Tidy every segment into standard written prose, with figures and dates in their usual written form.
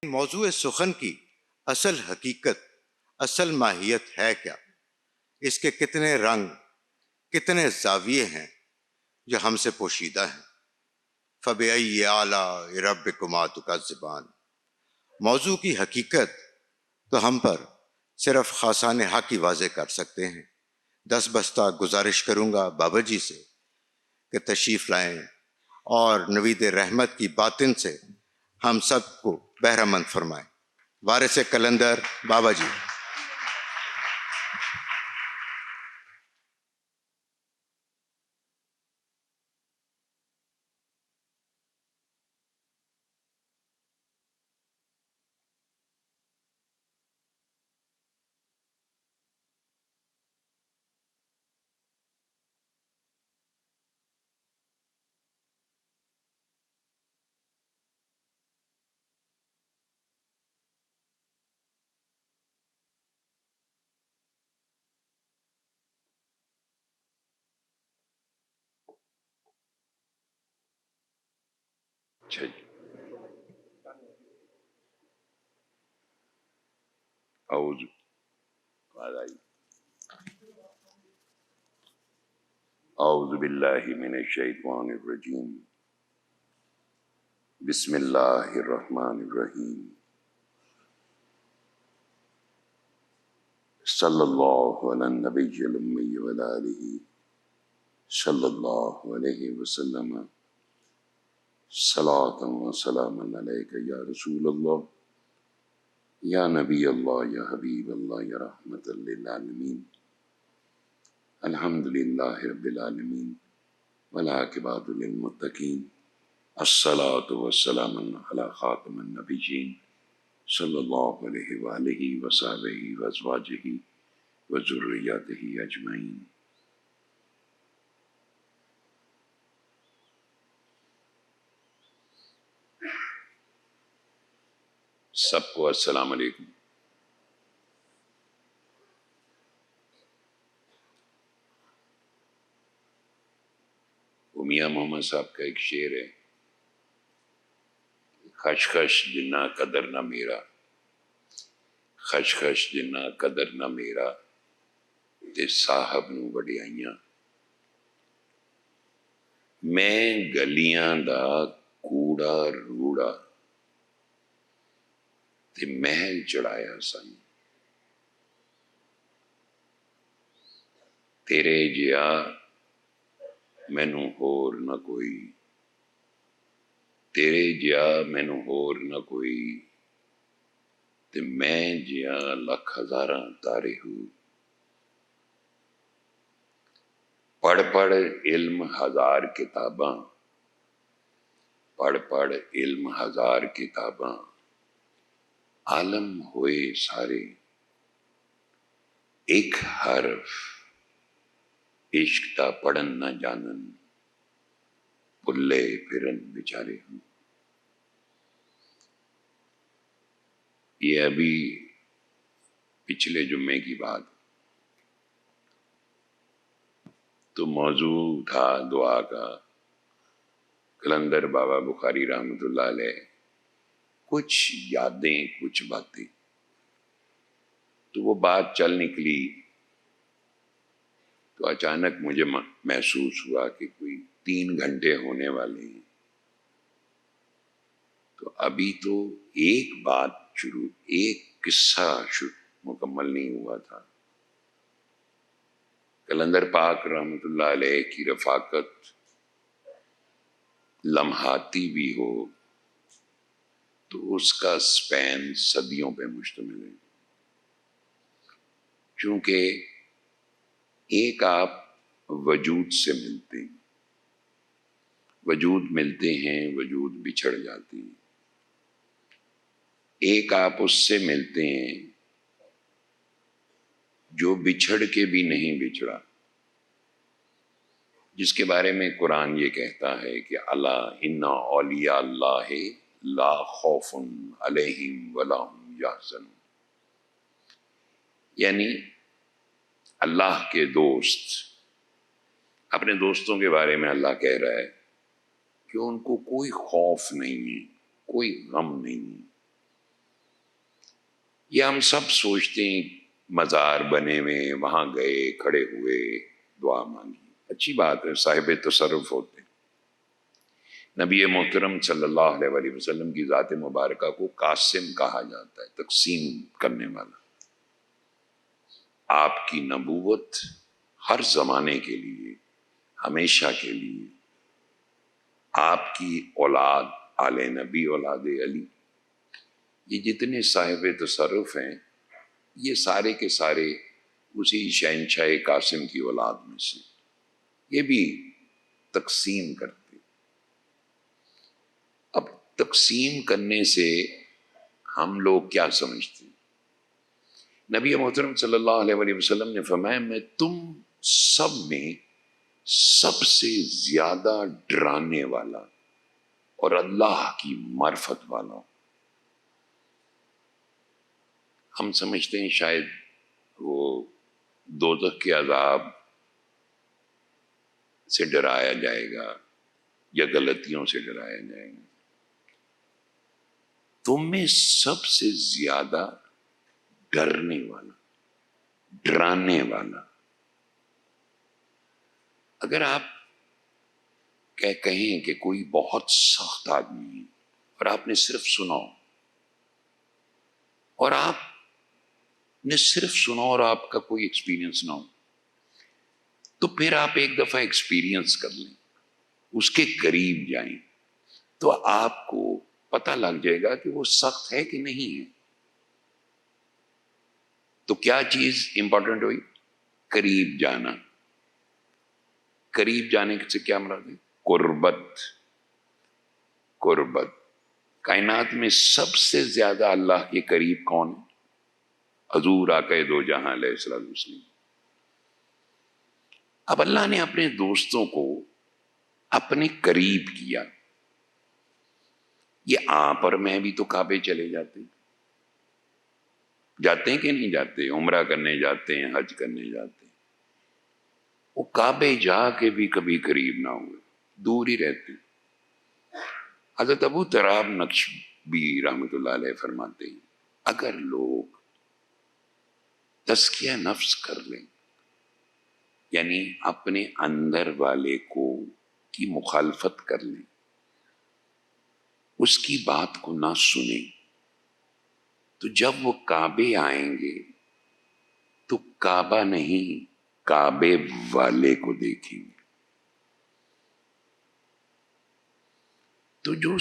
موضوع سخن کی اصل حقیقت، اصل ماہیت ہے کیا؟ اس کے کتنے رنگ، کتنے زاویے ہیں جو ہم سے پوشیدہ ہیں؟ فَبِأَيِّ آلَاءِ رَبِّكُمَا تُكَذِّبَانِ۔ موضوع کی حقیقت تو ہم پر صرف خاصان حق ہی واضح کر سکتے ہیں۔ دس بستہ گزارش کروں گا بابا جی سے کہ تشریف لائیں اور نوید رحمت کی باطن سے ہم سب کو بہرہ مند فرمائیں۔ وارث کلندر بابا جی۔ اعوذ باللہ من الشیطان الرجیم، بسم اللہ الرحمن الرحیم، صلی اللہ علی النبی الامی وعلی آلہ صلی اللہ علیہ وسلم، صلاۃ و سلام علیک یا رسول اللہ، یا نبی اللہ، یا حبیب اللہ، یا رحمت للعالمین، الحمدللہ رب العالمین، والعاقبۃ للمتقین، الصلاۃ والسلام علی خاتم النبیین صلی اللہ علیہ وآلہ وصحبہ وازواجہ وذریاتہ اجمعین۔ سب کو السلام علیکم۔ میاں محمد صاحب کا ایک شعر ہے، خشخش جنہ قدر نہ میرا، خشخش جنہ قدر نہ میرا، تے صاحب نو وڈیائیاں۔ میں گلیاں دا کوڑا روڑا تے محل چڑھایا سن، تیرے جیا مینوں ہور نہ کوئی، تیرے جیا مینوں ہور نہ کوئی، تے میں جیا لکھ ہزاراں تارے ہو۔ پڑھ پڑھ علم ہزار کتاباں، پڑھ پڑھ علم ہزار کتاباں، عالم ہوئے سارے، ایک حرف عشق دا پڑھن نہ جانن، پلے پھرن بیچارے ہوں۔ یہ ابھی پچھلے جمعے کی بات، تو موضوع تھا دعا کا، کلندر بابا بخاری رحمۃ اللہ علیہ، کچھ یادیں کچھ باتیں، تو وہ بات چل نکلی تو اچانک مجھے محسوس ہوا کہ کوئی 3 گھنٹے ہونے والے ہیں، تو ابھی تو ایک بات شروع، ایک قصہ مکمل نہیں ہوا تھا۔ کلندر پاک رحمۃ اللہ علیہ کی رفاقت لمحاتی بھی ہو تو اس کا سپین صدیوں پہ مشتمل ہے، چونکہ ایک آپ وجود سے ملتے ہیں، وجود ملتے ہیں، وجود بچھڑ جاتے ہیں، ایک آپ اس سے ملتے ہیں جو بچھڑ کے بھی نہیں بچھڑا، جس کے بارے میں قرآن یہ کہتا ہے کہ الا ان اولیاء اللہ لا خوف علیہم ولا هم یحزنون، یعنی اللہ کے دوست، اپنے دوستوں کے بارے میں اللہ کہہ رہا ہے کہ ان کو کوئی خوف نہیں ہے، کوئی غم نہیں ہے۔ یہ ہم سب سوچتے ہیں مزار بنے ہوئے، وہاں گئے، کھڑے ہوئے، دعا مانگی، اچھی بات ہے، صاحب تصرف ہوتے ہیں۔ نبی محترم صلی اللہ علیہ وآلہ وسلم کی ذات مبارکہ کو قاسم کہا جاتا ہے، تقسیم کرنے والا۔ آپ کی نبوت ہر زمانے کے لیے، ہمیشہ کے لیے، آپ کی اولاد آل نبی، اولاد علی، یہ جتنے صاحب تصرف ہیں یہ سارے کے سارے اسی شہنشاہ قاسم کی اولاد میں سے، یہ بھی تقسیم کرتے۔ اب تقسیم کرنے سے ہم لوگ کیا سمجھتے ہیں؟ نبی محترم صلی اللہ علیہ وآلہ وسلم نے فرمایا میں تم سب میں سب سے زیادہ ڈرانے والا اور اللہ کی معرفت والا ہوں۔ ہم سمجھتے ہیں شاید وہ دوزخ کے عذاب سے ڈرایا جائے گا یا غلطیوں سے ڈرایا جائے گا۔ تم میں سب سے زیادہ ڈرنے والا، ڈرانے والا۔ اگر آپ کہیں کہ کوئی بہت سخت آدمی ہے اور آپ نے صرف سنا اور آپ نے صرف سنا اور آپ کا کوئی ایکسپیرینس نہ ہو، تو پھر آپ ایک دفعہ ایکسپیرینس کر لیں، اس کے قریب جائیں، تو آپ کو پتہ لگ جائے گا کہ وہ سخت ہے کہ نہیں ہے۔ تو کیا چیز امپورٹنٹ ہوئی؟ قریب جانا۔ قریب جانے سے کیا مراد ہے؟ قربت۔ قربت۔ کائنات میں سب سے زیادہ اللہ کے قریب کون ہے؟ حضور آقا دو جہاں علیہ السلام۔ اب اللہ نے اپنے دوستوں کو اپنے قریب کیا۔ یہ آپ اور میں بھی تو کعبے چلے جاتے ہیں، جاتے ہیں کہ نہیں جاتے؟ عمرہ کرنے جاتے ہیں، حج کرنے جاتے ہیں، وہ کعبے جا کے بھی کبھی قریب نہ ہوئے، دور ہی رہتے ہیں۔ حضرت ابو تراب نقشبی رحمۃ اللہ علیہ فرماتے ہیں اگر لوگ تزکیہ نفس کر لیں، یعنی اپنے اندر والے کو کی مخالفت کر لیں، اس کی بات کو نہ سنیں، تو جب وہ کعبے آئیں گے تو کعبہ نہیں کعبے والے کو دیکھیں گے۔ تو جو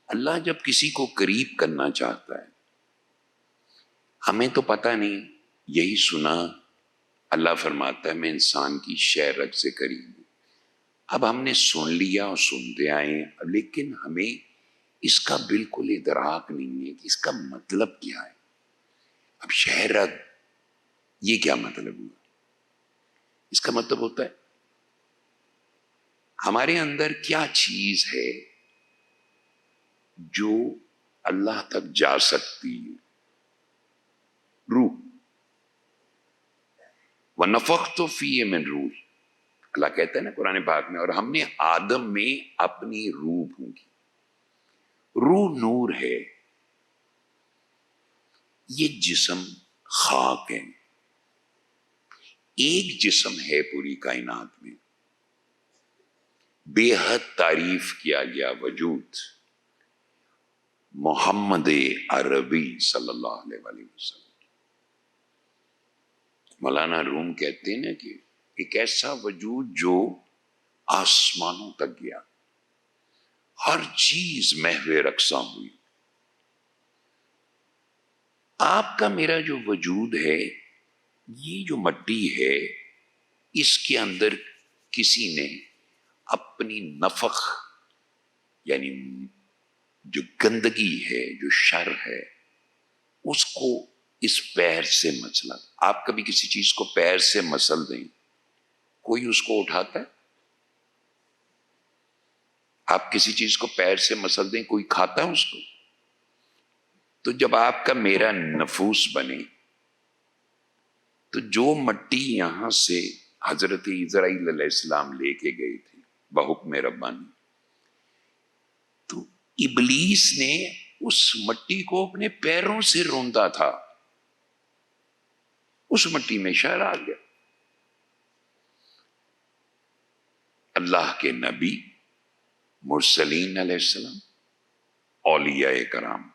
اللہ جب کسی کو قریب کرنا چاہتا ہے، ہمیں تو پتہ نہیں، یہی سنا اللہ فرماتا ہے میں انسان کی شہ رگ سے قریب ہوں۔ اب ہم نے سن لیا اور سنتے آئے ہیں، لیکن ہمیں اس کا بالکل ادراک نہیں ہے کہ اس کا مطلب کیا ہے۔ اب شہ رگ یہ کیا مطلب ہوا؟ اس کا مطلب ہوتا ہے ہمارے اندر کیا چیز ہے جو اللہ تک جا سکتی ہے؟ روح۔ وَنَفَخْتُ فِيهِ مِن روح، اللہ کہتا ہے نا قرآن پاک میں، اور ہم نے آدم میں اپنی روح پھونکی۔ روح نور ہے، یہ جسم خاک ہے۔ ایک جسم ہے پوری کائنات میں، بے حد تعریف کیا گیا وجود، محمد عربی صلی اللہ علیہ وآلہ وسلم۔ مولانا روم کہتے ہیں نا کہ ایک ایسا وجود جو آسمانوں تک گیا، ہر چیز محو رقصاں ہوئی۔ آپ کا میرا جو وجود ہے، یہ جو مٹی ہے، اس کے اندر کسی نے اپنی نفخ، یعنی جو گندگی ہے، جو شر ہے، اس کو اس پیر سے مسلا۔ آپ کبھی کسی چیز کو پیر سے مسل دیں، کوئی اس کو اٹھاتا ہے؟ آپ کسی چیز کو پیر سے مسل دیں، کوئی کھاتا ہے اس کو؟ تو جب آپ کا میرا نفوس بنے، تو جو مٹی یہاں سے حضرت اسرائیل علیہ السلام لے کے گئے تھے بحکم ربانی، تو ابلیس نے اس مٹی کو اپنے پیروں سے روندا تھا، اس مٹی میں شر آ گیا۔ اللہ کے نبی، مرسلین علیہ السلام، اولیاء کرام،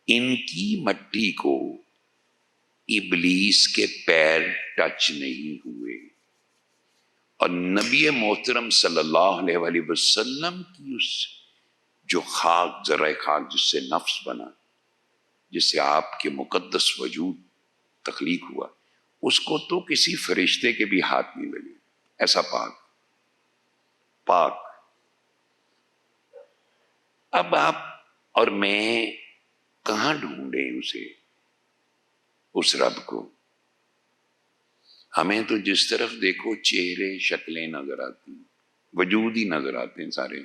ان کی مٹی کو ابلیس کے پیر ٹچ نہیں ہوئے، اور نبی محترم صلی اللہ علیہ وآلہ وسلم کی اس جو خاک، ذرہ خاک جس سے نفس بنا، جس سے آپ کے مقدس وجود تخلیق ہوا، اس کو تو کسی فرشتے کے بھی ہاتھ نہیں لگے، ایسا پاک پاک۔ اب آپ اور میں کہاں ڈھونڈیں اسے، اس رب کو؟ ہمیں تو جس طرف دیکھو چہرے شکلیں نظر آتی ہیں، وجود ہی نظر آتے ہیں سارے۔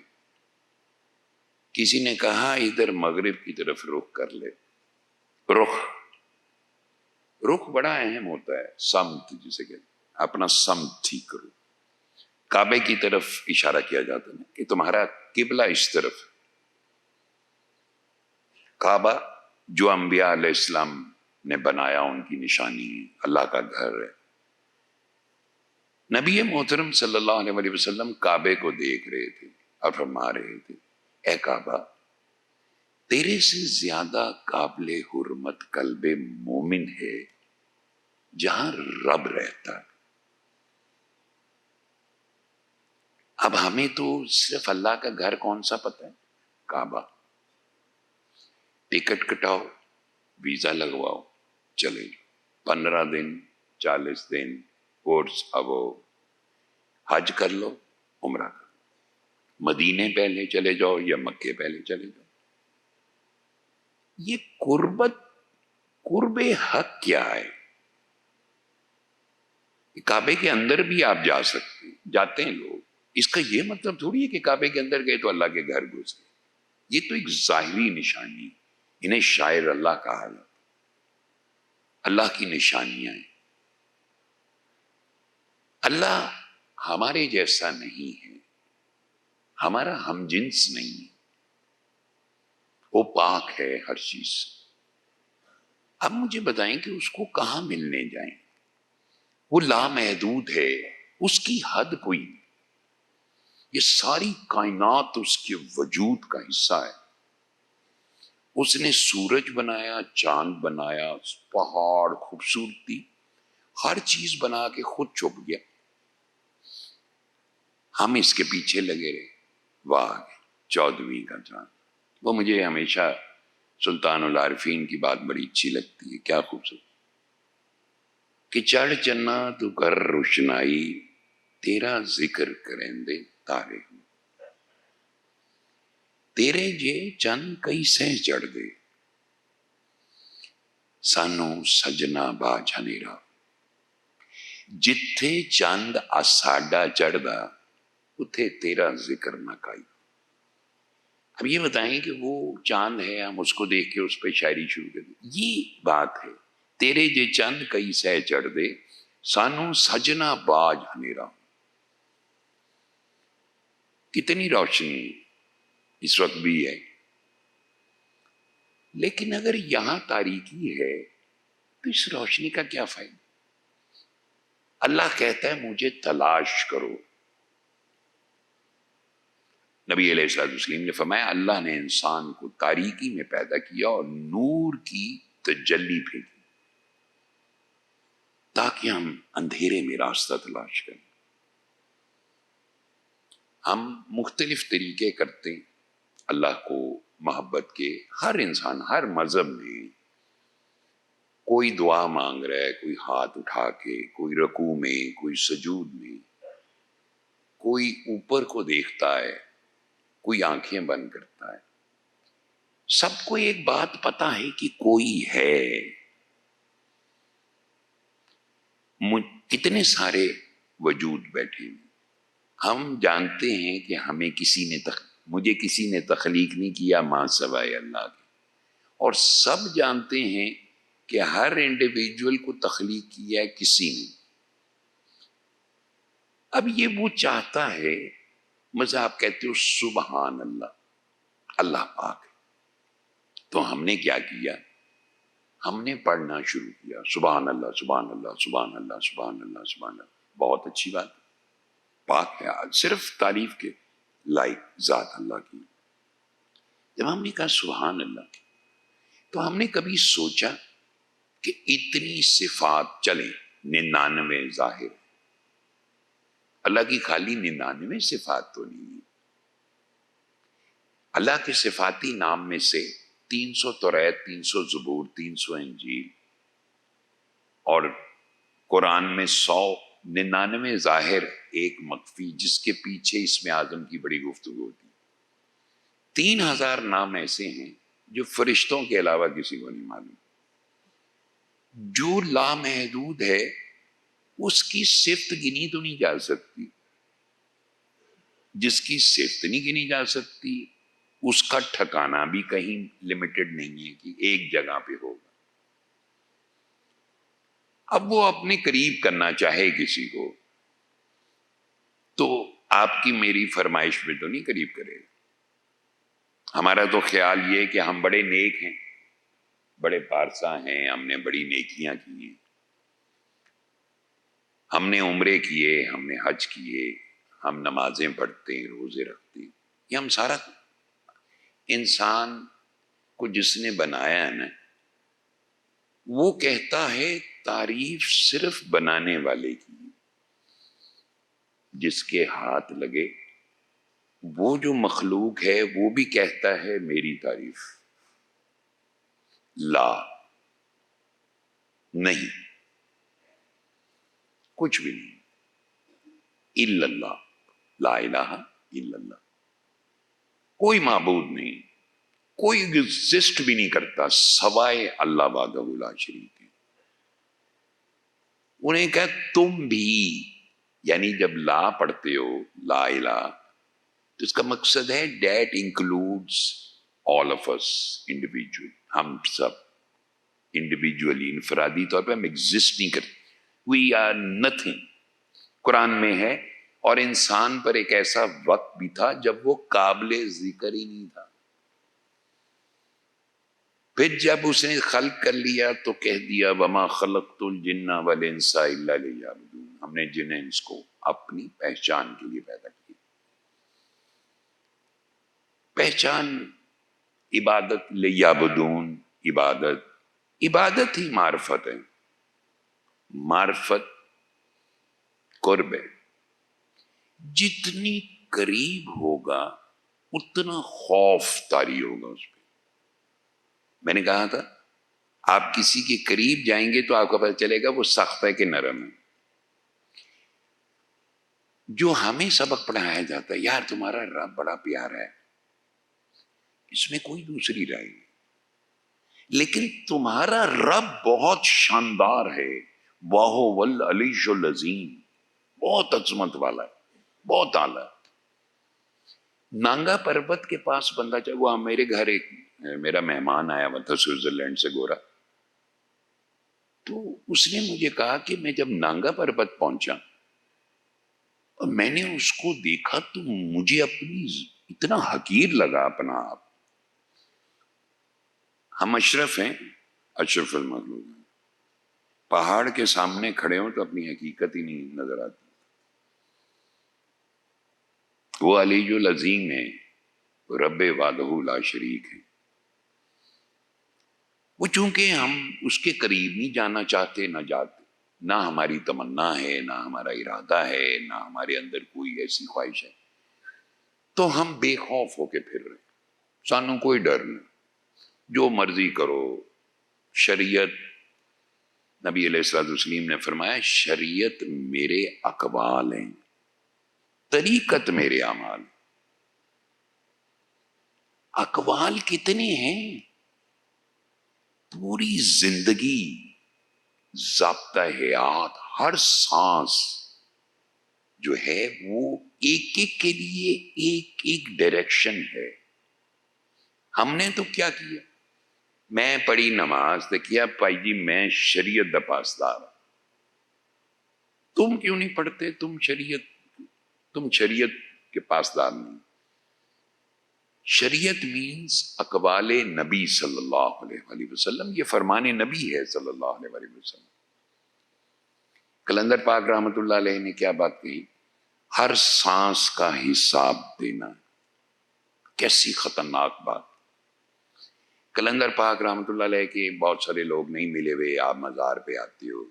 کسی نے کہا ادھر مغرب کی طرف رخ کر لے، رخ بڑا اہم ہوتا ہے، سمت جسے کہتے ہیں، اپنا سمت ٹھیک کرو۔ کعبے کی طرف اشارہ کیا جاتا ہے کہ تمہارا قبلہ اس طرف۔ کعبہ جو انبیاء علیہ السلام نے بنایا، ان کی نشانی ہے، اللہ کا گھر ہے۔ نبی محترم صلی اللہ علیہ وآلہ وسلم کعبے کو دیکھ رہے تھے اور فرما رہے تھے، اے کعبہ، تیرے سے زیادہ قابل حرمت قلب مومن ہے جہاں رب رہتا ہے۔ اب ہمیں تو صرف اللہ کا گھر کون سا پتہ ہے؟ کعبہ۔ ٹکٹ کٹاؤ، ویزا لگواؤ، چلے جاؤ، 15 دن 40 دن کورس، اب حج کر لو، عمرہ کر لو، مدینے پہلے چلے جاؤ یا مکے پہلے چلے جاؤ۔ یہ قرب حق کیا ہے؟ کعبے کے اندر بھی آپ جا سکتے ہیں، جاتے ہیں لوگ، اس کا یہ مطلب تھوڑی ہے کہ کعبے کے اندر گئے تو اللہ کے گھر گھس گئے۔ یہ تو ایک ظاہری نشانی، انہیں شاعر اللہ کہا جاتا، اللہ کی نشانیاں ہیں۔ اللہ ہمارے جیسا نہیں ہے، ہمارا ہم جنس نہیں ہے، وہ پاک ہے ہر چیز سے۔ اب مجھے بتائیں کہ اس کو کہاں ملنے جائیں؟ وہ لامحدود ہے، اس کی حد کوئی نہیں۔ یہ ساری کائنات اس کے وجود کا حصہ ہے۔ اس نے سورج بنایا، چاند بنایا، پہاڑ، خوبصورتی، ہر چیز بنا کے خود چھپ گیا، ہم اس کے پیچھے لگے رہے۔ واہ، 14ویں کا چاند! وہ مجھے ہمیشہ سلطان العارفین کی بات بڑی اچھی لگتی ہے، کیا خوبصورت کہ چڑھ چنا تو کر روشنائی، تیرا ذکر کریں دے تارے، تیرے جے چند کئی سہ چڑھ دے، سانو سجنا باج ہنیرا۔ جتھے چند ساڈا چڑھدا، اتھے تیرا ذکر نہ کائی۔ اب یہ بتائیں کہ وہ چاند ہے، ہم اس کو دیکھ کے اس پہ شاعری شروع کر دیں، یہ بات ہے۔ تیرے جے چند کئی سہ چڑھ دے، سانو سجنا باج ہنیرا۔ کتنی روشنی اس وقت بھی ہے، لیکن اگر یہاں تاریکی ہے تو اس روشنی کا کیا فائدہ؟ اللہ کہتا ہے مجھے تلاش کرو۔ نبی علیہ الصلوۃ والسلام نے فرمایا اللہ نے انسان کو تاریکی میں پیدا کیا اور نور کی تجلی بھیجی تاکہ ہم اندھیرے میں راستہ تلاش کریں۔ ہم مختلف طریقے کرتے ہیں اللہ کو محبت کے، ہر انسان ہر مذہب میں، کوئی دعا مانگ رہا ہے، کوئی ہاتھ اٹھا کے، کوئی رکوع میں، کوئی سجود میں، کوئی اوپر کو دیکھتا ہے، کوئی آنکھیں بند کرتا ہے۔ سب کو ایک بات پتا ہے کہ کوئی ہے۔ کتنے سارے وجود بیٹھے ہیں، ہم جانتے ہیں کہ ہمیں مجھے کسی نے تخلیق نہیں کیا ماں سوائے اللہ کے، اور سب جانتے ہیں کہ ہر انڈیویجول کو تخلیق کیا ہے کسی نے. اب یہ وہ چاہتا ہے، مزہ آپ کہتے ہو سبحان اللہ، اللہ پاک ہے. تو ہم نے کیا کیا؟ ہم نے پڑھنا شروع کیا سبحان اللہ سبحان اللہ سبحان اللہ سبحان اللہ سبحان اللہ. بہت اچھی بات ہے، پاک ہے، صرف تعریف کے لائق ذات اللہ کی. جب ہم نے کہا سبحان اللہ تو ہم نے کبھی سوچا کہ اتنی صفات چلیں 99 ظاہر، اللہ کی خالی 99 صفات تو نہیں ہے. اللہ کے صفاتی نام میں سے 300 توریت، 300 زبور، 300 انجیل اور قرآن میں 199 ظاہر، ایک مخفی، جس کے پیچھے اسم اعظم کی بڑی گفتگو ہوتی. 3000 نام ایسے ہیں جو فرشتوں کے علاوہ کسی کو نہیں معلوم. جو لامحدود ہے اس کی صفت گنی تو نہیں جا سکتی، جس کی صفت نہیں گنی جا سکتی اس کا ٹھکانہ بھی کہیں لمیٹڈ نہیں ہے کہ ایک جگہ پہ ہوگا. اب وہ اپنے قریب کرنا چاہے کسی کو تو آپ کی میری فرمائش میں تو نہیں قریب کرے گا. ہمارا تو خیال یہ کہ ہم بڑے نیک ہیں، بڑے پارسا ہیں، ہم نے بڑی نیکیاں کی ہیں، ہم نے عمرے کیے، ہم نے حج کیے، ہم نمازیں پڑھتے ہیں، روزے رکھتے ہیں. یہ ہم سارا انسان کو جس نے بنایا ہے نا، وہ کہتا ہے تعریف صرف بنانے والے کی. جس کے ہاتھ لگے وہ جو مخلوق ہے وہ بھی کہتا ہے میری تعریف. لا نہیں، کچھ بھی نہیں، الا اللہ، لا الہ الا اللہ. کوئی معبود نہیں، کوئی ایگزسٹ بھی نہیں کرتا سوائے اللہ وحدہ لا شریک ہے. انہیں کہا تم بھی، یعنی جب لا پڑھتے ہو لا الہ تو اس کا مقصد ہے that includes all of us individual. ہم سب انڈیویجولی انفرادی طور پہ ہم ایگزسٹ نہیں کرتے، وی آر نتھنگ. قرآن میں ہے اور انسان پر ایک ایسا وقت بھی تھا جب وہ قابل ذکر ہی نہیں تھا. پھر جب اس نے خلق کر لیا تو کہہ دیا وما خلقت الجن والانس الا لیعبدون. ہم نے جن انس کو اپنی پہچان کے لیے پیدا کیا. پہچان عبادت، لیعبدون عبادت ہی معرفت ہے. معرفت قرب ہے. جتنی قریب ہوگا اتنا خوف طاری ہوگا اس پہ. میں نے کہا تھا آپ کسی کے قریب جائیں گے تو آپ کو پتہ چلے گا وہ سخت ہے کہ نرم ہے. جو ہمیں سبق پڑھایا جاتا ہے یار تمہارا رب بڑا پیارا ہے، اس میں کوئی دوسری رائے نہیں، لیکن تمہارا رب بہت شاندار ہے، وَهُوَ الْعَلِيُّ الْعَظِيمُ، بہت عظمت والا ہے، بہت اعلیٰ. نانگا پروت کے پاس بندہ چاہے، وہ میرے گھر ایک میرا مہمان آیا ہوا تھا سوئٹزرلینڈ سے، گورا. تو اس نے مجھے کہا کہ میں جب نانگا پروت پہنچا اور میں نے اس کو دیکھا تو مجھے اپنی اتنا حقیر لگا اپنا آپ. ہم اشرف ہیں، اشرف المخلوق ہیں، پہاڑ کے سامنے کھڑے ہوں تو اپنی حقیقت ہی نہیں نظر آتی. وہ علی العظیم ہے، رب وحدہ لا شریک ہے. وہ چونکہ ہم اس کے قریب نہیں جانا چاہتے، نہ جاتے، نہ ہماری تمنا ہے، نہ ہمارا ارادہ ہے، نہ ہمارے اندر کوئی ایسی خواہش ہے، تو ہم بے خوف ہو کے پھر رہے. سانوں کوئی ڈر نہیں، جو مرضی کرو. شریعت، نبی علیہ الصلوۃ والسلام نے فرمایا شریعت میرے اقوال ہیں، طریقت میرے اعمال. اقوال کتنے ہیں؟ پوری زندگی، ضابطہ حیات، ہر سانس جو ہے وہ ایک ایک کے لیے ایک ایک ڈائریکشن ہے. ہم نے تو کیا کیا؟ میں پڑھی نماز تو کیا پائی جی میں شریعت دا پاسدار ہوں. تم کیوں نہیں پڑھتے؟ تم شریعت کے پاسدار نہیں. شریعت مینز اقوال نبی صلی اللہ علیہ وآلہ وسلم. یہ فرمان نبی ہے صلی اللہ علیہ وآلہ وسلم. کلندر پاک رحمت اللہ علیہ نے کیا بات کہی؟ ہر سانس کا حساب دینا. کیسی خطرناک بات. کلندر پاک رحمت اللہ علیہ کے بہت سارے لوگ نہیں ملے ہوئے، آپ مزار پہ آتے ہو،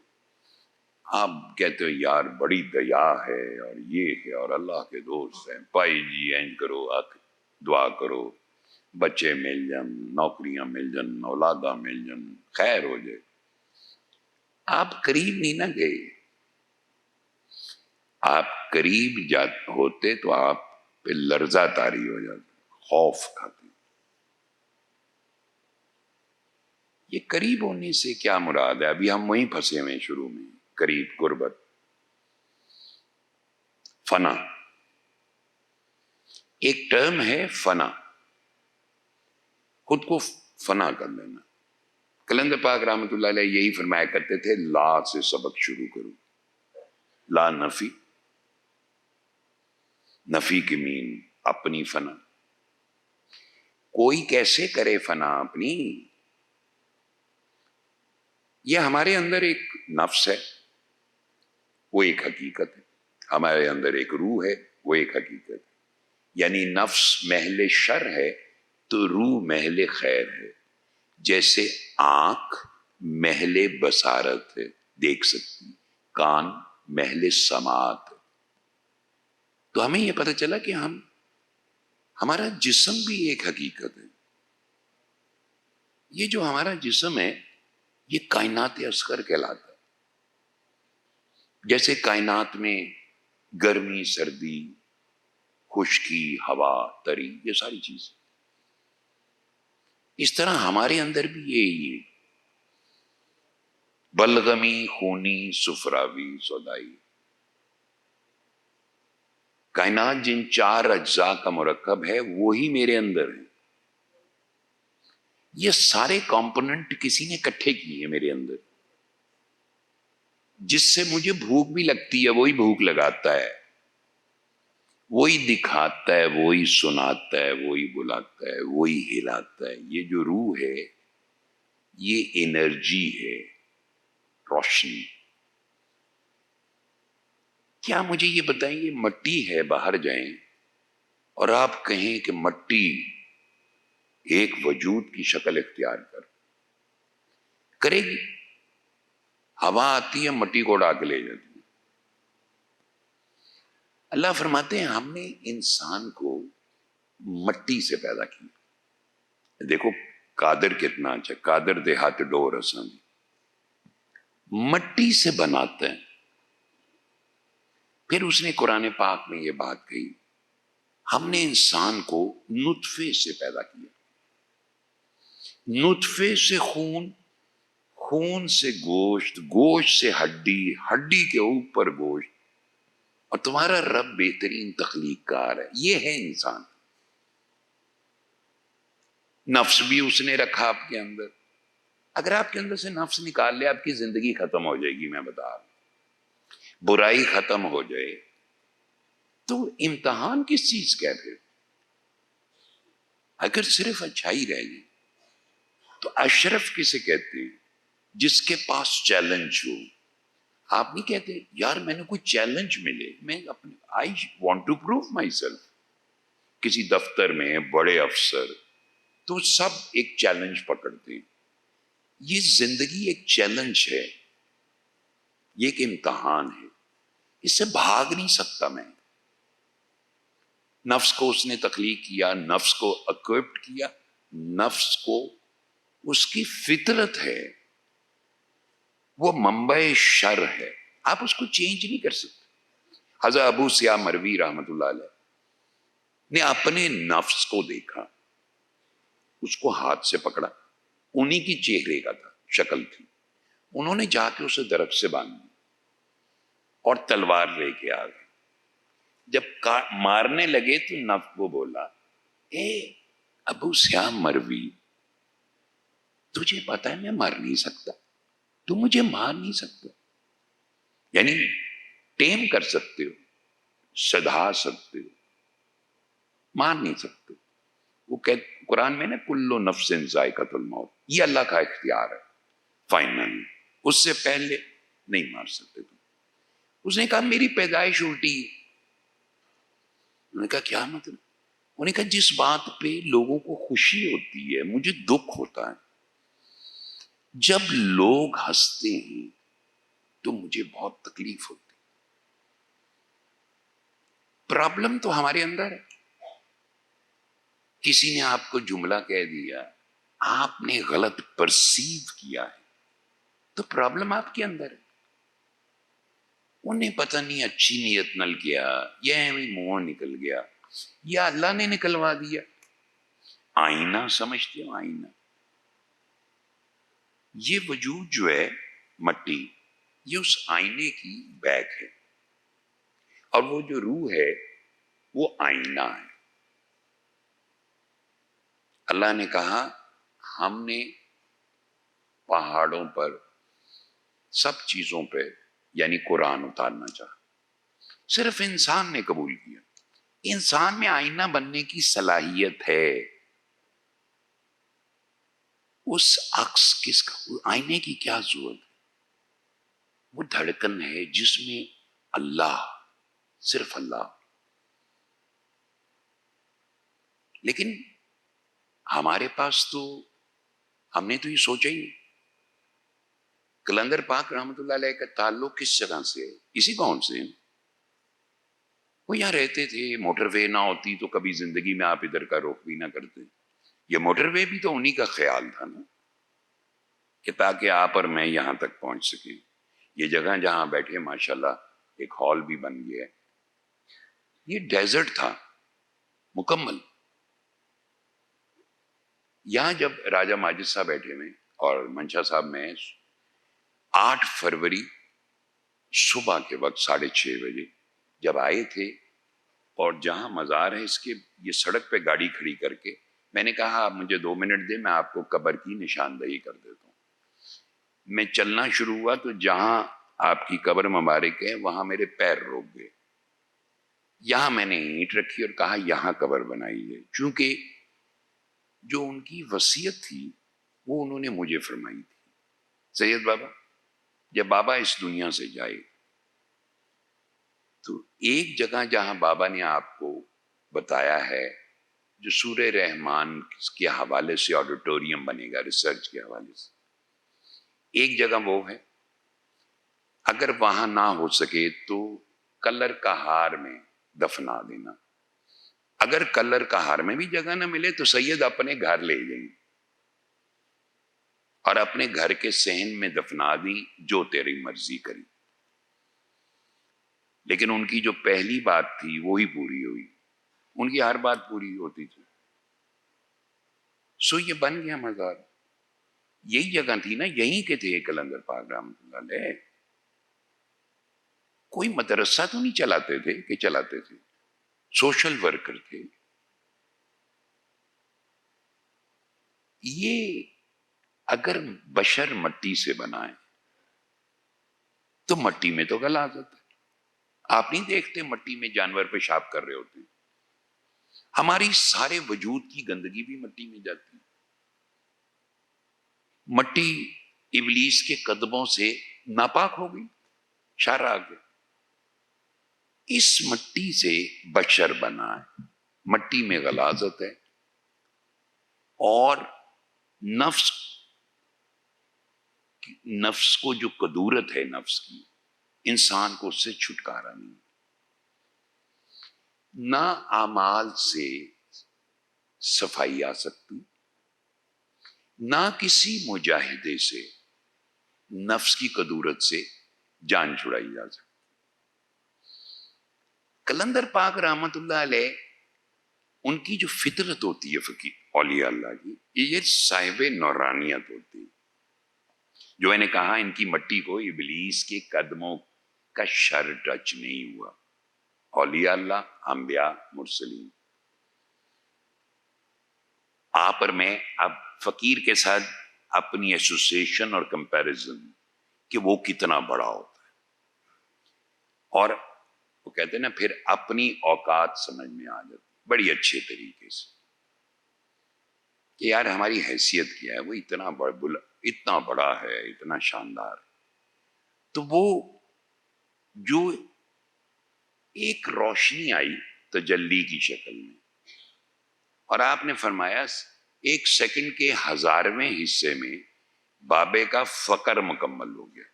آپ کہتے ہو یار بڑی دیا ہے اور یہ ہے اور اللہ کے دوست ہیں، پائی جی اینج کرو، دعا کرو، بچے مل جن، نوکریاں مل جن، اولادہ مل جن، خیر ہو جائے. آپ قریب نہیں نہ گئے. آپ قریب ہوتے تو آپ پہ لرزہ طاری ہو جاتا، خوف کھاتے. یہ قریب ہونے سے کیا مراد ہے؟ ابھی ہم وہیں پھنسے ہوئے شروع میں. قریب، قربت، فنا. ایک ٹرم ہے فنا، خود کو فنا کر لینا. کلندر پاک رحمت اللہ علیہ یہی فرمایا کرتے تھے، لا سے سبق شروع کرو. لا نفی، نفی کی مین اپنی فنا. کوئی کیسے کرے فنا اپنی؟ یہ ہمارے اندر ایک نفس ہے، وہ ایک حقیقت ہے. ہمارے اندر ایک روح ہے، وہ ایک حقیقت ہے. یعنی نفس محل شر ہے تو روح محل خیر ہے. جیسے آنکھ محل بصارت ہے، دیکھ سکتی، کان محل سماعت ہے. تو ہمیں یہ پتہ چلا کہ ہمارا جسم بھی ایک حقیقت ہے. یہ جو ہمارا جسم ہے یہ کائنات اصغر کہلاتا ہے. جیسے کائنات میں گرمی، سردی، خشکی، ہوا، تری، یہ ساری چیز، اس طرح ہمارے اندر بھی یہی ہے. بلغمی، خونی، سفراوی، سودائی. کائنات جن 4 اجزاء کا مرکب ہے وہی میرے اندر ہے. یہ سارے کمپوننٹ کسی نے اکٹھے کیے ہیں میرے اندر. جس سے مجھے بھوک بھی لگتی ہے وہی بھوک لگاتا ہے، وہی دکھاتا ہے، وہی سناتا ہے، وہی بلاتا ہے، وہی ہلاتا ہے. یہ جو روح ہے یہ انرجی ہے، روشنی. کیا مجھے یہ بتائیں، یہ مٹی ہے، باہر جائیں اور آپ کہیں کہ مٹی ایک وجود کی شکل اختیار کرے گی؟ ہوا آتی ہے مٹی کو اڑا کے لے جاتی ہے. اللہ فرماتے ہیں ہم نے انسان کو مٹی سے پیدا کیا. دیکھو قادر کتنا اچھا، قادر دے ہاتھ ڈور اساں مٹی سے بناتے ہیں. پھر اس نے قرآن پاک میں یہ بات کہی، ہم نے انسان کو نطفے سے پیدا کیا. نطفے سے خون، خون سے گوشت، گوشت سے ہڈی، ہڈی کے اوپر گوشت. اور تمہارا رب بہترین تخلیق کار ہے. یہ ہے انسان. نفس بھی اس نے رکھا آپ کے اندر. اگر آپ کے اندر سے نفس نکال لے آپ کی زندگی ختم ہو جائے گی. میں بتا رہا ہوں، برائی ختم ہو جائے تو امتحان کس چیز کا ہے پھر؟ اگر صرف اچھائی رہ جائے تو اشرف کسے کہتے ہیں؟ جس کے پاس چیلنج ہو. آپ نہیں کہتے یار میں نے کوئی چیلنج ملے، میں اپنے I want to prove myself. کسی دفتر میں بڑے افسر تو سب ایک چیلنج پکڑتے ہیں. یہ زندگی ایک چیلنج ہے، یہ ایک امتحان ہے، اس سے بھاگ نہیں سکتا میں. نفس کو اس نے تخلیق کیا، نفس کو اکوپٹ کیا، نفس کو اس کی فطرت ہے، وہ منبع شر ہے، آپ اس کو چینج نہیں کر سکتے. حضرت ابو سیاہ مروی رحمت اللہ علیہ نے اپنے نفس کو دیکھا، اس کو ہاتھ سے پکڑا، انہی کی چہرے کا تھا، شکل تھی. انہوں نے جا کے اسے درخت سے باندھ اور تلوار لے کے آ گئے. جب مارنے لگے تو نفس کو بولا، اے ابو سیاہ مروی تجھے پتا ہے میں مر نہیں سکتا، تو مجھے مار نہیں سکتا. یعنی ٹیم کر سکتے ہو، سدھا سکتے ہو، مار نہیں سکتے. وہ قرآن میں نا کلو نفس ذائقۃ الموت، یہ اللہ کا اختیار ہے فائنل، اس سے پہلے نہیں مار سکتے تم. اس نے کہا میری پیدائش الٹی ہے. انہوں نے کہا کیا مطلب؟ انہوں نے کہا جس بات پہ لوگوں کو خوشی ہوتی ہے مجھے دکھ ہوتا ہے. جب لوگ ہنستے ہیں تو مجھے بہت تکلیف ہوتی. پرابلم تو ہمارے اندر ہے. کسی نے آپ کو جملہ کہہ دیا، آپ نے غلط پرسیو کیا ہے، تو پرابلم آپ کے اندر ہے. انہیں پتہ نہیں اچھی نیت نل کیا، یہ منہ نکل گیا، یا اللہ نے نکلوا دیا. آئینہ سمجھتے ہو؟ آئینہ، یہ وجود جو ہے مٹی، یہ اس آئینے کی بیک ہے، اور وہ جو روح ہے وہ آئینہ ہے. اللہ نے کہا ہم نے پہاڑوں پر سب چیزوں پہ یعنی قرآن اتارنا چاہا، صرف انسان نے قبول کیا. انسان میں آئینہ بننے کی صلاحیت ہے. اس عکس کس کا؟ آئینے کی کیا ضرورت ہے؟ وہ دھڑکن ہے جس میں اللہ، صرف اللہ. لیکن ہمارے پاس تو، ہم نے تو یہ سوچا ہی نہیں. کلندر پاک رحمت اللہ علیہ کا تعلق کس جگہ سے ہے؟ اسی قوم سے. وہ یہاں رہتے تھے، موٹر وے نہ ہوتی تو کبھی زندگی میں آپ ادھر کا رخ بھی نہ کرتے. یہ موٹر وے بھی تو انہی کا خیال تھا نا، کہ تاکہ آپ اور میں یہاں تک پہنچ سکیں. یہ جگہ جہاں بیٹھے ماشاءاللہ ایک ہال بھی بن گیا ہے. یہ ڈیزرٹ تھا مکمل. یہاں جب راجہ ماجد صاحب بیٹھے ہوئے اور منشا صاحب میں 8 فروری صبح کے وقت 6:30 بجے جب آئے تھے، اور جہاں مزار ہے اس کے، یہ سڑک پہ گاڑی کھڑی کر کے میں نے کہا آپ مجھے 2 منٹ دیں، میں آپ کو قبر کی نشاندہی کر دیتا ہوں. میں چلنا شروع ہوا تو جہاں آپ کی قبر مبارک ہے وہاں میرے پیر روک گئے. یہاں میں نے اینٹ رکھی اور کہا یہاں قبر بنائی ہے، چونکہ جو ان کی وصیت تھی وہ انہوں نے مجھے فرمائی تھی. سید بابا جب بابا اس دنیا سے جائے تو ایک جگہ جہاں بابا نے آپ کو بتایا ہے، جو سورہ رحمان کے حوالے سے آڈیٹوریم بنے گا ریسرچ کے حوالے سے، ایک جگہ وہ ہے. اگر وہاں نہ ہو سکے تو کلر کا ہار میں دفنا دینا. اگر کلر کا ہار میں بھی جگہ نہ ملے تو سید اپنے گھر لے جائیں اور اپنے گھر کے صحن میں دفنا دی، جو تیری مرضی کری. لیکن ان کی جو پہلی بات تھی وہی پوری ہوئی. ان کی ہر بات پوری ہوتی تھی. سو یہ بن گیا مزار. یہی جگہ تھی نا، یہیں کے تھے کلندر پاک رحمۃ اللہ علیہ. کوئی مدرسہ تو نہیں چلاتے تھے کہ چلاتے تھے، سوشل ورکر تھے. یہ اگر بشر مٹی سے بنائے تو مٹی میں تو غلاظت ہے. آپ نہیں دیکھتے مٹی میں جانور پیشاب کر رہے ہوتے ہیں؟ ہماری سارے وجود کی گندگی بھی مٹی میں جاتی ہے. مٹی ابلیس کے قدموں سے ناپاک ہو گئی، شر آ گیا. اس مٹی سے بشر بنا ہے. مٹی میں غلاظت ہے، اور نفس کو جو قدورت ہے نفس کی، انسان کو اس سے چھٹکارا نہیں. نہ اعمال سے صفائی آ سکتی، نہ کسی مجاہدے سے نفس کی قدورت سے جان چھڑائی جا سکتی. کلندر پاک رحمت اللہ علیہ، ان کی جو فطرت ہوتی ہے فقیر اولیاء اللہ کی، یہ صاحب نورانیت ہوتی ہے. جو میں نے کہا ان کی مٹی کو ابلیس کے قدموں کا شر ٹچ نہیں ہوا. اولیاء اللہ، انبیاء، مرسلین. آپ اور میں اب فقیر کے ساتھ اپنی ایسوسیشن اور کمپیریزن کہ وہ کتنا بڑا ہوتا ہے، اور وہ کہتے ہیں نا پھر اپنی اوقات سمجھ میں آ جاتی بڑی اچھے طریقے سے کہ یار ہماری حیثیت کیا ہے، وہ اتنا بڑا ہے، اتنا شاندار ہے۔ تو وہ جو ایک روشنی آئی تجلی کی شکل میں، اور آپ نے فرمایا 1 سیکنڈ کے 1000ویں حصے میں بابے کا فقر مکمل ہو گیا۔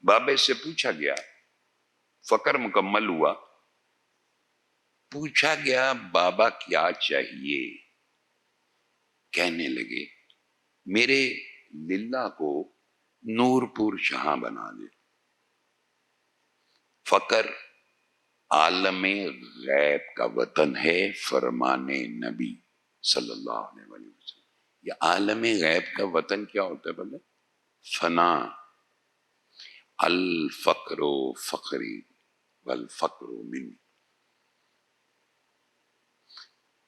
بابے سے پوچھا گیا، فقر مکمل ہوا، پوچھا گیا بابا کیا چاہیے؟ کہنے لگے میرے للہ کو نور پور شاہ بنا دے۔ فقر عالم غیب کا وطن ہے، فرمان نبی صلی اللہ علیہ وسلم۔ یہ عالم غیب کا وطن کیا ہوتا ہے بولے؟ فنا، الفقر فقری والفقر منی۔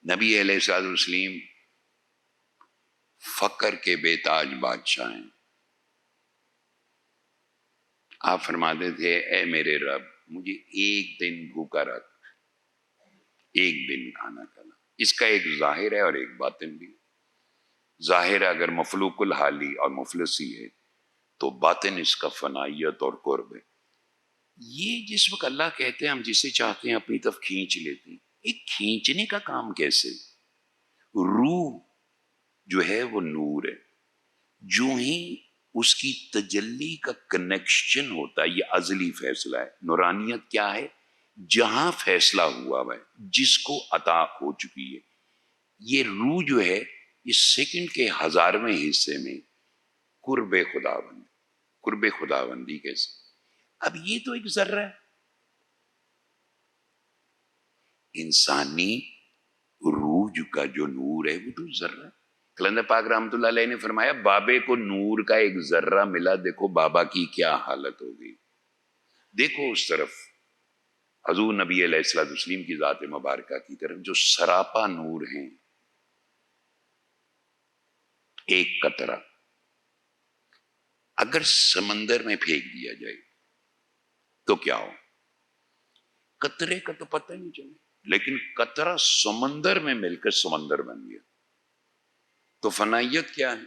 نبی علیہ الصلوۃ والسلام فقر کے بے تاج بادشاہ ہیں۔ آپ فرماتے تھے اے میرے رب مجھے ایک دن بھوکا رکھ، ایک دن کھانا کھانا۔ اس کا ایک ظاہر ہے اور ایک باطن بھی۔ ظاہر اگر مفلوق الحالی اور مفلسی ہے تو باطن اس کا فنائیت اور قرب ہے۔ یہ جس وقت اللہ کہتے ہیں ہم جسے چاہتے ہیں اپنی طرف کھینچ لیتے ہیں، ایک کھینچنے کا کام کیسے؟ روح جو ہے وہ نور ہے، جو ہی اس کی تجلی کا کنیکشن ہوتا ہے، یہ ازلی فیصلہ ہے۔ نورانیت کیا ہے؟ جہاں فیصلہ ہوا ہے، جس کو عطا ہو چکی ہے۔ یہ روح جو ہے اس سیکنڈ کے 1000ویں حصے میں قرب خداوند، قرب خداوندی کیسے؟ اب یہ تو ایک ذرہ ہے، انسانی روح کا جو نور ہے وہ تو ذرہ ہے۔ کلندر پاک رحمۃ اللہ علیہ نے فرمایا بابے کو نور کا ایک ذرہ ملا، دیکھو بابا کی کیا حالت ہو گئی۔ دیکھو اس طرف حضور نبی علیہ الصلوۃ والسلام کی ذات مبارکہ کی طرف جو سراپا نور ہیں۔ ایک قطرہ اگر سمندر میں پھینک دیا جائے تو کیا ہو؟ قطرے کا تو پتہ نہیں چلے، لیکن قطرہ سمندر میں مل کر سمندر بن گیا۔ تو فنائیت کیا ہے؟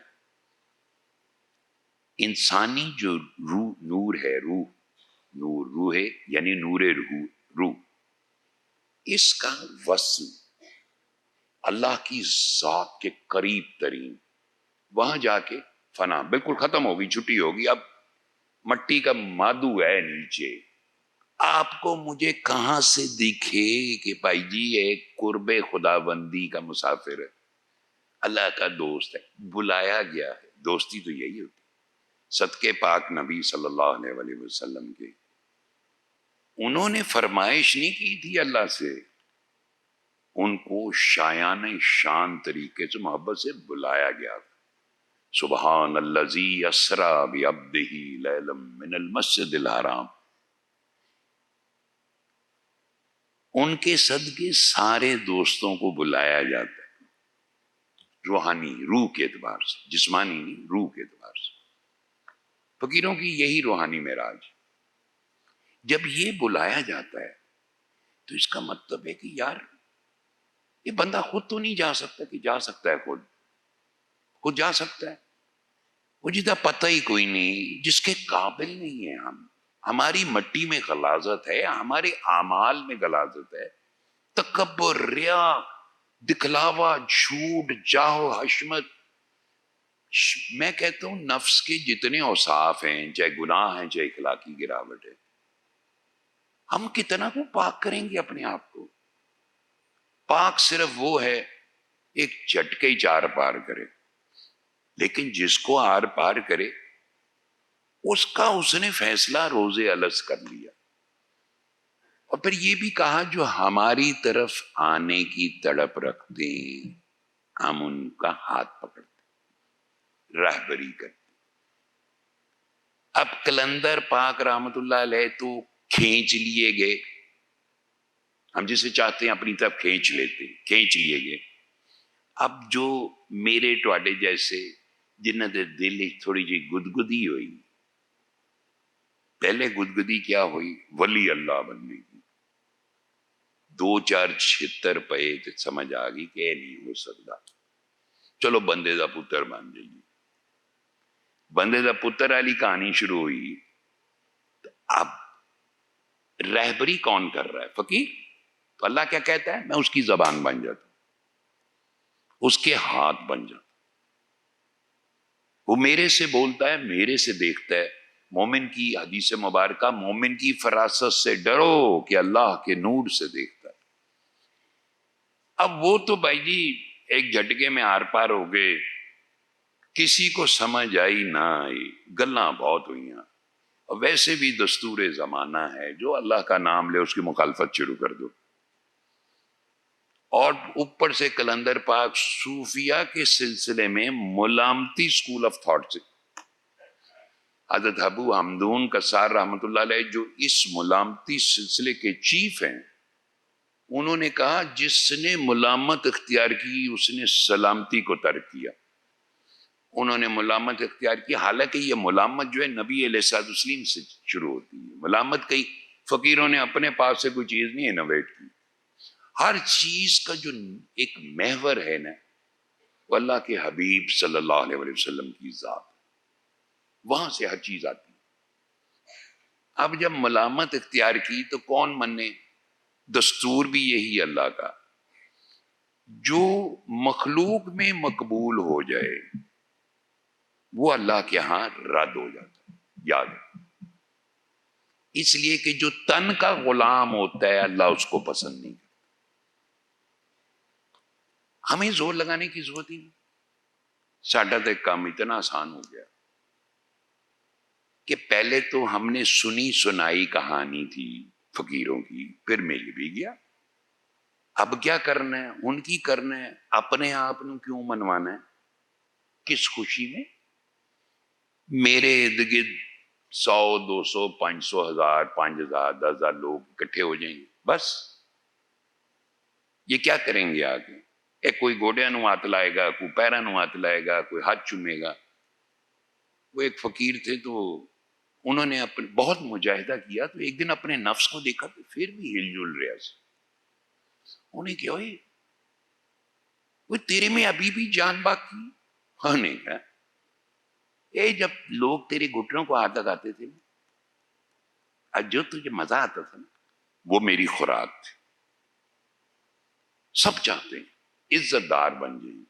انسانی جو روح نور ہے، روح ہے یعنی نور روح، اس کا وصل اللہ کی ذات کے قریب ترین، وہاں جا کے فنا بالکل ختم ہوگی، چھٹی ہوگی۔ اب مٹی کا مادو ہے نیچے، آپ کو مجھے کہاں سے دکھے کہ بھائی جی ایک قرب خداوندی کا مسافر ہے، اللہ کا دوست ہے، بلایا گیا ہے۔ دوستی تو یہی ہوتی ہے۔ صدقے پاک نبی صلی اللہ علیہ وسلم کے، انہوں نے فرمائش نہیں کی تھی اللہ سے، ان کو شایان شان طریقے سے محبت سے بلایا گیا تھا۔ سبحان الذی اسری بعبدہ لیلا من المسجد الحرام۔ ان کے صدقے سارے دوستوں کو بلایا جاتا ہے، روحانی روح کے اعتبار سے، جسمانی نہیں، روح کے اعتبار سے۔ فقیروں کی یہی روحانی معراج۔ جب یہ بلایا جاتا ہے تو اس کا مطلب ہے کہ یار یہ بندہ خود تو نہیں جا سکتا، کہ جا سکتا ہے خود جا سکتا ہے؟ وہ جدہ پتہ ہی کوئی نہیں، جس کے قابل نہیں ہے ہم، ہماری مٹی میں غلاظت ہے، ہمارے اعمال میں غلاظت ہے، تکبر، ریا، دکھلاوا، جھوٹ، جاہ، حشمت۔ میں کہتا ہوں نفس کے جتنے اوصاف ہیں، چاہے گناہ ہیں چاہے اخلاقی گراوٹ ہے، ہم کتنا کو پاک کریں گے اپنے آپ کو؟ پاک صرف وہ ہے ایک جھٹکے ہی چار پار کرے، لیکن جس کو آر پار کرے اس نے فیصلہ روز الست کر لیا۔ اور پھر یہ بھی کہا جو ہماری طرف آنے کی تڑپ رکھتے ہیں ہم ان کا ہاتھ پکڑتے، رہبری کرتے۔ اب کلندر پاک رحمت اللہ علیہ تو کھینچ لیے گئے، ہم جسے چاہتے ہیں اپنی طرف کھینچ لیتے، کھینچ لیے گئے۔ اب جو میرے ٹواڈے جیسے جنہوں کے دل تھوڑی جی گدگدی ہوئی، پہلے گدگدی کیا ہوئی؟ ولی اللہ بننے کی، 2-4 چھتر پے تو سمجھ آ گئی کہ یہ نہیں ہو سکتا، چلو بندے دا پتر بن جائیے۔ بندے دا پتر والی کہانی شروع ہوئی، تو اب رہبری کون کر رہا ہے؟ فقیر۔ تو اللہ کیا کہتا ہے؟ میں اس کی زبان بن جاتا ہوں، اس کے ہاتھ بن جاتا ہوں، وہ میرے سے بولتا ہے، میرے سے دیکھتا ہے۔ مومن کی حدیث مبارکہ، مومن کی فراست سے ڈرو کہ اللہ کے نور سے دیکھتا ہے۔ اب وہ تو بھائی جی ایک جھٹکے میں آر پار ہو گئے، کسی کو سمجھ آئی نہ آئی، گلاں بہت ہوئی ہیں۔ اور ویسے بھی دستور زمانہ ہے، جو اللہ کا نام لے اس کی مخالفت شروع کر دو۔ اور اوپر سے کلندر پاک صوفیہ کے سلسلے میں ملامتی سکول آف تھاٹ سے، حضرت ابو حمدون کسار رحمۃ اللہ علیہ جو اس ملامتی سلسلے کے چیف ہیں، انہوں نے کہا جس نے ملامت اختیار کی اس نے سلامتی کو ترک کیا۔ انہوں نے ملامت اختیار کی، حالانکہ یہ ملامت جو ہے نبی علیہ الصلوۃ والسلام سے شروع ہوتی ہے۔ ملامت کئی فقیروں نے اپنے پاس سے کوئی چیز نہیں انوویٹ کی۔ ہر چیز کا جو ایک محور ہے نا، وہ اللہ کے حبیب صلی اللہ علیہ وسلم کی ذات، وہاں سے ہر چیز آتی ہے۔ اب جب ملامت اختیار کی تو کون منے؟ دستور بھی یہی اللہ کا، جو مخلوق میں مقبول ہو جائے وہ اللہ کے ہاں رد ہو جاتا ہے، یاد ہے۔ اس لیے کہ جو تن کا غلام ہوتا ہے اللہ اس کو پسند نہیں کرتا۔ ہمیں زور لگانے کی ضرورت ہی نہیں، ساڈا تو کام اتنا آسان ہو گیا کہ پہلے تو ہم نے سنی سنائی کہانی تھی فقیروں کی، پھر مل بھی گیا۔ اب کیا کرنا ہے؟ ان کی کرنا ہے، اپنے آپ نو کیوں منوانا ہے؟ کس خوشی میں؟ میرے ارد گرد 100 200 500 1000 5000 10,000 لوگ اکٹھے ہو جائیں گے، بس یہ کیا کریں گے آگے؟ ایک کوئی گوڑیاں نو ہاتھ لائے گا، کوئی پیرا نو ہاتھ لائے گا، کوئی ہاتھ چومے گا۔ وہ ایک فقیر تھے تو انہوں نے بہت مجاہدہ کیا، تو ایک دن اپنے نفس کو دیکھا تو پھر بھی ہل جل رہا سے۔ انہیں کیا ہوئے وہ تیرے میں ابھی بھی جان باقی؟ ہاں نے کہا اے جب لوگ تیرے گھٹنوں کو ہاتھ لگاتے تھے نا، جو تجھے مزہ آتا تھا نا، وہ میری خوراک تھی۔ سب چاہتے ہیں عزت دار بن جائیں،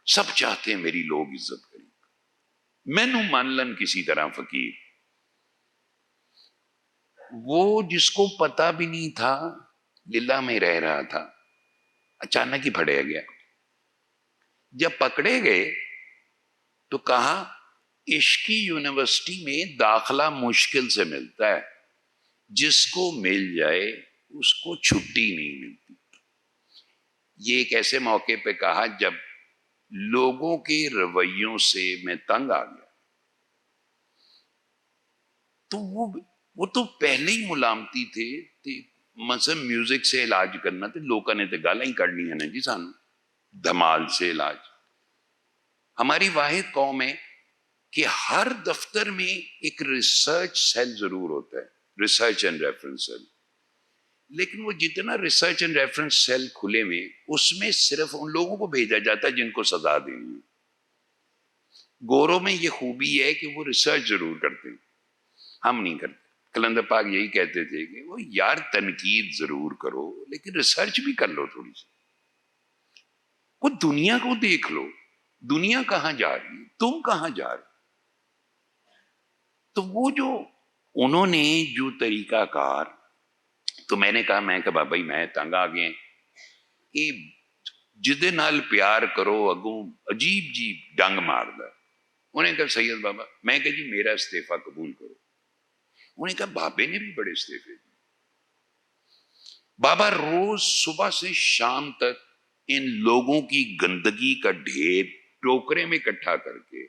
سب چاہتے ہیں میری لوگ عزت کریں، میں نو مان لن کسی طرح فقیر۔ وہ جس کو پتا بھی نہیں تھا للہ میں رہ رہا تھا، اچانک ہی پھڑے گیا۔ جب پکڑے گئے تو کہا عشقی یونیورسٹی میں داخلہ مشکل سے ملتا ہے، جس کو مل جائے اس کو چھٹی نہیں ملتی۔ یہ ایک ایسے موقع پہ کہا جب لوگوں کے رویوں سے میں تنگ آ گیا، تو وہ تو پہلے ہی ملامتی تھے۔ مثلا میوزک سے علاج کرنا تو لوگوں نے تو گالاں ہی کرنی ہے نا جی، سانو دھمال سے علاج۔ ہماری واحد قوم ہے کہ ہر دفتر میں ایک ریسرچ سیل ضرور ہوتا ہے، ریسرچ اینڈ ریفرنس سیل، لیکن وہ جتنا ریسرچ اینڈ ریفرنس سیل کھلے میں، اس میں صرف ان لوگوں کو بھیجا جاتا ہے جن کو سزا دینی ہے۔ گوروں میں یہ خوبی ہے کہ وہ ریسرچ ضرور کرتے ہیں، ہم نہیں کرتے۔ کلندر پاک یہی کہتے تھے کہ وہ یار تنقید ضرور کرو لیکن ریسرچ بھی کر لو تھوڑی سی، وہ دنیا کو دیکھ لو، دنیا کہاں جا رہی ہے، تم کہاں جا رہے۔ تو وہ جو انہوں نے جو طریقہ کار، تو میں نے کہا بابا میں تنگ آ گئے کہ جدے نال پیار کرو اگوں عجیب جیب ڈنگ مار دا۔ انہیں کہا سید بابا، میں کہا جی میرا استعفیٰ قبول کرو۔ انہیں کہا بابے نے بھی بڑے استعفے دیے۔ بابا روز صبح سے شام تک ان لوگوں کی گندگی کا ڈھیر ٹوکرے میں اکٹھا کر کے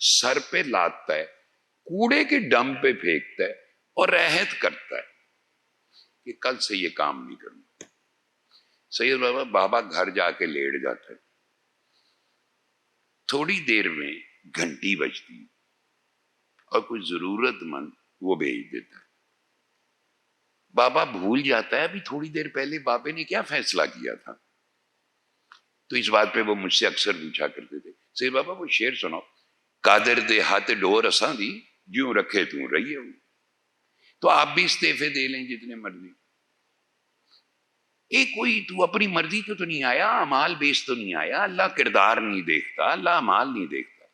سر پہ لاتا ہے، کوڑے کے ڈم پہ پھینکتا ہے اور عہد کرتا ہے کہ کل سے یہ کام نہیں کرنا۔ سید بابا بابا گھر جا کے لیٹ جاتا ہے، تھوڑی دیر میں گھنٹی بجتی اور کوئی ضرورت مند وہ بھیج دیتا ہے. بابا بھول جاتا ہے ابھی تھوڑی دیر پہلے بابے نے کیا فیصلہ کیا تھا. تو اس بات پہ وہ مجھ سے اکثر پوچھا کرتے تھے، سید بابا وہ شعر سناؤ، قادر دے ہاتھ ڈور اساں دی جوں رکھے توں رہیے. تو آپ بھی استعفے دے لیں جتنے مرضی. کوئی تو اپنی مرضی تو نہیں آیا، امال بیس تو نہیں آیا. اللہ کردار نہیں دیکھتا، اللہ امال نہیں دیکھتا،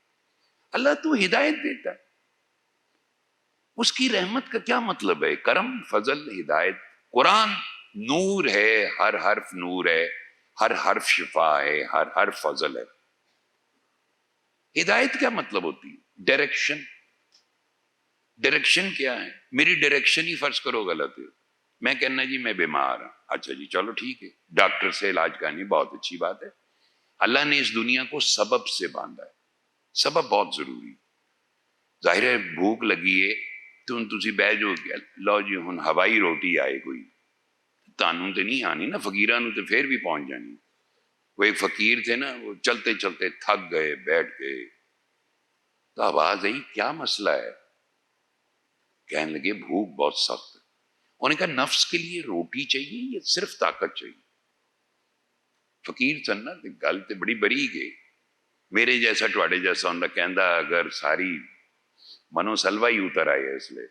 اللہ تو ہدایت دیتا ہے. اس کی رحمت کا کیا مطلب ہے؟ کرم، فضل، ہدایت. قرآن نور ہے، ہر حرف نور ہے، ہر حرف شفا ہے، ہر حرف فضل ہے. ہدایت کیا مطلب ہوتی ہے؟ ڈائریکشن. ڈائریکشن کیا ہے؟ میری ڈائریکشن ہی فرض کرو غلط ہے، میں کہنا جی میں بیمار ہوں، اچھا جی چلو ٹھیک ہے، ڈاکٹر سے علاج کرانی بہت اچھی بات ہے. اللہ نے اس دنیا کو سبب سے باندھا ہے، سبب بہت ضروری. ظاہر ہے بھوک لگی ہے تو تسی بہ جو لو جی ہن ہوائی روٹی آئے کوئی، تانوں تے نہیں آنی نا، فقیراں نوں تے پھر بھی پہنچ جانی. وہ ایک فقیر تھے نا، وہ چلتے چلتے تھک گئے، بیٹھ گئے، تو آواز آئی کیا مسئلہ ہے؟ کہنے لگے بھوک بہت سخت ہے. انہوں نے کہا نفس کے لیے روٹی چاہیے یا صرف طاقت چاہیے؟ فقیر سننا گل تے بڑی بری گئی. میرے جیسا ٹواڑے جیسا انہوں نے کہندا اگر ساری منو سلوا ہی اتر آئے اس لیے.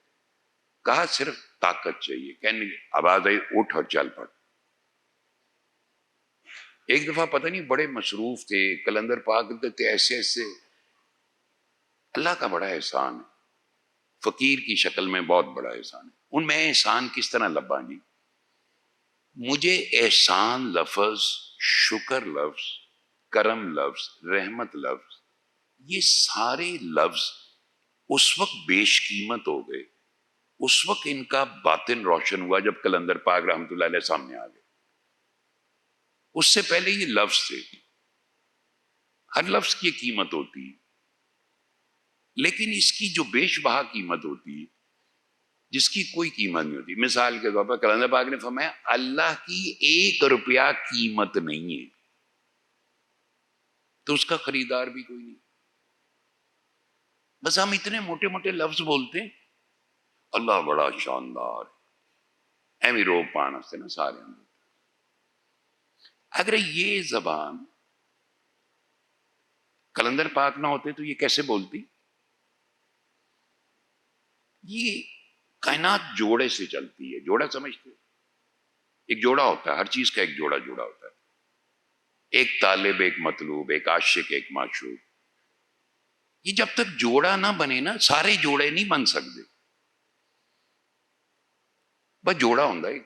کہا صرف طاقت چاہیے. کہنے لگے آواز آئی اٹھ اور چل پڑ. ایک دفعہ پتہ نہیں بڑے مصروف تھے، کلندر پاک تھے ایسے ایسے. اللہ کا بڑا احسان ہے، فقیر کی شکل میں بہت بڑا احسان ہے. ان میں احسان کس طرح لبا جی؟ مجھے احسان لفظ، شکر لفظ، کرم لفظ، رحمت لفظ، یہ سارے لفظ اس وقت بیش قیمت ہو گئے، اس وقت ان کا باطن روشن ہوا جب کلندر پاک رحمۃ اللہ علیہ سامنے آ گئے. اس سے پہلے یہ لفظ تھے. ہر لفظ کی قیمت ہوتی، لیکن اس کی جو بیش بہا قیمت ہوتی، جس کی کوئی قیمت نہیں ہوتی. مثال کے طور پر کلندر پاک نے فرمایا اللہ کی 1 روپیہ قیمت نہیں ہے تو اس کا خریدار بھی کوئی نہیں. بس ہم اتنے موٹے موٹے لفظ بولتے ہیں، اللہ بڑا شاندار ہے، ایویں رو پانا سے نا سارے اندر. اگر یہ زبان کلندر پاک نہ ہوتے تو یہ کیسے بولتی؟ یہ کائنات جوڑے سے چلتی ہے. جوڑا سمجھتے؟ ایک جوڑا ہوتا ہے، ہر چیز کا ایک جوڑا جوڑا ہوتا ہے. ایک طالب، ایک مطلوب، ایک عاشق، ایک معشوق. یہ جب تک جوڑا نہ بنے نا، سارے جوڑے نہیں بن سکتے. بس جوڑا ہوندا ہے.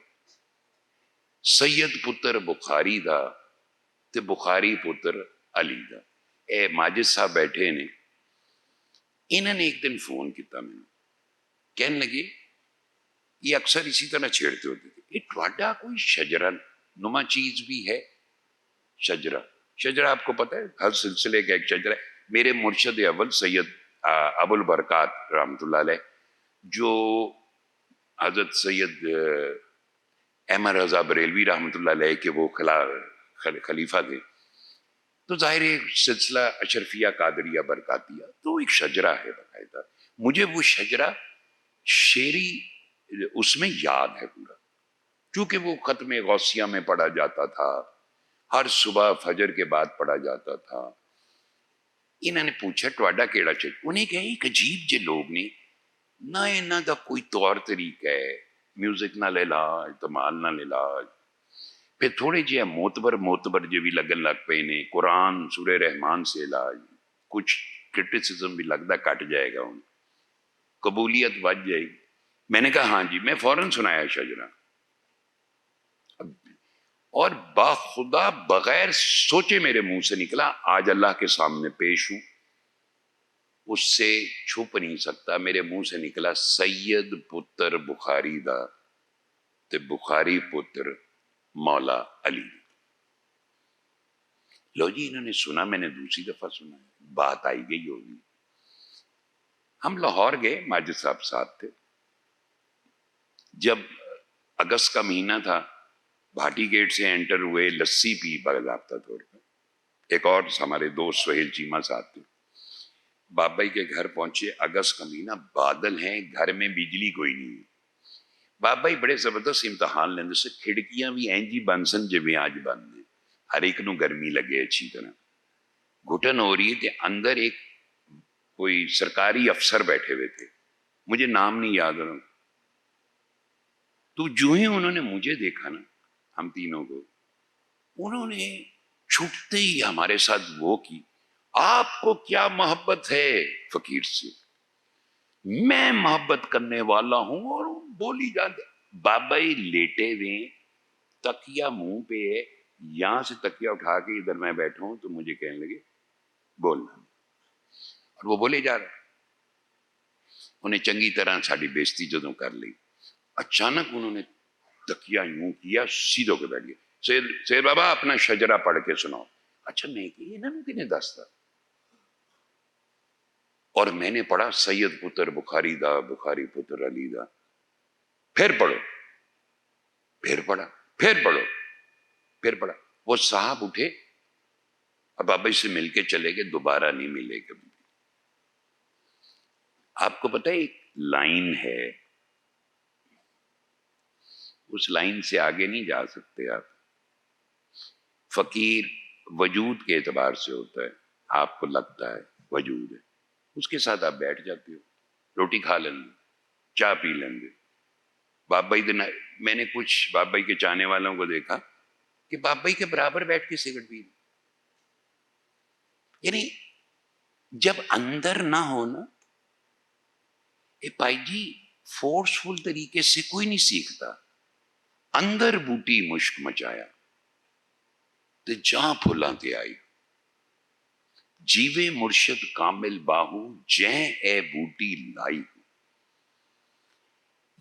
سید پتر بخاری دا تے بخاری پتر علی دا. اے ماجد صاحب بیٹھے نے، انہوں نے ایک دن فون کیتا میں، کہنے لگے یہ اکثر اسی طرح چھیڑتے ہوتے تھے، یہ ٹواڈا کوئی شجرہ نما چیز بھی ہے؟ شجرہ، شجرہ آپ کو پتہ ہے ہر سلسلے کا ایک شجرہ ہے. میرے مرشد اول سید ابو البرکات رحمۃ اللہ علیہ، جو حضرت سید احمد رضا بریلوی رحمۃ اللہ علیہ کے وہ خلیفہ تھے، تو ظاہر ایک سلسلہ اشرفیہ قادریہ برکاتیہ، تو ایک شجرہ ہے باقاعدہ. مجھے وہ شجرہ شعری اس میں یاد ہے پورا، کیونکہ وہ ختم غوثیہ میں پڑھا جاتا تھا، ہر صبح فجر کے بعد پڑھا جاتا تھا. انہوں نے پوچھا ٹواڈا کیڑا چاہیے؟ انہیں کہا ایک عجیب جے لوگ نے نہ انہوں دا کوئی طور طریقہ ہے، میوزک نہ لے لا، اعتماد نہ لے لا. پھر تھوڑے جے موتبر جے بھی لگن لگ پے نے، قرآن سورہ رحمان سے علاج، کچھ کرٹیسزم بھی لگتا کٹ جائے گا، ان قبولیت بچ جائے گی. میں نے کہا ہاں جی. میں فوراً سنایا شجرہ، اور باخدا بغیر سوچے میرے منہ سے نکلا. آج اللہ کے سامنے پیش ہوں، اس سے چھپ نہیں سکتا. میرے منہ سے نکلا سید پتر بخاری دا تے بخاری پتر مولا علی. لو جی انہوں نے سنا، میں نے دوسری دفعہ سنا، بات آئی گئی ہوگی. ہم لاہور گئے، ماجد صاحب ساتھ تھے. جب اگست کا مہینہ تھا بھاٹی گیٹ سے انٹر ہوئے, لسی پی باضابطہ طور پر. ایک اور ہمارے دوست سہیل چیمہ صاحب تھے, باپ بھائی کے گھر پہنچے, اگست کا مہینہ, بادل ہیں, گھر میں بجلی کوئی نہیں ہے. باپ بھائی بڑے زبردست امتحان لیندے سے, کھڑکیاں بھی ہیں جی بند سن جی آج بند ہیں, ہر ایک نو گرمی لگے اچھی طرح, گھٹن ہو رہی ہے. کہ اندر ایک کوئی سرکاری افسر بیٹھے ہوئے تھے, مجھے نام نہیں یاد رہا. تو جو ہی انہوں نے مجھے دیکھا نا, ہم تینوں کو, انہوں نے چھٹتے ہی ہمارے ساتھ وہ کی, آپ کو کیا محبت ہے فقیر سے, میں محبت کرنے والا ہوں, اور بولی جاتے. بابا ہی لیٹے ہوئے, تکیا منہ پہ ہے, یہاں سے تکیا اٹھا کے ادھر میں بیٹھا ہوں, تو مجھے کہنے لگے بولنا, اور وہ بولے جا رہا. انہیں چنگی طرح ساری بےزتی جدوں کر لی. اچانک انہوں نے تکیا یوں کیا, سیدھو کے بیٹھ گئے. سیر بابا اپنا شجرہ پڑھ کے سناؤ. اچھا میں کہ انہوں نے کنے دستا, اور میں نے پڑھا سید پتر بخاری دا, بخاری پتر علی دا. پھر پڑھو, پھر پڑھا, پھر پڑھو, پھر پڑھا. وہ صاحب اٹھے اور بابا سے مل کے چلے گئے, دوبارہ نہیں ملے کبھی. آپ کو پتہ ہے ایک لائن ہے, اس لائن سے آگے نہیں جا سکتے آپ. فقیر وجود کے اعتبار سے ہوتا ہے, آپ کو لگتا ہے وجود ہے, اس کے ساتھ آپ بیٹھ جاتے ہو, روٹی کھا لیں گے, چائے پی لیں گے. باپ بھائی دن میں نے کچھ باپ بھائی کے چاہنے والوں کو دیکھا کہ باپ بھائی کے برابر بیٹھ کے سگریٹ پی. یعنی جب اندر نہ ہونا, اے بھائی جی فورسفل طریقے سے کوئی نہیں سیکھتا. اندر بوٹی مشک مچایا تے جاں پھلاں تے آئی, جیوے مرشد کامل باہو, جیں اے بوٹی لائی.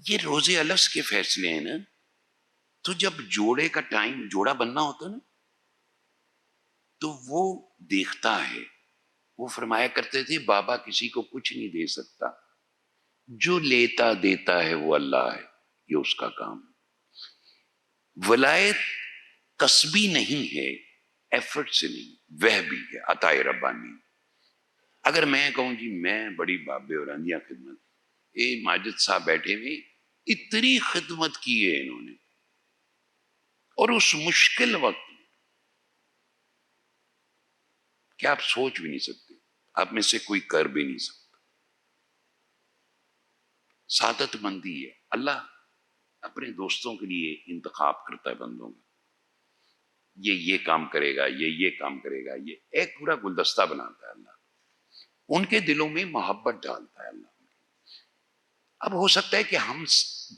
یہ روزے الفس کے فیصلے ہیں نا. تو جب جوڑے کا ٹائم, جوڑا بننا ہوتا نا, تو وہ دیکھتا ہے. وہ فرمایا کرتے تھے بابا کسی کو کچھ نہیں دے سکتا, جو لیتا دیتا ہے وہ اللہ ہے, یہ اس کا کام. ولایت کسبی نہیں ہے, ایفرٹ سے نہیں, وہ بھی ہے عطا ربانی. اگر میں کہوں جی میں بڑی بابے اور اندیا خدمت, اے ماجد صاحب بیٹھے ہوئے اتنی خدمت کی ہے انہوں نے, اور اس مشکل وقت کہ آپ سوچ بھی نہیں سکتے, آپ میں سے کوئی کر بھی نہیں سکتا. سعادت مندی ہے, اللہ اپنے دوستوں کے لیے انتخاب کرتا ہے بندوں کا, یہ کام کرے گا, یہ کام کرے گا, یہ ایک پورا گلدستہ بناتا ہے اللہ. ان کے دلوں میں محبت ڈالتا ہے اللہ. اب ہو سکتا ہے کہ ہم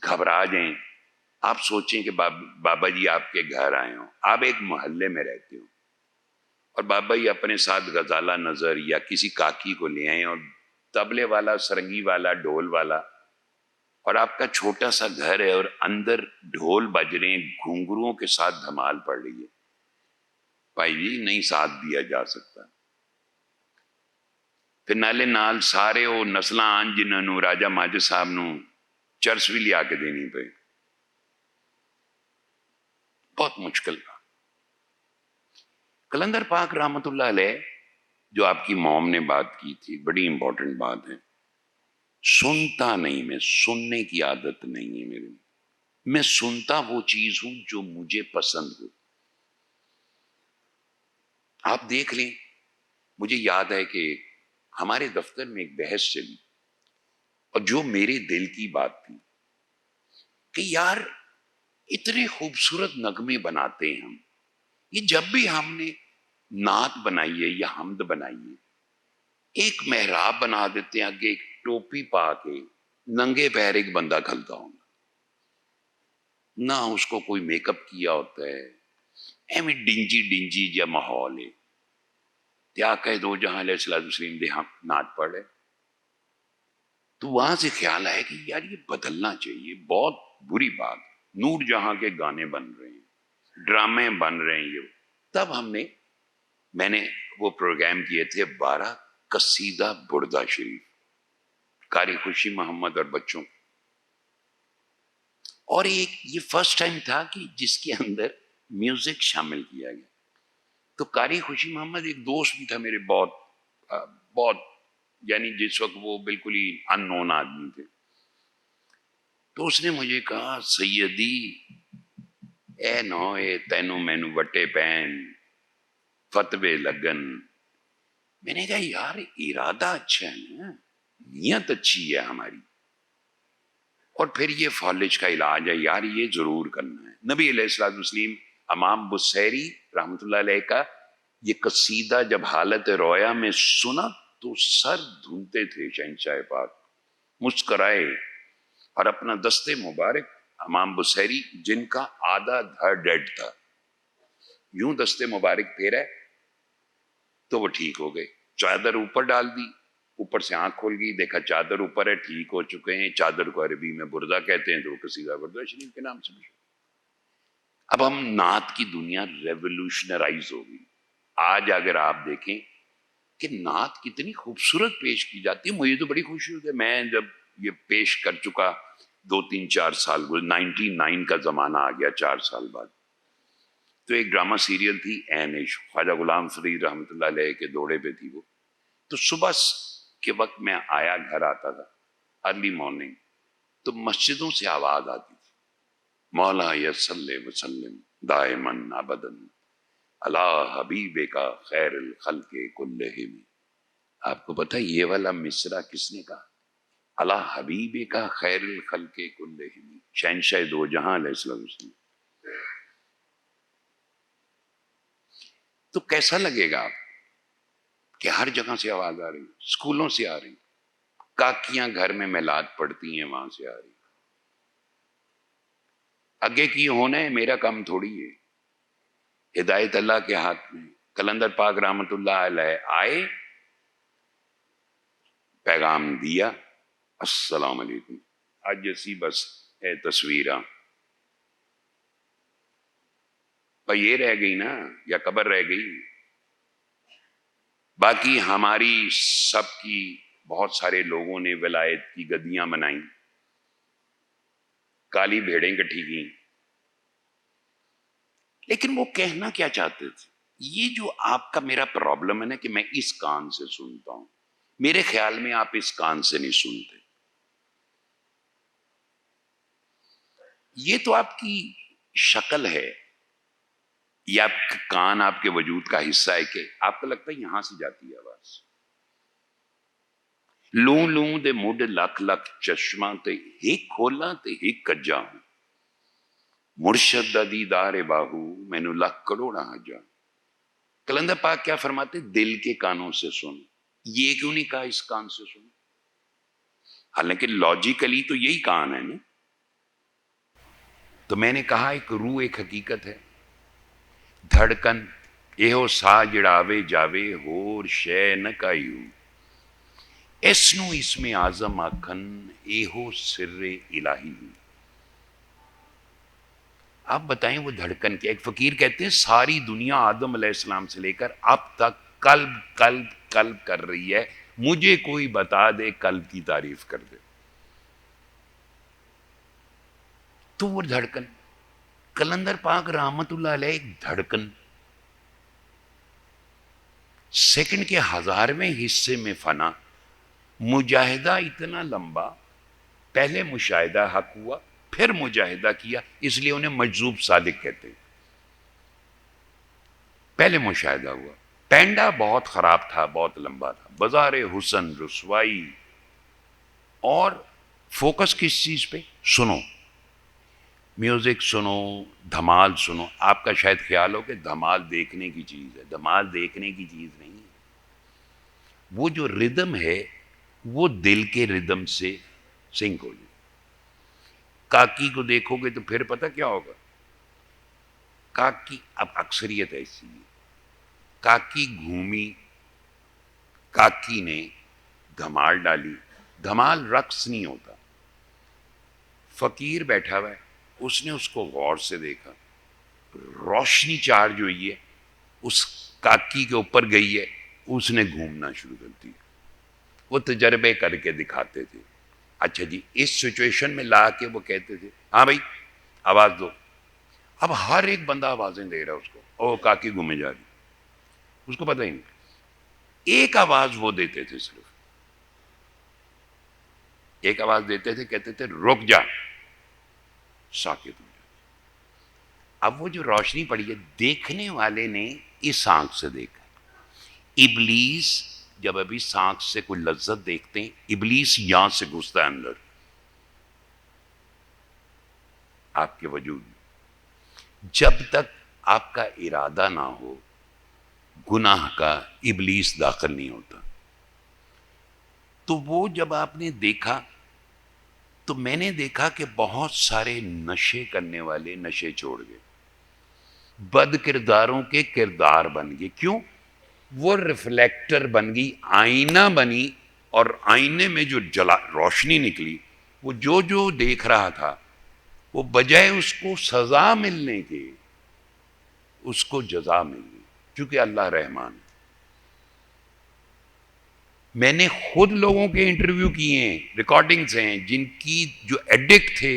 گھبرا جائیں, آپ سوچیں کہ بابا جی آپ کے گھر آئے ہوں, آپ ایک محلے میں رہتے ہو, اور بابا جی اپنے ساتھ غزالہ نظر یا کسی کاکی کو لے آئیں, اور تبلے والا, سرنگی والا, ڈھول والا, اور آپ کا چھوٹا سا گھر ہے, اور اندر ڈھول بج رہے ہیں, گھنگروؤں کے ساتھ دھمال پڑ رہی ہے. بھائی جی نہیں ساتھ دیا جا سکتا. پھر نالے نال سارے وہ نسلاں آن جنہوں راجہ ماجد صاحب نو چرس بھی لیا کے دینی پئی, بہت مشکل تھا. کلندر پاک رحمت اللہ علیہ, جو آپ کی موم نے بات کی تھی, بڑی امپورٹنٹ بات ہے. سنتا نہیں, میں سننے کی عادت نہیں ہے میرے, میں سنتا وہ چیز ہوں جو مجھے پسند ہو. آپ دیکھ لیں, مجھے یاد ہے کہ ہمارے دفتر میں ایک بحث چلی, اور جو میرے دل کی بات تھی کہ یار اتنے خوبصورت نغمے بناتے ہیں ہم, یہ جب بھی ہم نے نعت بنائی ہے یا حمد بنائی ہے, ایک محراب بنا دیتے ہیں, آگے ایک ٹوپی پا کے ننگے پیر ایک بندہ کھلتا ہوگا, نہ اس کو کوئی میک اپ کیا ہوتا ہے, ایویں ڈنجی جا ماحول ہے. کیا کہ دو جہاں علیہ السلام وسلم دے ہم نعت پڑھے, تو وہاں سے خیال آیا کہ یار یہ بدلنا چاہیے, بہت بری بات. نور جہاں کے گانے بن رہے ہیں, ڈرامے بن رہے ہیں, یہ تب میں نے وہ پروگرام کیے تھے 12 قصیدہ بردہ شریف, قاری خوشی محمد اور بچوں. اور ایک یہ فرسٹ ٹائم تھا کہ جس کے اندر میوزک شامل کیا گیا. تو قاری خوشی محمد ایک دوست بھی تھا میرے، بہت یعنی جس وقت وہ بالکل ہی ان نون آدمی تھے. تو اس نے مجھے کہا سیدی اے نو اے تینو مینو وٹے پین فتوے لگن. میں نے کہا یار ارادہ اچھا ہے نا، نیت اچھی ہے ہماری، اور پھر یہ فالج کا علاج ہے یار، یہ ضرور کرنا ہے. نبی علیہ السلام مسلم امام بصیری رحمۃ اللہ علیہ کا یہ قصیدہ جب حالت رویا میں سنا تو سر دھنتے تھے شہنشاہ پاک، مسکرائے، اور اپنا دستے مبارک امام بصیری جن کا آدھا دھڑ ڈیڈ تھا، یوں دستے مبارک پھیرا تو وہ ٹھیک ہو گئے. چادر اوپر ڈال دی، اوپر سے آنکھ کھول گئی، دیکھا چادر اوپر ہے، ٹھیک ہو چکے ہیں. چادر کو عربی میں بردہ کہتے ہیں، تو وہ قصیدہ بردہ شریف کے نام سے مشہور. اب ہم نعت کی دنیا ریولوشنرائز ہو گئی. آج اگر آپ دیکھیں کہ نعت کتنی خوبصورت پیش کی جاتی ہے، مجھے تو بڑی خوشی ہوتی ہے. میں جب یہ پیش کر چکا 2-3-4 سال، 99 کا زمانہ آ گیا 4 سال بعد. تو ایک ڈرامہ سیریل تھی عین عشق، خواجہ غلام فرید رحمۃ اللہ علیہ کے دوڑے پہ تھی وہ. تو صبح کے وقت میں آیا گھر آتا تھا ارلی مارننگ، تو مسجدوں سے آواز آتی تھی مولا یصلی وسلم دائمن ابدن اللہ حبیب کا خیر الخلق کلہم. آپ کو پتہ ہے یہ والا مصرع کس نے کہا؟ اللہ حبیب کا خیر الخلق کلہم، شہنشاہ دو جہاں علیہ السلام. تو کیسا لگے گا آپ کہ ہر جگہ سے آواز آ رہی، اسکولوں سے آ رہی، کاکیاں گھر میں میلاد پڑتی ہیں وہاں سے آ رہی. آگے کی ہونا ہے، میرا کام تھوڑی ہے، ہدایت اللہ کے ہاتھ میں. کلندر پاک رحمت اللہ علیہ آئے، پیغام دیا، السلام علیکم. آج جیسی بس ہے تصویراں، یہ رہ گئی نا یا قبر رہ گئی. باقی ہماری سب کی بہت سارے لوگوں نے ولایت کی گدیاں بنائیں، کالی بھیڑیں کٹھی کی، لیکن وہ کہنا کیا چاہتے تھے؟ یہ جو آپ کا میرا پرابلم ہے نا کہ میں اس کان سے سنتا ہوں، میرے خیال میں آپ اس کان سے نہیں سنتے. یہ تو آپ کی شکل ہے، یہ آپ کا کان آپ کے وجود کا حصہ ہے کہ آپ کو لگتا ہے یہاں سے جاتی ہے آواز. لوں لوں دے مڈ لکھ لکھ چشمہ تے ہک کھولا تے ہک کجا ہوں، مرشد دا دیدار باہو مینو لکھ کروڑا حجا. کلندر پاک کیا فرماتے؟ دل کے کانوں سے سن. یہ کیوں نہیں کہا اس کان سے سن؟ حالانکہ لاجیکلی تو یہی کان ہے نا. تو میں نے کہا ایک روح ایک حقیقت ہے، دھڑکن ایہو سا جڑاوے جاوے ہور شے نہ کائیو، اس نو اس میں اعظم آکھن ایہو سر الہی. آپ بتائیں وہ دھڑکن کیا؟ ایک فقیر کہتے ہیں ساری دنیا آدم علیہ السلام سے لے کر اب تک قلب قلب قلب کر رہی ہے، مجھے کوئی بتا دے قلب کی تعریف کر دے. تو وہ دھڑکن کلندر پاک رحمت اللہ علیہ ایک دھڑکن، سیکنڈ کے 1000ویں حصے میں فنا، مجاہدہ اتنا لمبا، پہلے مشاہدہ حق ہوا پھر مجاہدہ کیا، اس لیے انہیں مجذوب صادق کہتے ہیں. پہلے مشاہدہ ہوا، پینڈا بہت خراب تھا، بہت لمبا تھا، بازار حسن رسوائی، اور فوکس کس چیز پہ؟ سنو میوزک، سنو دھمال سنو. آپ کا شاید خیال ہو کہ دھمال دیکھنے کی چیز ہے، دھمال دیکھنے کی چیز نہیں ہے. وہ جو ردم ہے وہ دل کے ردم سے سنک ہو جائے. کاکی کو دیکھو گے تو پھر پتہ کیا ہوگا؟ کاکی اب اکثریت ایسی ہے، کاکی گھومی، کاکی نے دھمال ڈالی. دھمال رقص نہیں ہوتا. فقیر بیٹھا ہوا ہے، اس نے اس کو غور سے دیکھا، روشنی چارج ہوئی ہے، اس کاکی کے اوپر گئی ہے، اس نے گھومنا شروع کر دیا. وہ تجربے کر کے دکھاتے تھے. اچھا جی، اس سچویشن میں لا کے وہ کہتے تھے ہاں بھائی آواز دو. اب ہر ایک بندہ آوازیں دے رہا ہے اس کو. او کاکی گھومے جا رہی, اس کو پتہ ہی نہیں. ایک آواز وہ دیتے تھے, صرف ایک آواز دیتے تھے, کہتے تھے رک جا, ساکت ہو جا. اب وہ جو روشنی پڑی ہے, دیکھنے والے نے اس آنکھ سے دیکھا. ابلیس جب ابھی آنکھ سے کوئی لذت دیکھتے ہیں, ابلیس یہاں سے گھستا ہے اندر آپ کے وجود میں. جب تک آپ کا ارادہ نہ ہو گناہ کا, ابلیس داخل نہیں ہوتا. تو وہ جب آپ نے دیکھا تو میں نے دیکھا کہ بہت سارے نشے کرنے والے نشے چھوڑ گئے, بد کرداروں کے کردار بن گئے. کیوں؟ وہ ریفلیکٹر بن گئی, آئینہ بنی, اور آئینے میں جو روشنی نکلی, وہ جو دیکھ رہا تھا, وہ بجائے اس کو سزا ملنے کے اس کو جزا مل گئی, کیونکہ اللہ رحمان ہے. میں نے خود لوگوں کے انٹرویو کیے ہیں, ریکارڈنگز ہیں, جن کی جو ایڈکٹ تھے,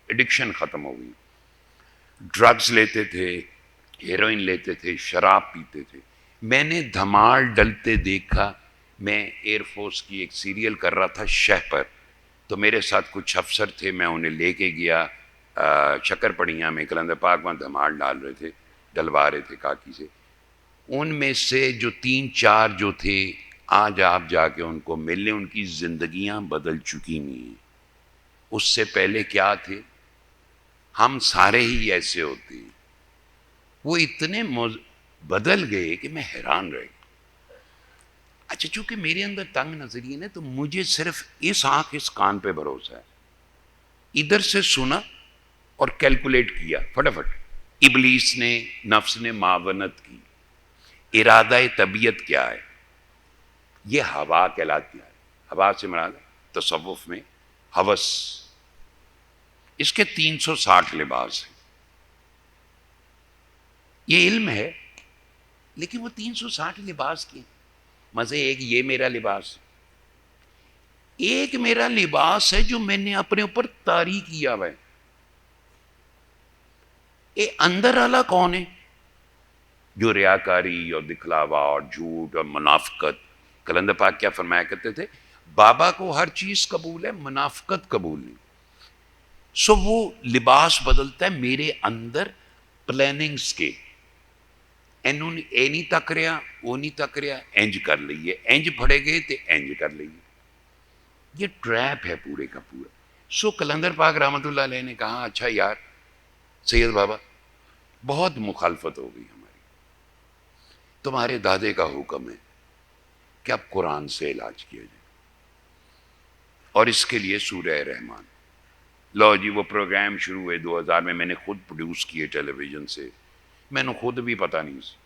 ایڈکشن ختم ہو گئی. ڈرگز لیتے تھے, ہیروئن لیتے تھے, شراب پیتے تھے. میں نے دھمال ڈلتے دیکھا. میں ایئر فورس کی ایک سیریل کر رہا تھا شہ پر, تو میرے ساتھ کچھ افسر تھے, میں انہیں لے کے گیا شکر پڑیاں میں, کلندر پاک وہاں دھمال ڈال رہے تھے, ڈلوا رہے تھے کاکی سے. ان میں سے جو 3-4 جو تھے, آج آپ جا کے ان کو ملنے, ان کی زندگیاں بدل چکی نہیں. اس سے پہلے کیا تھے, ہم سارے ہی ایسے ہوتے. وہ اتنے بدل گئے کہ میں حیران رہ گیا. اچھا, چونکہ میرے اندر تنگ نظری ہے تو مجھے صرف اس آنکھ اس کان پہ بھروسہ ہے. ادھر سے سنا اور کیلکولیٹ کیا فٹافٹ. ابلیس نے, نفس نے معاونت کی. ارادہ طبیعت کیا ہے؟ یہ ہوا کہلاتی ہے. ہوا سے مراد تصوف میں ہوس. اس کے 360 لباس ہیں. یہ علم ہے, لیکن وہ 360 لباس کے مزے. ایک یہ میرا لباس, ایک میرا لباس ہے جو میں نے اپنے اوپر طاری کیا ہوا ہے. اے اندر والا کون ہے؟ جو ریاکاری اور دکھلاوا اور جھوٹ اور منافقت. کلندر پاک کیا فرمایا کرتے تھے, بابا کو ہر چیز قبول ہے, منافقت قبول نہیں. سو وہ لباس بدلتا ہے میرے اندر پلاننگز کے. اے نہیں تک رہا, وہ نہیں تک رہا, انج کر لئیے, انج پھڑے گئے تو انج کر لئیے. یہ ٹریپ ہے پورے کا پورا. سو کلندر پاک رحمت اللہ علیہ نے کہا, اچھا یار سید بابا بہت مخالفت ہو گئی ہماری, تمہارے دادے کا حکم ہے کہ اب قرآن سے علاج کیا جائے, اور اس کے لیے سورہ رحمان. لو جی, وہ پروگرام شروع ہوئے 2000 میں نے خود پروڈیوس کیے ٹیلی ویژن سے. میں نے خود بھی پتہ نہیں سی.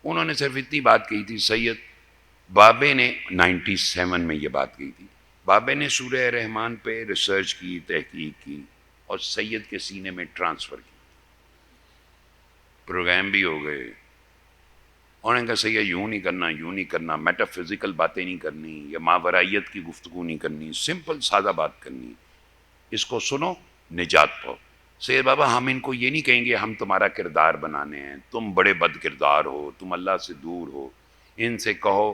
انہوں نے صرف اتنی بات کہی تھی, سید بابے نے 97 میں یہ بات کہی تھی, بابے نے سورہ رحمان پہ ریسرچ کی, تحقیق کی, اور سید کے سینے میں ٹرانسفر کی. پروگرام بھی ہو گئے. انہوں نے کہا سید یوں نہیں کرنا, یوں نہیں کرنا, میٹا فزیکل باتیں نہیں کرنی, یا ماورائیت کی گفتگو نہیں کرنی, سمپل سادہ بات کرنی, اس کو سنو نجات پاؤ. سید بابا ہم ان کو یہ نہیں کہیں گے ہم تمہارا کردار بنانے ہیں, تم بڑے بد کردار ہو, تم اللہ سے دور ہو. ان سے کہو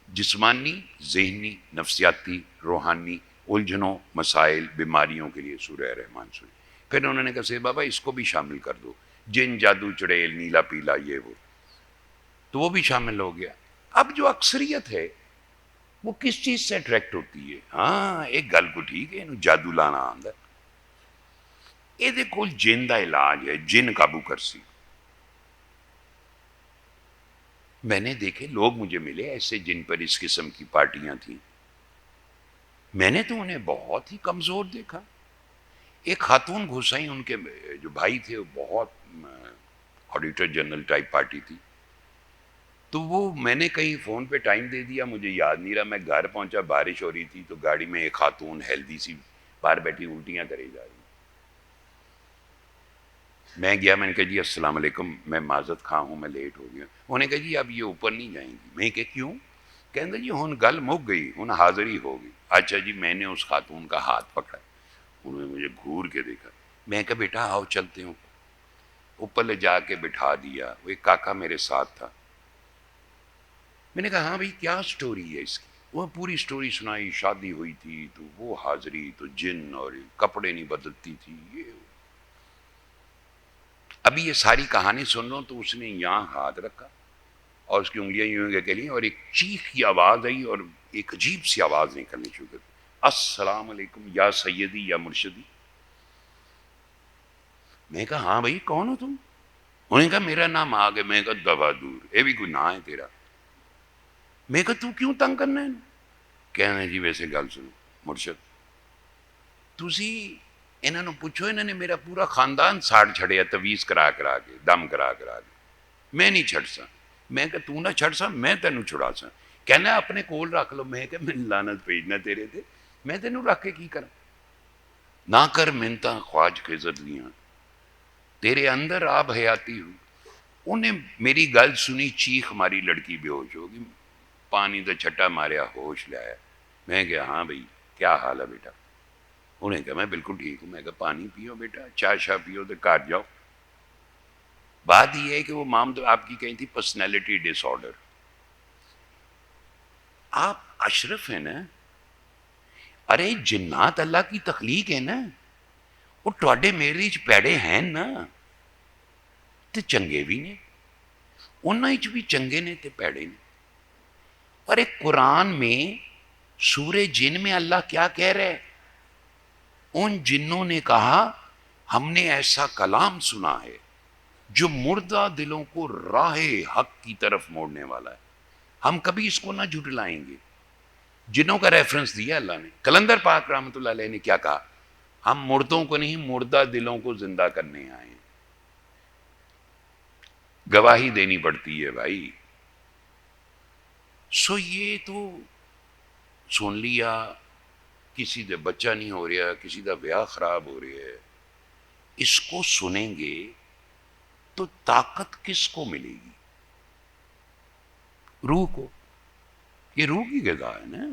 جسمانی, ذہنی, نفسیاتی, روحانی الجھنوں, مسائل, بیماریوں کے لیے سورہ رحمان سنیں. پھر انہوں نے کہا سید بابا اس کو بھی شامل کر دو, جن, جادو, چڑیل, نیلا پیلا, یہ وہ, تو وہ بھی شامل ہو گیا. اب جو اکثریت ہے وہ کس چیز سے اٹریکٹ ہوتی ہے؟ ہاں ایک گل کو ٹھیک ہے, جادو لانا آندا, یہ دیکھو جن کا علاج ہے, جن قابو کر سی. میں نے دیکھے لوگ مجھے ملے ایسے جن پر اس قسم کی پارٹیاں تھیں, میں نے تو انہیں بہت ہی کمزور دیکھا. ایک خاتون گھسائی, ان کے جو بھائی تھے وہ بہت آڈیٹر جنرل ٹائپ پارٹی تھی. تو وہ میں نے کہیں فون پہ ٹائم دے دیا, مجھے یاد نہیں رہا. میں گھر پہنچا, بارش ہو رہی تھی, تو گاڑی میں ایک خاتون ہیلدی سی باہر بیٹھی الٹیاں کرے جا رہی. میں گیا, میں نے کہا جی السلام علیکم, میں معذرت خواہ ہوں, میں لیٹ ہو گیا. انہوں نے کہا جی اب یہ اوپر نہیں جائیں گی. میں کہ کیوں؟ کہتے جی ہن گل مک گئی, ہن حاضری ہو گئی. اچھا جی, میں نے اس خاتون کا ہاتھ پکڑا, انہوں نے مجھے گھور کے دیکھا. میں کہا بیٹا آؤ چلتے ہوں. اوپر لے جا کے بٹھا دیا. وہ ایک کاکا میرے ساتھ تھا. میں نے کہا ہاں بھائی کیا سٹوری ہے اس کی؟ وہ پوری سٹوری سنائی. شادی ہوئی تھی تو وہ حاضری تو جن اور کپڑے نہیں بدلتی تھی یہ. ابھی یہ ساری کہانی سن لو تو اس نے یہاں ہاتھ رکھا اور اس کی انگلیاں یوں کہ لیں اور ایک چیخ کی آواز آئی اور ایک عجیب سی آواز نکلنی شروع کر دی. السلام علیکم یا سیدی یا مرشدی. میں کہا ہاں بھائی کون ہو تم؟ انہوں نے کہا میرا نام آگے. میں کہا دبا دور یہ بھی کوئی نام ہے تیرا. میں کہا تو کیوں تنگ کرنا ہے؟ کہنا جی ویسے گل سنو مرشد تسی انہوں نے پوچھو انہوں نے میرا پورا خاندان ساڑ چھڑیا تویز کرا کرا کے دم کرا کرا کے. میں نہیں چھڑ سا. میں کہ تو نہ چھڑ سا میں تینوں چھڑا سا. کہنا اپنے کول رکھ لو. میں کہ میں لعنت بھیجنا تیرے تے میں تینوں رکھ کے کی کرا. نہ کر منتا خواج کے زدلیاں تیرے اندر آب حیاتی ہوں. انہیں میری گل سنی چیخ ماری. لڑکی بے ہوش ہوگی. پانی دا چھٹا ماریا ہوش لے آیا. میں کہا ہاں بھائی کیا حال ہے بیٹا؟ انہیں کہا میں بالکل ٹھیک ہوں. میں کہا پانی پیو بیٹا چائے شاہ پیو تو گھر جاؤ. بات یہ ہے کہ وہ مام تو آپ کی کہیں تھی پرسنالٹی ڈس آرڈر. آپ اشرف ہیں نا. ارے جنات اللہ کی تخلیق ہے نا. وہ ٹوڈے میرے پیڑے ہیں نا تو چنگے بھی نے انہاں بھی چنگے نے تے پیڑے نے. اور ایک قرآن میں سورہ جن میں اللہ کیا کہہ رہے؟ ان جنوں نے کہا ہم نے ایسا کلام سنا ہے جو مردہ دلوں کو راہ حق کی طرف موڑنے والا ہے. ہم کبھی اس کو نہ جھٹلائیں گے. جنوں کا ریفرنس دیا اللہ نے. کلندر پاک رحمۃ اللہ علیہ نے کیا کہا؟ ہم مردوں کو نہیں مردہ دلوں کو زندہ کرنے آئے ہیں. گواہی دینی پڑتی ہے بھائی. سو یہ تو سن لیا کسی دے بچہ نہیں ہو رہا کسی دا بیاہ خراب ہو رہا ہے. اس کو سنیں گے تو طاقت کس کو ملے گی؟ روح کو. یہ روح کی غذا ہے نا.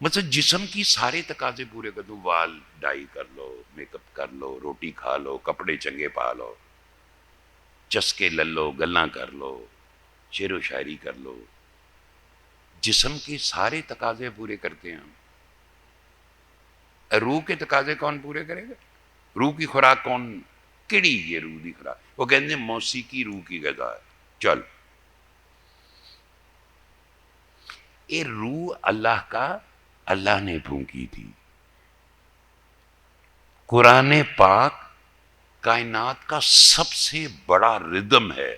مطلب جسم کی سارے تقاضے پورے کر دو. وال ڈائی کر لو میک اپ کر لو روٹی کھا لو کپڑے چنگے پا لو چسکے لے لو گلاں کر لو شعر و شاعری کر لو. جسم کے سارے تقاضے پورے کرتے ہیں ہم. روح کے تقاضے کون پورے کرے گا؟ روح کی خوراک کون کیڑی یہ روح کی خوراک؟ وہ کہتے ہیں موسیقی روح کی غذا ہے. چل یہ روح اللہ کا اللہ نے پھونکی تھی. قرآن پاک کائنات کا سب سے بڑا ردم ہے.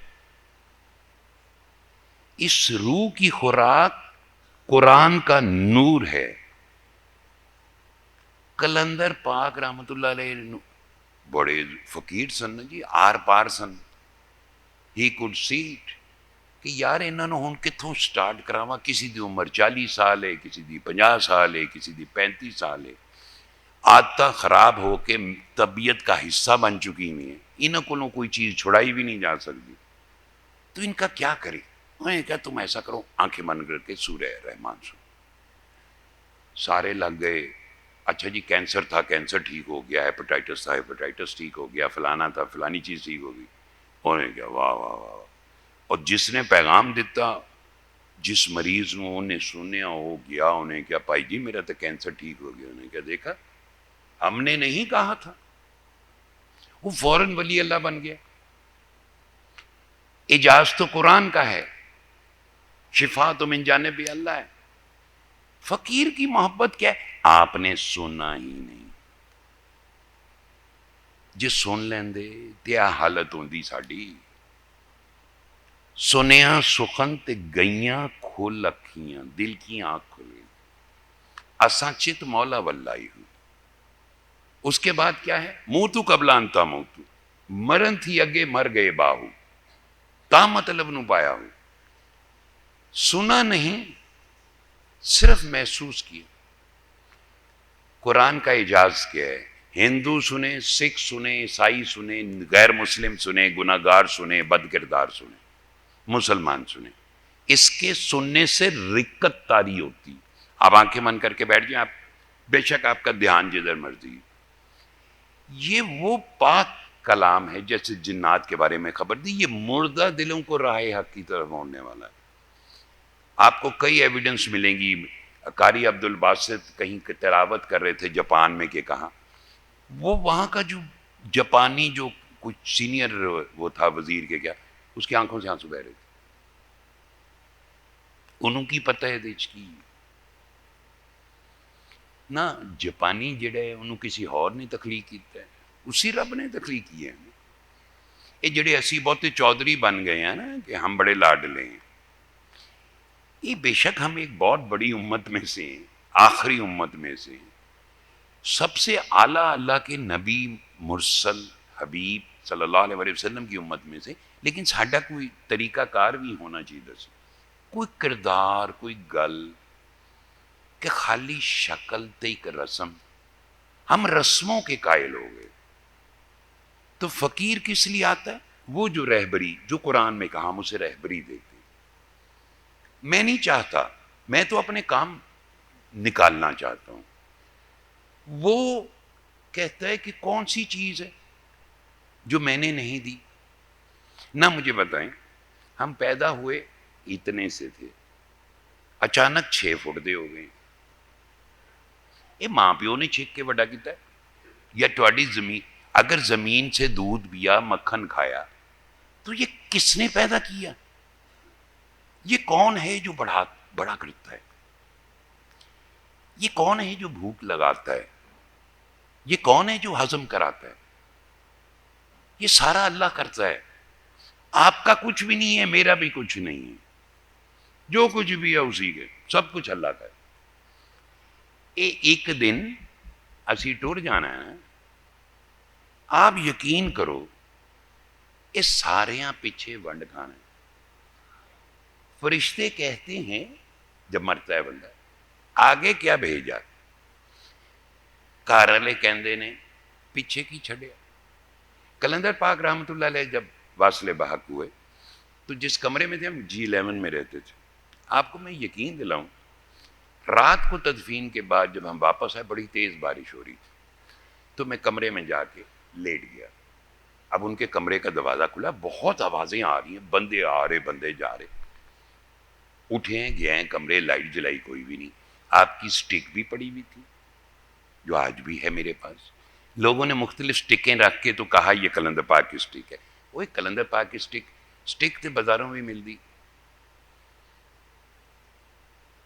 اس روح کی خوراک قرآن کا نور ہے. کلندر پاک رحمت اللہ علیہ بڑے فقیر سن جی آر پار سن. ہی کوڈ سی اٹ کہ یار انہوں نے ہوں کتوں سٹارٹ کراواں. کسی دی عمر 40 سال ہے کسی دی 50 سال ہے کسی دی 35 سال ہے. عادتیں خراب ہو کے طبیعت کا حصہ بن چکی ہوئی ہیں. انہوں کو کوئی چیز چھڑائی بھی نہیں جا سکتی. تو ان کا کیا کرے؟ میں کہا تم ایسا کرو آنکھیں بند کر کے سورہ رحمان سنو. سارے لگ گئے. اچھا جی کینسر تھا کینسر ٹھیک ہو گیا. ہیپاٹائٹس تھا ہیپاٹائٹس ٹھیک ہو گیا. فلانا تھا فلانی چیز ٹھیک ہو گئی. انہوں نے کہا واہ واہ واہ. اور جس نے پیغام دیتا جس مریض نو انہیں سنیا ہو گیا انہیں کیا پائی جی میرا تو کینسر ٹھیک ہو گیا. انہیں کیا دیکھا ہم نے نہیں کہا تھا. وہ فوراً ولی اللہ بن گیا. اجاز تو قرآن کا ہے. شفا تو من جانب اللہ ہے. فقیر کی محبت کیا ہے؟ آپ نے سنا ہی نہیں. جی سن لیندے تے حالت ہوندی ساڈی. سنیا سخن تے گئیاں کھول اکھیاں دل کی آنکھ کھل گئی. اساں چت مولا واللہ ہوں. اس کے بعد کیا ہے؟ موتو قبل انتا موتو. مرن تھی اگے مر گئے باہو. تا مطلب نو پایا ہوں. سنا نہیں صرف محسوس کیا. قرآن کا اجاز کیا ہے؟ ہندو سنے سکھ سنے عیسائی سنے غیر مسلم سنے گناہگار سنے بد کردار سنے مسلمان سنے. اس کے سننے سے رکت طاری ہوتی. آپ آنکھیں بند کر کے بیٹھ جائیں. آپ بے شک آپ کا دھیان جدھر مرضی. یہ وہ پاک کلام ہے جیسے جنات کے بارے میں خبر دی. یہ مردہ دلوں کو راہ حق کی طرف موڑنے والا ہے. آپ کو کئی ایویڈنس ملیں گی. قاری عبد الباسط کہیں تلاوت کر رہے تھے جاپان میں کہ کہاں, وہ وہاں کا جو جاپانی جو کچھ سینئر وہ تھا وزیر کے کیا, اس کی آنکھوں سے آنسو بہ رہے تھے. انہوں کی پتہ ہے دیچ کی نہ جاپانی جڑے انہوں کسی اور نے تخلیق کیتا ہے, اسی رب نے تخلیق کیا ہے. یہ جڑے اسی بہتے چودھری بن گئے ہیں نا کہ ہم بڑے لاڈلے ہیں, یہ بے شک ہم ایک بہت بڑی امت میں سے ہیں, آخری امت میں سے ہیں, سب سے اعلیٰ اللہ کے نبی مرسل حبیب صلی اللہ علیہ وسلم کی امت میں سے. لیکن ساڈا کوئی طریقہ کار بھی ہونا چاہیے دس, کوئی کردار, کوئی گل کہ خالی شکل تے ایک رسم. ہم رسموں کے قائل ہو گئے. تو فقیر کس لیے آتا ہے؟ وہ جو رہبری, جو قرآن میں کہا ہم اسے رہبری دیتے. میں نہیں چاہتا, میں تو اپنے کام نکالنا چاہتا ہوں. وہ کہتا ہے کہ کون سی چیز ہے جو میں نے نہیں دی. نہ مجھے بتائیں, ہم پیدا ہوئے اتنے سے تھے, اچانک 6 فٹ دے ہو گئے. یہ ماں پیو نے چھک کے بڑا کیتا ہے یا تہاڈی زمین؟ اگر زمین سے دودھ پیا, مکھن کھایا, تو یہ کس نے پیدا کیا؟ یہ کون ہے جو بڑا کرتا ہے؟ یہ کون ہے جو بھوک لگاتا ہے؟ یہ کون ہے جو ہضم کراتا ہے؟ یہ سارا اللہ کرتا ہے. آپ کا کچھ بھی نہیں ہے, میرا بھی کچھ نہیں ہے, جو کچھ بھی ہے اسی کے, سب کچھ اللہ کا ہے. ایک دن اسی ٹر جانا ہے, آپ یقین کرو یہ سارے پیچھے ونڈ کھانا ہے. فرشتے کہتے ہیں جب مرتا ہے بندہ, آگے کیا بھیجا؟ کار والے کہندے نے پیچھے کی چھڑیا. کلندر پاک رحمت اللہ علیہ جب واصل بحق ہوئے تو جس کمرے میں تھے ہم G11 میں رہتے تھے. آپ کو میں یقین دلاؤں, رات کو تدفین کے بعد جب ہم واپس آئے بڑی تیز بارش ہو رہی تھی, تو میں کمرے میں جا کے لیٹ گیا. اب ان کے کمرے کا دروازہ کھلا, بہت آوازیں آ رہی ہیں, بندے آ رہے بندے جا رہے. اٹھے ہیں, گئے ہیں کمرے, لائٹ جلائی کوئی بھی نہیں. آپ کی سٹک بھی پڑی ہوئی تھی جو آج بھی ہے میرے پاس. لوگوں نے مختلف سٹکیں رکھ کے تو کہا یہ کلندر پاک کی سٹک ہے. وہ کلندر پاک کی سٹک تے بازاروں میں مل دی.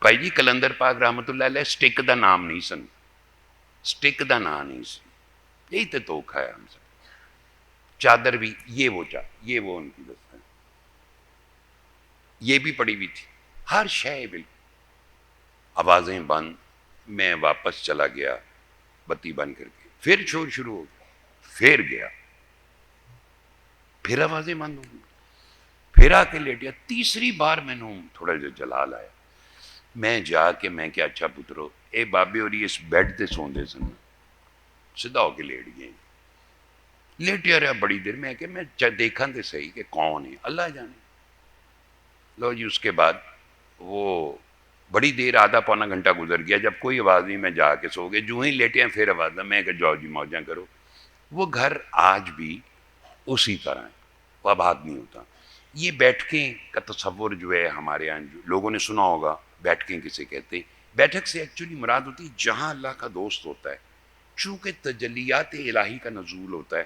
بھائی جی کلندر پاک رحمت اللہ علیہ سٹک دا نام نہیں سن, سٹک دا نام نہیں سی. یہی تو دھوکھا ہے ہم سب. چادر بھی یہ وہ ان کی دست ہے, یہ بھی پڑی ہوئی تھی, ہر شے بالکل. آوازیں بند. میں واپس چلا گیا بتی بند کر کے, پھر شور شروع ہو گیا, پھر گیا, پھر آوازیں بند ہو گئی, پھر آ کے لیٹ گیا. تیسری بار میں نے تھوڑا جا جلال آیا. میں جا کے میں کہ اچھا پترو اے بابے اور اس بیڈ تے سوندے سن, سیدھا ہو کے لیٹ گئے. لیٹیا رہا بڑی دیر. میں کہ میں دیکھا تے صحیح کہ کون ہے, اللہ جانے. لو جی اس کے بعد وہ بڑی دیر, آدھا پونا گھنٹہ گزر گیا, جب کوئی آواز نہیں میں جا کے سو گئے. جو ہی لیٹے ہیں پھر آواز, میں کہ جاؤ جی موجاں کرو. وہ گھر آج بھی اسی طرح ہے, وہ آباد نہیں ہوتا. یہ بیٹھکیں کا تصور جو ہے ہمارے یہاں, جو لوگوں نے سنا ہوگا بیٹھکیں کسے کہتے ہیں. بیٹھک سے ایکچولی مراد ہوتی ہے جہاں اللہ کا دوست ہوتا ہے. چونکہ تجلیات الہی کا نزول ہوتا ہے,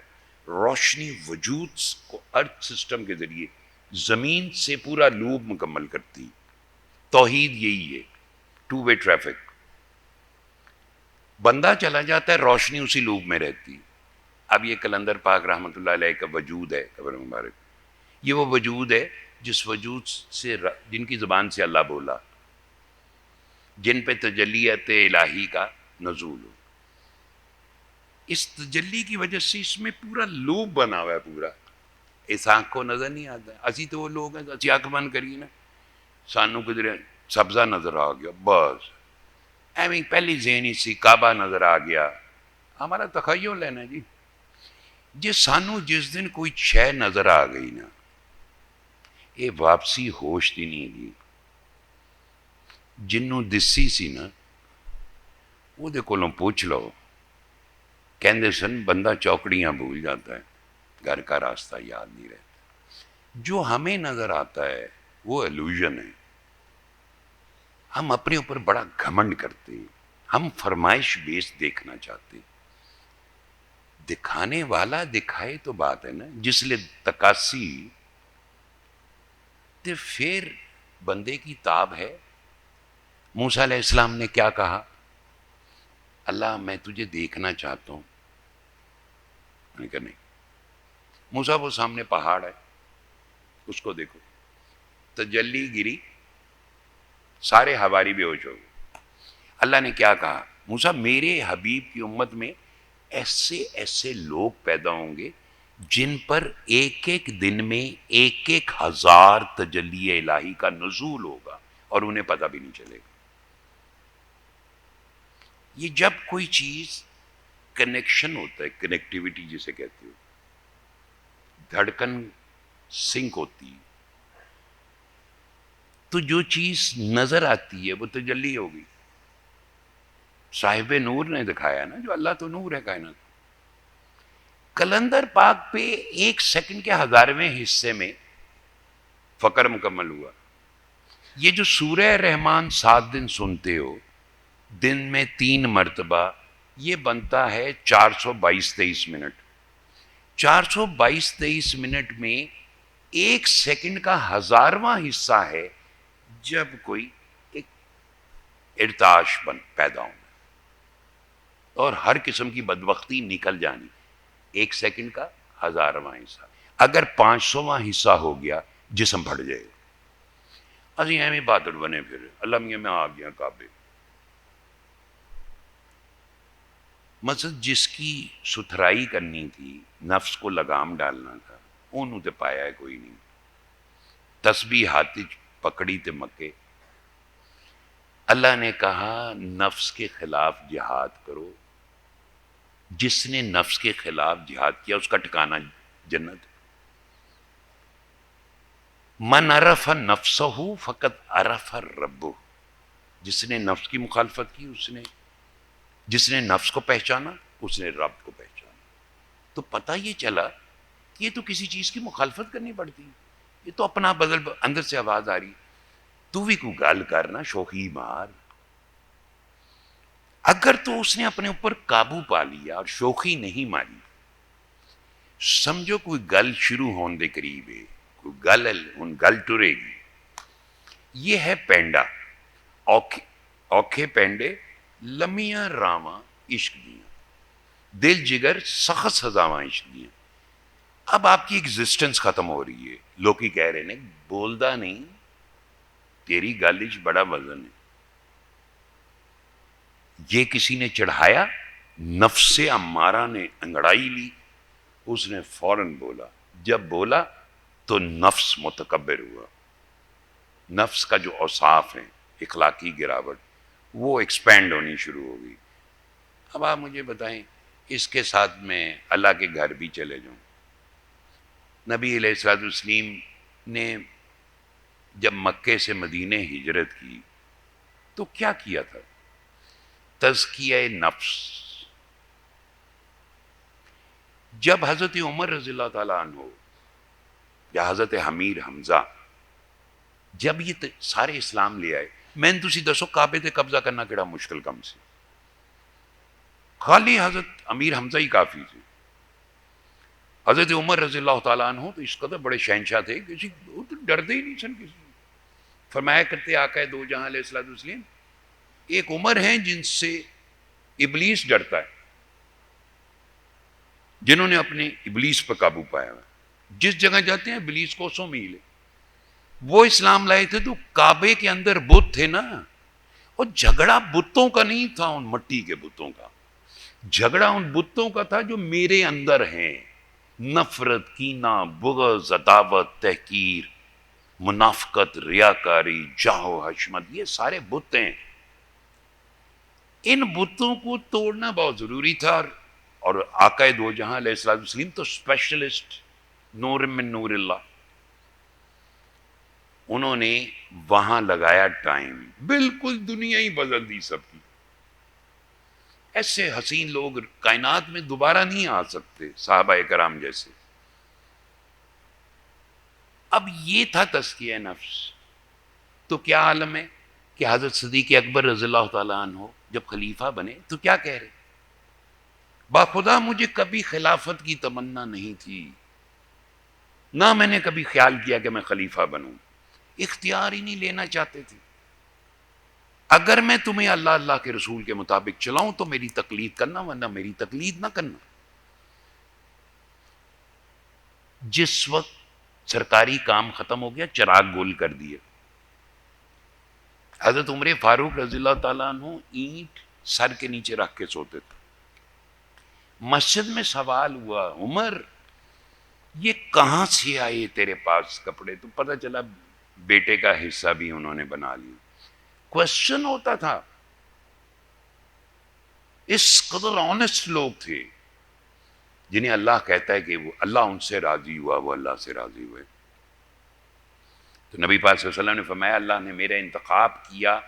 روشنی وجود کو ارتھ سسٹم کے ذریعے زمین سے پورا لوپ مکمل کرتی. توحید یہی ہے, 2 وے ٹریفک. بندہ چلا جاتا ہے, روشنی اسی لوپ میں رہتی. اب یہ کلندر پاک رحمت اللہ علیہ کا وجود ہے, قبر مبارک, یہ وہ وجود ہے جس وجود سے جن کی زبان سے اللہ بولا, جن پہ تجلیت الہی کا نزول ہو. اس تجلی کی وجہ سے اس میں پورا لوپ بنا ہوا ہے پورا. اس آنکھ کو نظر نہیں آتا. اسی تو وہ لوگ ہیں, اسی آنکھ بند کری نا, سانو کدھر سبزہ نظر آ گیا, بس ایویں پہلی ذہنی سی کعبہ نظر آ گیا. ہمارا تخیل ہے نا جی. جی سانو جس دن کوئی شے نظر آ گئی نا, یہ واپسی ہوش دی نہیں گی. جنوں دسی سی نا ਉਹਦੇ ਕੋਲੋਂ ਪੁੱਛ ਲਓ, ਕਹਿੰਦੇ ਸਨ بندہ چوکڑیاں بھول جاتا ہے, گھر کا راستہ یاد نہیں رہتا. جو ہمیں نظر آتا ہے وہ ایلوژن ہے. ہم اپنے اوپر بڑا گھمنڈ کرتے ہیں, ہم فرمائش بیس دیکھنا چاہتے ہیں. دکھانے والا دکھائے تو بات ہے نا, جس لئے تکاسی تو پھر بندے کی تاب ہے. موسیٰ علیہ السلام نے کیا کہا, اللہ میں تجھے دیکھنا چاہتا ہوں. میں نے کہا نہیں. موسیٰ وہ سامنے پہاڑ ہے, اس کو دیکھو. تجلی گری, سارے حواری بے ہوش ہو گئے. اللہ نے کیا کہا, موسیٰ میرے حبیب کی امت میں ایسے ایسے لوگ پیدا ہوں گے جن پر ایک ایک دن میں 1,000 تجلی الہی کا نزول ہوگا اور انہیں پتہ بھی نہیں چلے گا. یہ جب کوئی چیز کنیکشن ہوتا ہے, کنیکٹیویٹی جسے کہتے ہو, دھڑکن سنک ہوتی ہے, تو جو چیز نظر آتی ہے وہ تجلی ہوگی. صاحب نور نے دکھایا نا, جو اللہ تو نور ہے کائنات. کلندر پاک پہ 1 سیکنڈ کے 1000ویں حصے میں فقر مکمل ہوا. یہ جو سورہ رحمان 7 دن سنتے ہو, دن میں 3 مرتبہ, یہ بنتا ہے 422-23 منٹ. 422-23 منٹ میں 1 سیکنڈ کا 1000واں حصہ ہے جب کوئی ایک ارتعاش پیدا ہونا اور ہر قسم کی بدبختی نکل جانی. 1 سیکنڈ کا 1000واں حصہ. اگر 500واں حصہ ہو گیا جسم پھٹ جائے گا. اسی ایویں بادل بنے پھر اللہ میاں میں آ گیا کعبے. مقصد جس کی ستھرائی کرنی تھی, نفس کو لگام ڈالنا تھا, انہوں تے پایا ہے کوئی نہیں. تسبیح ہاتھ پکڑی تے مکے. اللہ نے کہا نفس کے خلاف جہاد کرو. جس نے نفس کے خلاف جہاد کیا اس کا ٹھکانہ جنت. من عرف نفسہ فقط عرف ربہ. جس نے نفس کی مخالفت کی, جس نے نفس کو پہچانا اس نے رب کو پہچانا. تو پتہ یہ چلا کہ یہ تو کسی چیز کی مخالفت کرنی پڑتی, یہ تو اپنا بدل. اندر سے آواز آ رہی, تو بھی کوئی گال کرنا, شوخی مار. اگر تو اس نے اپنے اوپر قابو پا لیا اور شوخی نہیں ماری, سمجھو کوئی گل شروع ہونے دے قریب ہے, کوئی گل ٹرے گی. یہ ہے پینڈا, اوکھے پینڈے لمیاں راواں عشق دیاں, دل جگر سخت سزاواں عشق دیاں. اب آپ کی ایگزسٹنس ختم ہو رہی ہے. لوگ ہی کہہ رہے ہیں بولدا نہیں, تیری گل وچ بڑا وزن ہے. یہ کسی نے چڑھایا, نفس امارہ نے انگڑائی لی, اس نے فوراً بولا. جب بولا تو نفس متکبر ہوا. نفس کا جو اوصاف ہیں, اخلاقی گراوٹ, وہ ایکسپینڈ ہونی شروع ہو گئی. اب آپ مجھے بتائیں, اس کے ساتھ میں اللہ کے گھر بھی چلے جاؤں. نبی علیہ الصلوۃ والتسلیم نے جب مکے سے مدینے ہجرت کی تو کیا کیا تھا؟ تزکیہ نفس. جب حضرت عمر رضی اللہ تعالیٰ عنہ یا حضرت امیر حمزہ جب یہ سارے اسلام لے آئے, میں تسی دسو کعبے تے قبضہ کرنا کیڑا مشکل کم سے, خالی حضرت امیر حمزہ ہی کافی تھے. حضرت عمر رضی اللہ تعالیٰ عنہ تو اس قدر بڑے شہنشاہ تھے, کسی وہ تو ڈرتے ہی نہیں سن کسی. فرمایا کرتے آقا دو جہاں علیہ الصلوۃ والسلام, ایک عمر ہیں جن سے ابلیس ڈرتا ہے, جنہوں نے اپنے ابلیس پر قابو پایا ہے. جس جگہ جاتے ہیں ابلیس کو سو میل. وہ اسلام لائے تھے تو کعبے کے اندر بت تھے نا, اور جھگڑا بتوں کا نہیں تھا, ان مٹی کے بتوں کا جھگڑا ان بتوں کا تھا جو میرے اندر ہیں. نفرت, کینہ, بغض, عداوت, تحقیر, منافقت, ریاکاری, جاہ و حشمت, یہ سارے بت ہیں. ان بتوں کو توڑنا بہت ضروری تھا. اور آقا دو جہاں علیہ الصلوۃ والسلام تو اسپیشلسٹ, نور من نور اللہ. انہوں نے وہاں لگایا ٹائم, بالکل دنیا ہی بدل دی سب کی. ایسے حسین لوگ کائنات میں دوبارہ نہیں آ سکتے صحابہ کرام جیسے. اب یہ تھا تزکیہ نفس. تو کیا عالم ہے کہ حضرت صدیق اکبر رضی اللہ تعالیٰ عنہ جب خلیفہ بنے تو کیا کہہ رہے؟ باخدا مجھے کبھی خلافت کی تمنا نہیں تھی، نہ میں نے کبھی خیال کیا کہ میں خلیفہ بنوں، اختیار ہی نہیں لینا چاہتے تھے. اگر میں تمہیں اللہ کے رسول کے مطابق چلاؤں تو میری تقلید کرنا، ورنہ میری تقلید نہ کرنا. جس وقت سرکاری کام ختم ہو گیا، چراغ گول کر دیے. حضرت عمر فاروق رضی اللہ تعالیٰ عنہ اینٹ سر کے نیچے رکھ کے سوتے تھے. مسجد میں سوال ہوا، عمر یہ کہاں سے آئے تیرے پاس کپڑے؟ تو پتہ چلا بیٹے کا حصہ بھی انہوں نے بنا لیا. کوشچن ہوتا تھا. اس قدر آنےسٹ لوگ تھے جنہیں اللہ کہتا ہے کہ وہ اللہ ان سے راضی ہوا، وہ اللہ سے راضی ہوئے. تو نبی پاک صلی اللہ علیہ وسلم نے فرمایا اللہ نے میرا انتخاب کیا،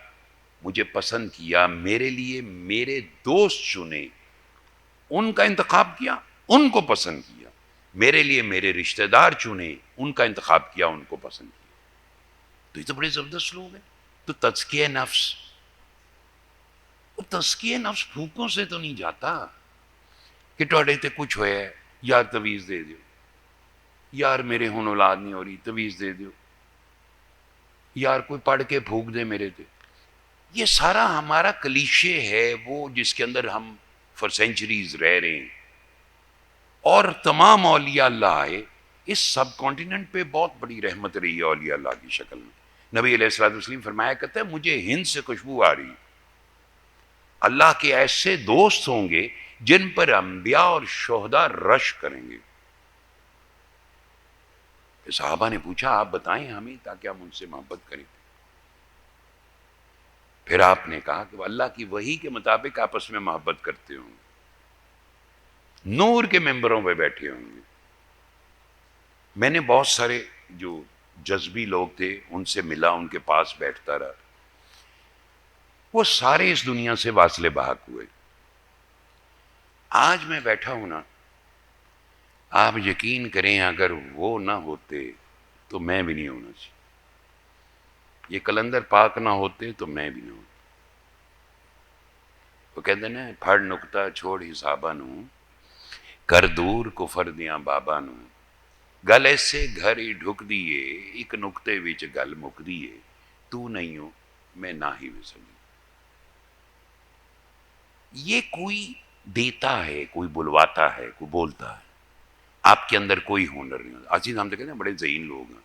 مجھے پسند کیا، میرے لیے میرے دوست چنے، ان کا انتخاب کیا، ان کو پسند کیا. میرے لیے میرے رشتہ دار چنے، ان کا انتخاب کیا، ان کو پسند کیا. تو یہ تو بڑے زبردست لوگ ہیں. تو تزکیہ نفس، تزکیہ نفس پھوکوں سے تو نہیں جاتا کہ ٹوڑے تے کچھ ہوئے یار تویز دے دیو، یار میرے ہن اولاد نہیں ہو رہی تویز دے دیو، یار کوئی پڑھ کے پھونک دے میرے تے. یہ سارا ہمارا کلیشے ہے وہ جس کے اندر ہم فار سینچریز رہ رہے ہیں. اور تمام اولیاء اللہ آئے، اس سب کانٹیننٹ پہ بہت بڑی رحمت رہی ہے اولیاء اللہ کی شکل میں. نبی علیہ الصلوۃ والسلام فرمایا کرتے ہیں مجھے ہند سے خوشبو آ رہی، اللہ کے ایسے دوست ہوں گے جن پر انبیاء اور شہداء رش کریں گے. صحابہ نے پوچھا آپ بتائیں ہمیں تاکہ ہم ان سے محبت کریں. پھر آپ نے کہا کہ وہ اللہ کی وحی کے مطابق آپس میں محبت کرتے ہوں گے، نور کے ممبروں پہ بیٹھے ہوں گے. میں نے بہت سارے جو جذبی لوگ تھے ان سے ملا، ان کے پاس بیٹھتا رہا، وہ سارے اس دنیا سے واصل بحق ہوئے. آج میں بیٹھا ہوں نا، آپ یقین کریں اگر وہ نہ ہوتے تو میں بھی نہیں ہونا چاہیے. یہ کلندر پاک نہ ہوتے تو میں بھی نہ ہوتا. وہ کہتے ہیں پھڑ نکتا چھوڑ حسابہ نو، کر دور کفر دیاں بابا نو، گل ایسے گھر ہی ڈھک دیے، ایک نکتے وچ گل مک دیے، تو نہیں ہو میں نہ ہی وسلی. یہ کوئی دیتا ہے، کوئی بلواتا ہے، کوئی بولتا ہے، آپ کے اندر کوئی ہنر نہیں ہوتا. عزیز ہم تو کہتے ہیں بڑے ذہین لوگ ہیں،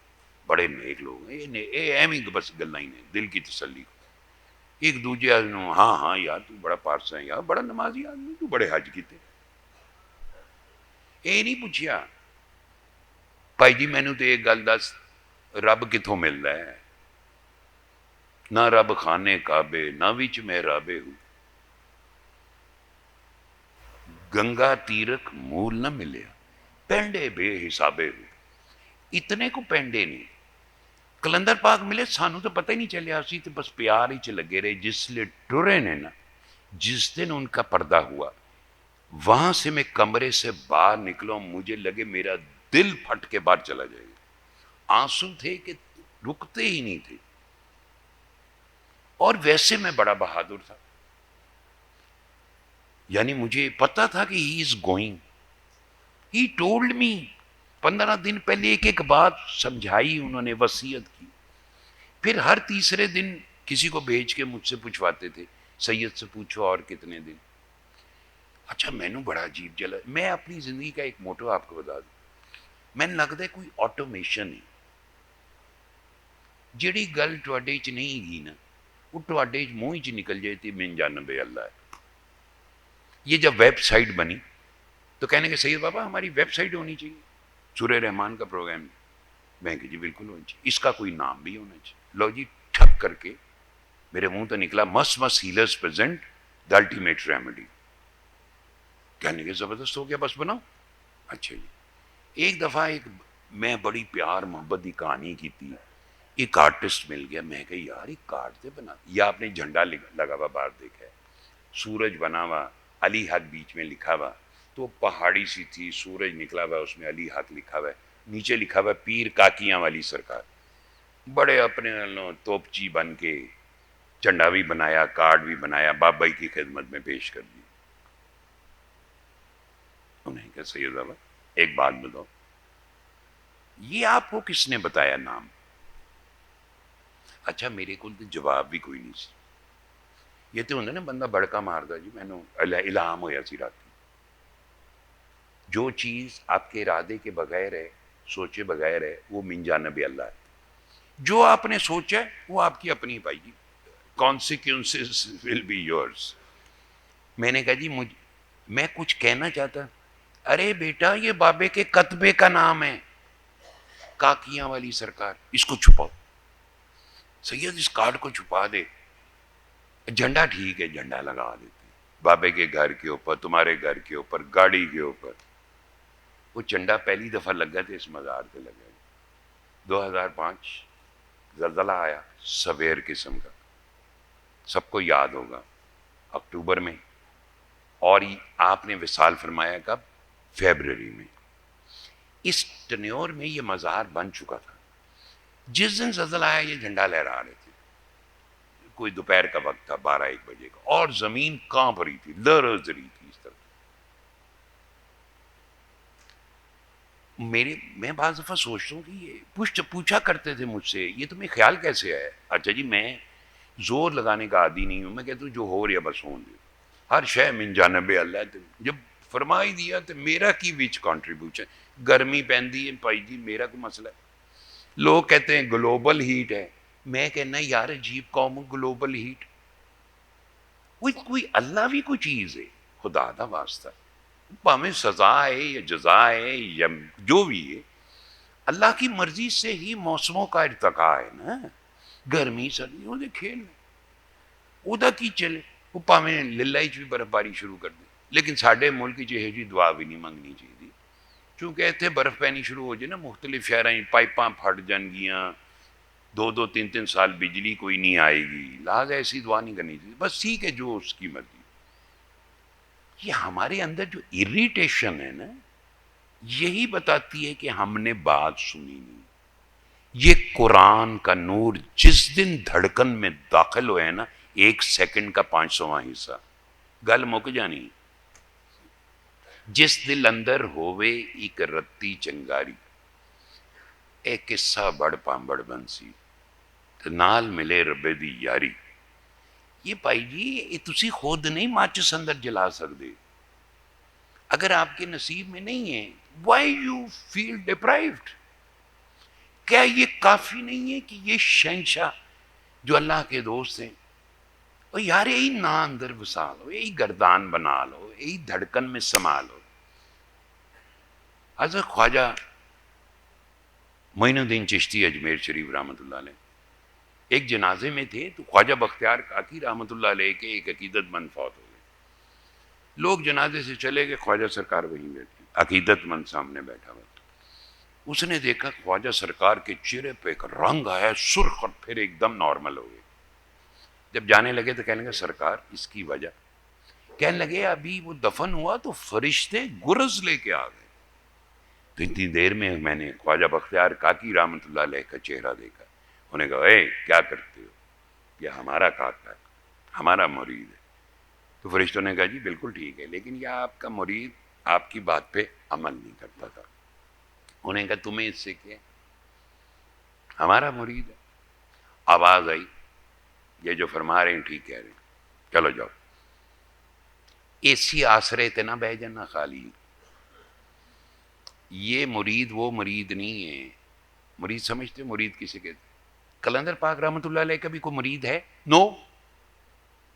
بڑے نیک لوگ ہیں، یہ ایویں بس گلاں ہی نے دل کی تسلی. ایک دوجے آدمی ہاں ہاں یار تو بڑا پارسا ہے، یار بڑا نمازی آدمی، تو بڑے حج کیتے. یہ نہیں پوچھیا بھائی جی مینو تو ایک گل دس رب کتوں ملتا ہے؟ نہ رب خانے کعبے نہ وچ محرابے ہو، گنگا تیرک مول نہ ملیا، پینڈے بے حسابے ہو. اتنے کو پینڈے نہیں کلندر پاک ملے سانو تو پتہ ہی نہیں چلیا، اسی تو بس پیار ہی لگے رہے. جس لئے ٹرے نے نا، جس دن ان کا پردہ ہوا، وہاں سے میں کمرے سے باہر نکلوں مجھے لگے میرا دل پھٹ کے باہر چلا جائے گا. آنسو تھے کہ رکتے ہی نہیں تھے. اور ویسے میں بڑا بہادر تھا، یعنی مجھے پتا تھا کہ ہی is going. He told me 15 دن پہلے ایک ایک بات سمجھائی انہوں نے، وصیت کی. پھر ہر تیسرے دن کسی کو بھیج کے مجھ سے پوچھواتے تھے سید سے پوچھو اور کتنے دن. اچھا میں نے بڑا عجیب جلا. میں اپنی زندگی کا ایک موٹو آپ کو بتا دوں، میں لگتا ہے کوئی آٹومیشن ہے، جڑی گل ٹواڈے چ نہیں گی نا وہ ٹواڈے منہ چ نکل جائے تھی من جانب اللہ ہے. یہ جب ویب سائٹ بنی تو کہنے کہ سید بابا ہماری ویب سائٹ ہونی چاہیے، سورہ رحمان کا پروگرام. میں کہ جی بالکل ہونی چاہیے، اس کا کوئی نام بھی ہونا چاہیے. لو جی ٹھک کر کے میرے منہ تو نکلا مس healers present the ultimate remedy. کہنے کہ زبردست ہو گیا، بس بناؤ. اچھا جی. ایک دفعہ میں بڑی پیار محبت کی کہانی کی تھی، ایک آرٹسٹ مل گیا. میں کہ یار ایک کارڈ سے بنا، یا آپ نے جھنڈا لگا ہوا باہر دیکھا ہے، سورج بنا ہوا علی حق بیچ میں لکھا ہوا، تو پہاڑی سی تھی، سورج نکلا ہوا، اس میں علی حق لکھا ہوا ہے، نیچے لکھا ہوا پیر کاکیاں والی سرکار. بڑے اپنے توپچی بن کے جھنڈا بھی بنایا، کارڈ بھی بنایا، بابائی کی خدمت میں پیش کر دی. انہیں کہا سید احمد ایک بات بتاؤ، یہ آپ کو کس نے بتایا نام؟ اچھا میرے کو تو جواب بھی کوئی نہیں سی. یہ تو ہوتا نا بندہ بڑکا مارتا جی میں نے الہام ہویا سی رات کی. جو چیز آپ کے ارادے کے بغیر ہے، سوچے بغیر ہے، وہ من جانب اللہ ہے. جو آپ نے سوچا ہے وہ آپ کی اپنی پائی گی، consequences will be yours. میں نے کہا جی میں کچھ کہنا چاہتا، ارے بیٹا یہ بابے کے کتبے کا نام ہے کاکیاں والی سرکار، اس کو چھپاؤ. سید اس کارڈ کو چھپا دے. جھنڈا ٹھیک ہے، جھنڈا لگا دیتے بابے کے گھر کے اوپر، تمہارے گھر کے اوپر، گاڑی کے اوپر. وہ جھنڈا پہلی دفعہ لگا تھا اس مزار پہ لگا. 2005 زلزلہ آیا سویر قسم کا، سب کو یاد ہوگا، اکتوبر میں. اور آپ نے وصال فرمایا کب؟ فیبرری میں. اس ٹنیور میں یہ مزار بن چکا تھا. جس دن زلزلہ آیا یہ جھنڈا لہرا رہے تھے. کوئی دوپہر کا وقت تھا، 12-1 بجے کا، اور زمین کانپ رہی تھی، لرز رہی تھی اس طرح. میں بعض دفعہ سوچتا ہوں کہ یہ پوچھا کرتے تھے مجھ سے یہ تمہیں خیال کیسے آیا؟ اچھا جی میں زور لگانے کا عادی نہیں ہوں، میں کہتا ہوں جو ہو رہا بس ہوں دے، ہر شے من جانب اللہ. جب فرما ہی دیا تو میرا کی وچ کنٹریبیوشن. گرمی پہنتی ہے پائی جی میرا کوئی مسئلہ ہے. لوگ کہتے ہیں گلوبل ہیٹ ہے، میں کہنا یار عجیب قوم گلوبل ہیٹ. کوئی اللہ بھی کوئی چیز ہے خدا دا واسطہ، ہمیں سزا ہے یا جزا ہے یا جو بھی ہے، اللہ کی مرضی سے ہی موسموں کا ارتقاء ہے نا. گرمی سردی وہ کھیل ادا کی چلے، وہ پاویں للائی بھی برف باری شروع کر دیں. لیکن ساڈے ملک چ جی دعا بھی نہیں منگنی چاہیے، چونکہ اتنے برف پینی شروع ہو جائے نا مختلف شہروں پائپاں پھٹ جان گیاں، 2-3 سال بجلی کوئی نہیں آئے گی، لہٰذا ایسی دعا نہیں کرنی چاہیے. بس ٹھیک ہے جو اس کی مرضی. یہ ہمارے اندر جو اریٹیشن ہے نا یہی بتاتی ہے کہ ہم نے بات سنی نہیں. یہ قرآن کا نور جس دن دھڑکن میں داخل ہوئے نا 1 سیکنڈ کا 500واں حصہ گل مک جانی. جس دل اندر ہووے ایک رتی چنگاری، اے قصہ بڑ پامبڑ بنسی تے نال ملے ربے دی یاری. یہ بھائی جی یہ تسی خود نہیں ماچس اندر جلا سکتے. اگر آپ کے نصیب میں نہیں ہے why you feel deprived؟ کیا یہ کافی نہیں ہے کہ یہ شہنشاہ جو اللہ کے دوست ہیں اور یار یہی نا اندر بسا لو، یہی گردان بنا لو، یہی دھڑکن میں سما لو. حضرت خواجہ معین الدین چشتی اجمیر شریف رحمۃ اللہ علیہ ایک جنازے میں تھے تو خواجہ بختیار کاکی رحمۃ اللہ علیہ کے ایک عقیدت مند فوت ہو گئے. لوگ جنازے سے چلے گئے، خواجہ سرکار وہیں بیٹھے، عقیدت مند سامنے بیٹھا ہوا. اس نے دیکھا خواجہ سرکار کے چہرے پہ ایک رنگ آیا سرخ اور پھر ایک دم نارمل ہو گئے. جب جانے لگے تو کہنے لگے سرکار اس کی وجہ، کہنے لگے ابھی وہ دفن ہوا تو فرشتے گرز لے کے آ گئے. تو اتنی دیر میں نے خواجہ بختیار کاکی رحمۃ اللہ علیہ کا چہرہ دیکھا. انہیں کہا اے کیا کرتے ہو، یہ ہمارا کاکا ہے، ہمارا مرید ہے. تو فرشتوں نے کہا جی بالکل ٹھیک ہے، لیکن یہ آپ کا مرید آپ کی بات پہ عمل نہیں کرتا تھا. انہیں کہا تمہیں اس سے کیا، ہمارا مرید ہے. آواز آئی یہ جو فرما رہے ہیں ٹھیک کہہ رہے ہیں، چلو جاؤ. ایسی آسرے تے نہ بہ جانا خالی. یہ مرید وہ مرید نہیں ہے. مرید سمجھتے مرید کسے کہتے؟ کلندر پاک رحمۃ اللہ علیہ کا بھی کوئی مرید ہے؟ نو،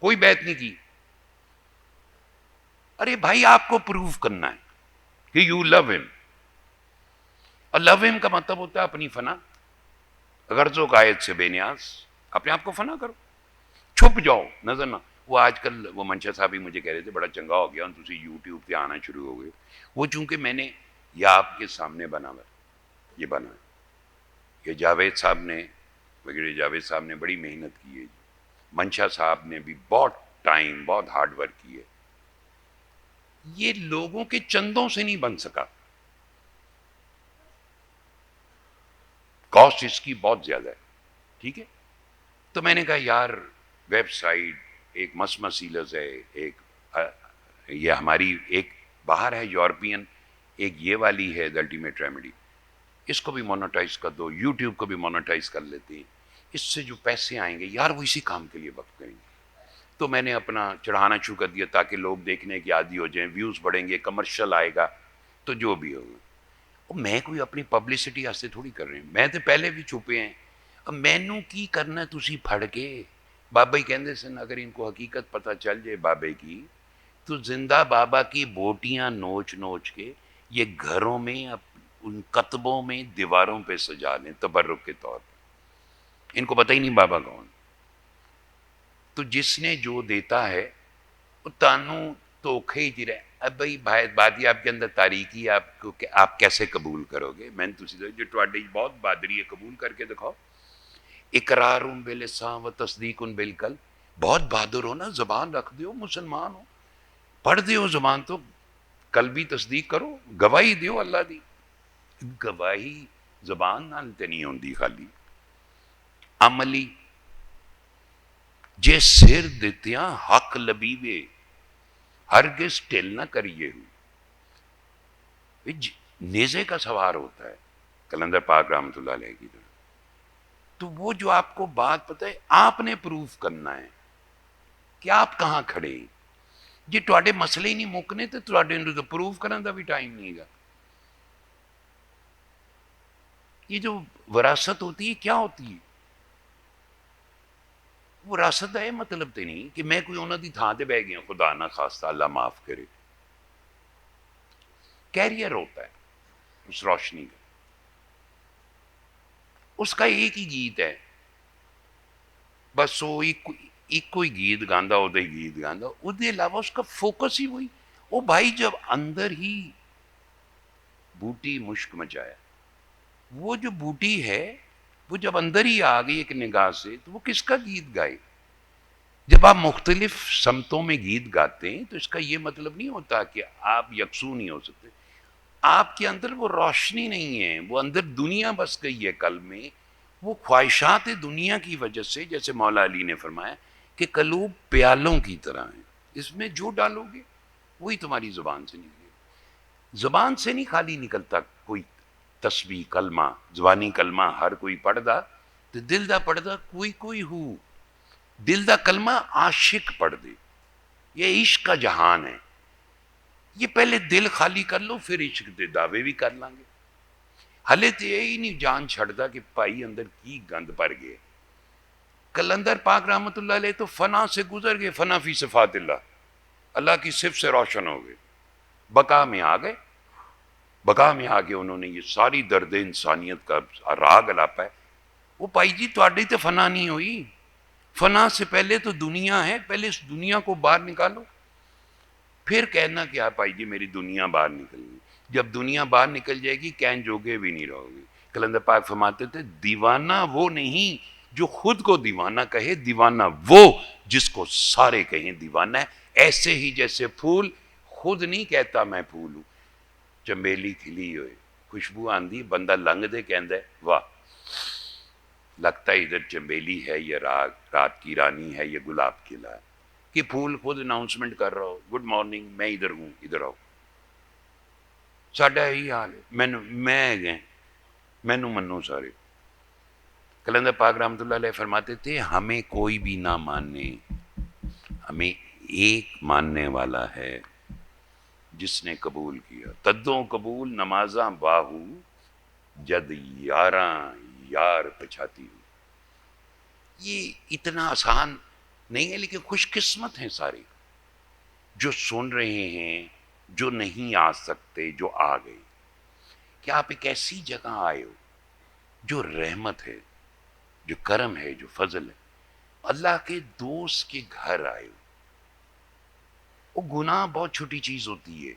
کوئی بیعت نہیں کی. ارے بھائی آپ کو پروف کرنا ہے کہ یو لو ہم، اور لو ہم کا مطلب ہوتا ہے اپنی فنا. غرض و قائد سے بے نیاز اپنے آپ کو فنا کرو، چھپ جاؤ نظر نہ. وہ آج کل وہ منشا صاحب ہی مجھے کہہ رہے تھے بڑا چنگا ہو گیا تھی یوٹیوب پہ آنا شروع ہو گئے. وہ چونکہ میں نے یہ آپ کے سامنے بنا ہوا یہ بنا ہے. یہ جاوید صاحب نے وغیرہ جاوید صاحب نے بڑی محنت کی ہے. منشا صاحب نے بھی بہت ٹائم بہت ہارڈ ورک کی ہے. یہ لوگوں کے چندوں سے نہیں بن سکا، کاسٹ اس کی بہت زیادہ ہے. ٹھیک ہے، تو میں نے کہا یار ویب سائٹ ایک مسیلز ہے، ایک یہ ہماری ایک باہر ہے یورپین، ایک یہ والی ہے الٹیمیٹ ریمیڈی، اس کو بھی مونیٹائز کر دو، یوٹیوب کو بھی مونیٹائز کر لیتے ہیں، اس سے جو پیسے آئیں گے یار وہ اسی کام کے لیے وقت کریں گے. تو میں نے اپنا چڑھانا شروع کر دیا تاکہ لوگ دیکھنے کی عادی ہو جائیں، ویوز بڑھیں گے، کمرشل آئے گا تو جو بھی ہوگا. اور میں کوئی اپنی پبلسٹی واسطے تھوڑی کر رہے ہیں، میں تو پہلے بھی چھپے ہیں. اب مینو کی کرنا تسی پھڑ کے بابا ہی کہندے سن اگر ان کو حقیقت پتہ چل جائے بابے کی تو زندہ بابا کی بوٹیاں نوچ نوچ کے یہ گھروں میں ان کتبوں میں دیواروں پہ سجا لیں تبرک کے طور پر. ان کو پتہ ہی نہیں بابا کون. تو جس نے جو دیتا ہے وہ تانوں توکھے ہی جی رہے. اب بھائی بات یہ آپ کے اندر تاریکی ہے، آپ کو آپ کیسے قبول کرو گے؟ میں نے تسی جو تواڈی بہت بہادری ہے، قبول کر کے دکھاؤ. اقرار باللسان و تصدیق بالقلب. بہت بہادر ہو نا، زبان رکھ دیو، مسلمان ہو، پڑھ دیو زبان تو قلبی تصدیق کرو، گواہی دیو اللہ دی. گواہی زبان نال تے نہیں ہوندی، خالی عملی جے سر دتیاں حق لبیوے ہرگز ٹل نہ کریے ہو. نیزے کا سوار ہوتا ہے کلندر پاک رحمۃ اللہ علیہ کی طرف. تو وہ جو آپ کو بات پتہ ہے آپ نے پروف کرنا ہے کہ آپ کہاں کھڑے ہیں. جی تواڈے مسئلے ہی نہیں مکنے تو تواڈے تو پروف کرنے کا بھی ٹائم نہیں گا. یہ جو وراثت ہوتی ہے کیا ہوتی ہے؟ وراثت ہے مطلب تو نہیں کہ میں کوئی انہوں دی تھان تے بہ گیا، خدا نہ خواستہ اللہ معاف کرے. کیریئر ہوتا ہے اس روشنی کا. اس کا ایک ہی گیت ہے بس، وہ ایک ہی گیت گاندا، وہ گیت گاندا، وہ علاوہ اس کا فوکس ہی وہی. وہ بھائی جب اندر ہی بوٹی مشک مچایا، وہ جو بوٹی ہے وہ جب اندر ہی آ گئی ایک نگاہ سے تو وہ کس کا گیت گائے؟ جب آپ مختلف سمتوں میں گیت گاتے ہیں تو اس کا یہ مطلب نہیں ہوتا کہ آپ یکسو نہیں ہو سکتے. آپ کے اندر وہ روشنی نہیں ہے، وہ اندر دنیا بس گئی ہے قلب میں. وہ خواہشات دنیا کی وجہ سے، جیسے مولا علی نے فرمایا کہ قلوب پیالوں کی طرح ہیں، اس میں جو ڈالو گے وہی تمہاری زبان سے نکلے. زبان سے نہیں خالی نکلتا کوئی تسبیح کلمہ، زبانی کلمہ ہر کوئی پڑھدا تو دل دا پڑھدا کوئی کوئی ہو. دل دا کلمہ عاشق پڑھ دے. یہ عشق کا جہان ہے. یہ پہلے دل خالی کر لو پھر عشق دے دعوے بھی کر لیں گے. ہلے تو یہی نہیں جان چھڑتا کہ پائی اندر کی گند پر گئے. کلندر پاک رحمت اللہ علیہ تو فنا سے گزر گئے، فنا فی صفات اللہ، اللہ کی صفت سے روشن ہو گئے، بقا میں آ گئے. بقا میں آگے انہوں نے یہ ساری درد انسانیت کا راگ الاپا ہے. وہ پائی جی تواڈی تو فنا نہیں ہوئی. فنا سے پہلے تو دنیا ہے، پہلے اس دنیا کو باہر نکالو پھر کہنا کہ آپ پائی جی میری دنیا باہر نکل گئی. جب دنیا باہر نکل جائے گی کہن جوگے بھی نہیں رہو گے. کلندر پاک فرماتے تھے دیوانہ وہ نہیں جو خود کو دیوانہ کہے، دیوانہ وہ جس کو سارے کہیں دیوانہ ہے. ایسے ہی جیسے پھول خود نہیں کہتا میں پھول ہوں. چمیلی کھلی ہوئے خوشبو آندھی، بندہ لنگ دے کہندا ہے واہ، لگتا ہے ادھر چمیلی ہے، یہ رات کی رانی ہے، یہ گلاب کھلا ہے. کہ پھول خود اناؤنسمنٹ کر رہا ہو گڈ مارننگ میں ادھر ہوں، ادھر آؤ. ساڈا یہی حال ہے، میں گئے مینو منو سارے. کلندر پاک رحمۃ اللہ علیہ فرماتے تھے ہمیں کوئی بھی نہ مانے، ہمیں ایک ماننے والا ہے جس نے قبول کیا. تدوں قبول نمازاں باہو جد یاراں یار پچھاتی ہوں. یہ اتنا آسان نہیں ہے لیکن خوش قسمت ہیں سارے جو سن رہے ہیں، جو نہیں آ سکتے، جو آ گئے. کہ آپ ایک ایسی جگہ آئے ہو جو رحمت ہے، جو کرم ہے، جو فضل ہے. اللہ کے دوست کے گھر آئے ہو. وہ گناہ بہت چھوٹی چیز ہوتی ہے.